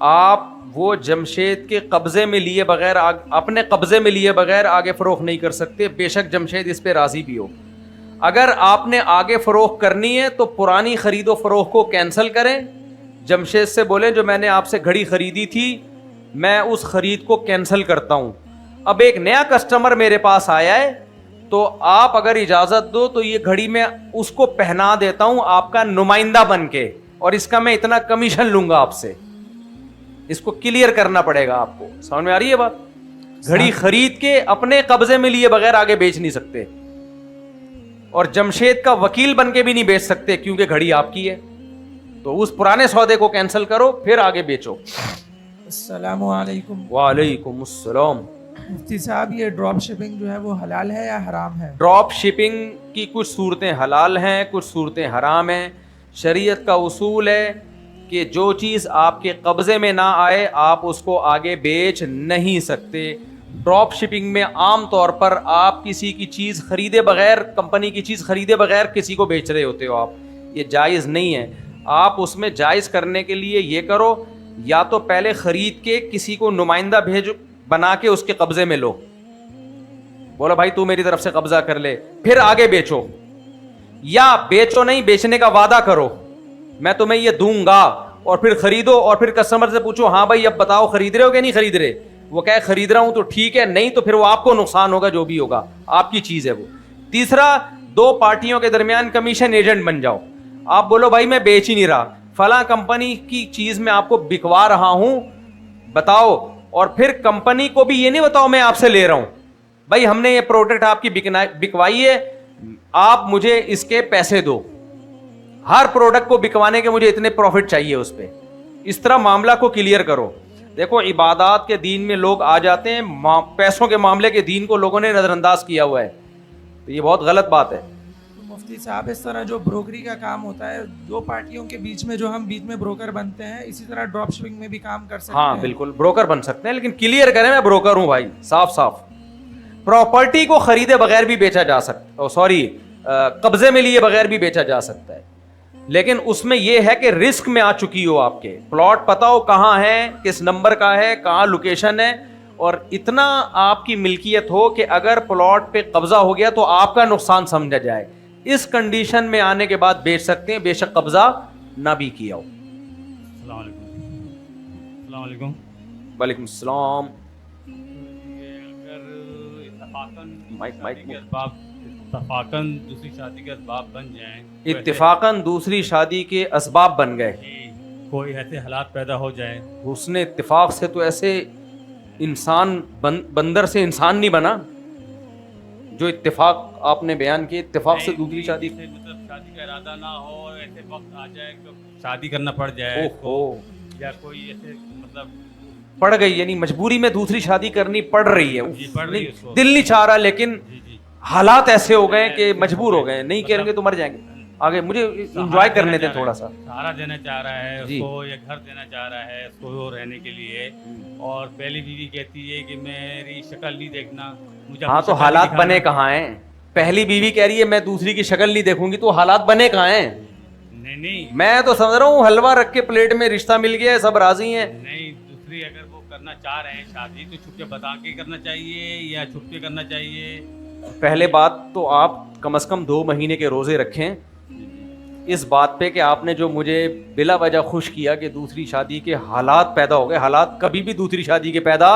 آپ وہ جمشید کے قبضے میں لیے بغیر, اپنے قبضے میں لیے بغیر آگے فروخت نہیں کر سکتے, بے شک جمشید اس پہ راضی بھی ہو. اگر آپ نے آگے فروخت کرنی ہے تو پرانی خرید و فروخت کو کینسل کریں, جمشید سے بولیں جو میں نے آپ سے گھڑی خریدی تھی میں اس خرید کو کینسل کرتا ہوں, اب ایک نیا کسٹمر میرے پاس آیا ہے تو آپ اگر اجازت دو تو یہ گھڑی میں اس کو پہنا دیتا ہوں آپ کا نمائندہ بن کے, اور اس کا میں اتنا کمیشن لوں گا آپ سے. اس کو کلیئر کرنا پڑے گا آپ کو. سمجھ میں آ رہی ہے بات؟ گھڑی خرید کے اپنے قبضے میں لیے بغیر آگے بیچ نہیں سکتے, اور جمشید کا وکیل بن کے بھی نہیں بیچ سکتے کیونکہ گھڑی آپ کی ہے. تو اس پرانے سودے کو کینسل کرو پھر آگے بیچو. السلام علیکم. وعلیکم السلام. مفتی صاحب, یہ ڈراپ شپنگ جو ہے وہ حلال ہے یا حرام ہے؟ ڈراپ شپنگ کی کچھ صورتیں حلال ہیں, کچھ صورتیں حرام ہیں. شریعت کا اصول ہے کہ جو چیز آپ کے قبضے میں نہ آئے آپ اس کو آگے بیچ نہیں سکتے. ڈراپ شپنگ میں عام طور پر آپ کسی کی چیز خریدے بغیر, کمپنی کی چیز خریدے بغیر کسی کو بیچ رہے ہوتے ہو آپ, یہ جائز نہیں ہے. آپ اس میں جائز کرنے کے لیے یہ کرو, یا تو پہلے خرید کے کسی کو نمائندہ بھیجو بنا کے اس کے قبضے میں لو, بولو بھائی تو میری طرف سے قبضہ کر لے, پھر آگے بیچو. یا بیچو نہیں, بیچنے کا وعدہ کرو میں تمہیں یہ دوں گا, اور پھر خریدو, اور پھر کسٹمر سے پوچھو ہاں بھائی اب بتاؤ خرید رہے ہو کہ نہیں خرید رہے, وہ کہے خرید رہا ہوں تو ٹھیک ہے, نہیں تو پھر وہ آپ کو نقصان ہوگا, جو بھی ہوگا آپ کی چیز ہے وہ. تیسرا, دو پارٹیوں کے درمیان کمیشن ایجنٹ بن جاؤ. آپ بولو بھائی میں بیچ ہی نہیں رہا, فلاں کمپنی کی چیز میں آپ کو بکوا رہا ہوں, بتاؤ, اور پھر کمپنی کو بھی یہ نہیں بتاؤ میں آپ سے لے رہا ہوں, بھائی ہم نے یہ پروڈکٹ آپ کی بکوائی ہے, آپ مجھے اس کے پیسے دو, ہر پروڈکٹ کو بکوانے کے مجھے اتنے پروفٹ چاہیے اس پہ. اس طرح معاملہ کو کلیئر کرو. دیکھو عبادات کے دین میں لوگ آ جاتے ہیں, پیسوں کے معاملے کے دین کو لوگوں نے نظر انداز کیا ہوا ہے, تو یہ بہت غلط بات ہے. مفتی صاحب, اس طرح جو بروکری کا کام ہوتا ہے, دو پارٹیوں کے بیچ میں جو ہم بیچ میں بروکر بنتے ہیں, اسی طرح ڈراپ شپنگ میں بھی کام کر سکتے ہیں. ہاں بالکل بروکر بن سکتے ہیں, لیکن کلیئر کریں میں بروکر ہوں بھائی, صاف صاف. پراپرٹی کو خریدے بغیر بھی بیچا جا سکتا, سوری قبضے میں لیے بغیر بھی بیچا جا سکتا ہے, لیکن اس میں یہ ہے کہ رسک میں آ چکی ہو, آپ کے پلاٹ پتہ ہو کہاں ہے, کس نمبر کا ہے, کہاں لوکیشن ہے, اور اتنا آپ کی ملکیت ہو کہ اگر پلاٹ پہ قبضہ ہو گیا تو آپ کا نقصان سمجھا جائے. اس کنڈیشن میں آنے کے بعد بیچ سکتے ہیں, بے شک قبضہ نہ بھی کیا ہو. السلام علیکم. السلام علیکم. وعلیکم السلام. اتفاقاً دوسری شادی کے اسباب بن جائیں, اتفاقاً دوسری شادی کے اسباب بن گئے, کوئی ایسے حالات پیدا ہو جائیں, حسن اتفاق سے تو ایسے انسان بندر سے انسان نہیں بنا, جو اتفاق آپ نے بیان کی, اتفاق سے دوسری شادی, مطلب شادی کا ارادہ نہ ہو اور ایسے وقت آ جائے تو شادی کرنا پڑ جائے, یا کوئی ایسے مطلب پڑ گئی, یعنی مجبوری میں دوسری شادی کرنی پڑ رہی ہے, دل نہیں چاہ رہا لیکن حالات ایسے ہو گئے کہ مجبور ہو گئے, نہیں کریں گے تو مر جائیں گے. آگے مجھے انجوائے کرنے دیں تھوڑا سا. سہارا دینا چاہ رہا ہے اس کو, یا گھر دینا چاہ رہا ہے اس کو رہنے کے لیے, اور پہلی بیوی کہتی ہے کہ میری شکل نہیں دیکھنا مجھے. ہاں تو حالات بنے کہاں ہیں؟ پہلی بیوی کہہ رہی ہے میں دوسری کی شکل نہیں دیکھوں گی, تو حالات بنے کہاں ہیں؟ نہیں, میں تو سمجھ رہا ہوں حلوہ رکھ کے پلیٹ میں رشتہ مل گیا ہے, سب راضی ہیں. نہیں, دوسری اگر وہ کرنا چاہ رہے ہیں شادی تو چھپ کے بتا کے کرنا چاہیے یا چھپ کے کرنا چاہیے؟ پہلے بات تو آپ کم از کم 2 مہینے کے روزے رکھیں اس بات پہ کہ آپ نے جو مجھے بلا وجہ خوش کیا کہ دوسری شادی کے حالات پیدا ہو گئے. حالات کبھی بھی دوسری شادی کے پیدا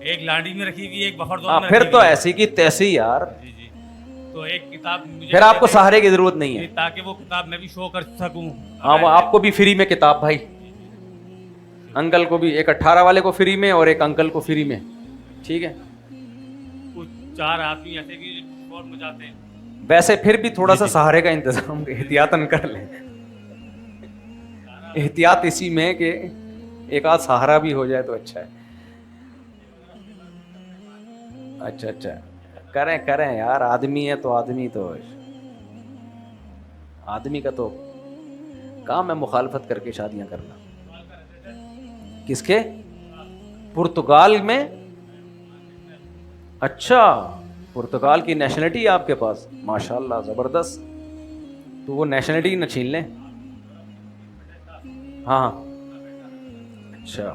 ایک لانڈی میں رکھی ہوئی, ایک بفر زون ہاں میں پھر رکھی تو ہوئی ہے. ایسی کی تیسی یار, جی جی, تو ایک کتاب مجھے پھر آپ کو سہارے کی ضرورت نہیں ہے. تاکہ وہ کتاب میں بھی شو کر سکوں. ہاں وہ آپ کو بھی فری میں کتاب بھائی, انکل کو بھی, ایک 18 والے کو فری میں اور ایک انکل کو فری میں, ٹھیک ہے. کچھ 4 آدمی ایسے بھی شور مچاتے ہیں. ویسے پھر بھی تھوڑا سا سہارے کا انتظام احتیاطاً کر لیں, احتیاط اسی میں کہ ایک آدھ سہارا بھی ہو جائے تو اچھا ہے. اچھا اچھا, کریں کریں یار, آدمی ہے تو آدمی کا تو کام ہے مخالفت کر کے شادیاں کرنا. کس کے؟ پرتگال میں؟ اچھا, پرتگال کی نیشنلٹی ہے آپ کے پاس, ماشاء اللہ زبردست. تو وہ نیشنلٹی نہ چھین لیں. ہاں اچھا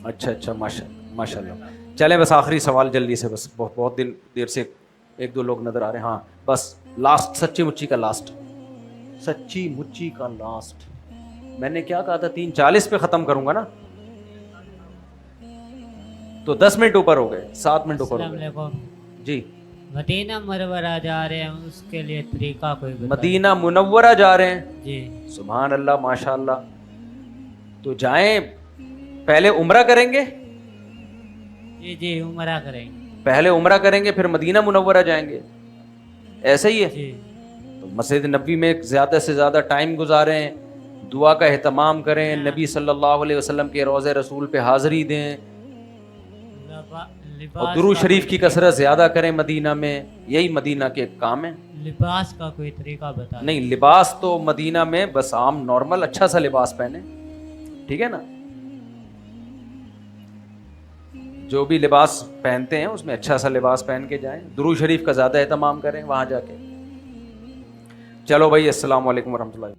اچھا اچھا, ماشاء اللہ. چلیں بس آخری سوال جلدی سے, بس بہت دیر سے 1-2 لوگ نظر آ رہے ہیں. ہاں بس لاسٹ, سچی مچی کا لاسٹ, سچی مچی کا لاسٹ. میں نے کیا کہا تھا 3:40 پہ ختم کروں گا نا, تو 10 منٹ اوپر ہو گئے, 7 منٹ اوپر ہو گئے. جی مدینہ منورہ جا رہے ہیں, اس کے لیے طریقہ کوئی بتائیے. مدینہ منورہ جا رہے ہیں؟ جی سبحان اللہ ماشاء اللہ. تو جائیں, پہلے عمرہ کریں گے؟ جی جی عمرہ کریں گے. پہلے عمرہ کریں گے پھر مدینہ منورہ جائیں گے, ایسا ہی ہے؟ جی. تو مسجد نبوی میں زیادہ سے زیادہ ٹائم گزاریں, دعا کا اہتمام کریں, نبی صلی اللہ علیہ وسلم کے روضہ رسول پہ حاضری دیں, اور درود شریف کی کثرت زیادہ کریں مدینہ میں. یہی مدینہ کے کام ہیں. لباس کا کوئی طریقہ بتا. نہیں, لباس تو مدینہ میں بس عام نارمل اچھا سا لباس پہنے, ٹھیک ہے نا. جو بھی لباس پہنتے ہیں اس میں اچھا سا لباس پہن کے جائیں, درود شریف کا زیادہ اہتمام کریں وہاں جا کے. چلو بھائی, السلام علیکم ورحمۃ اللہ.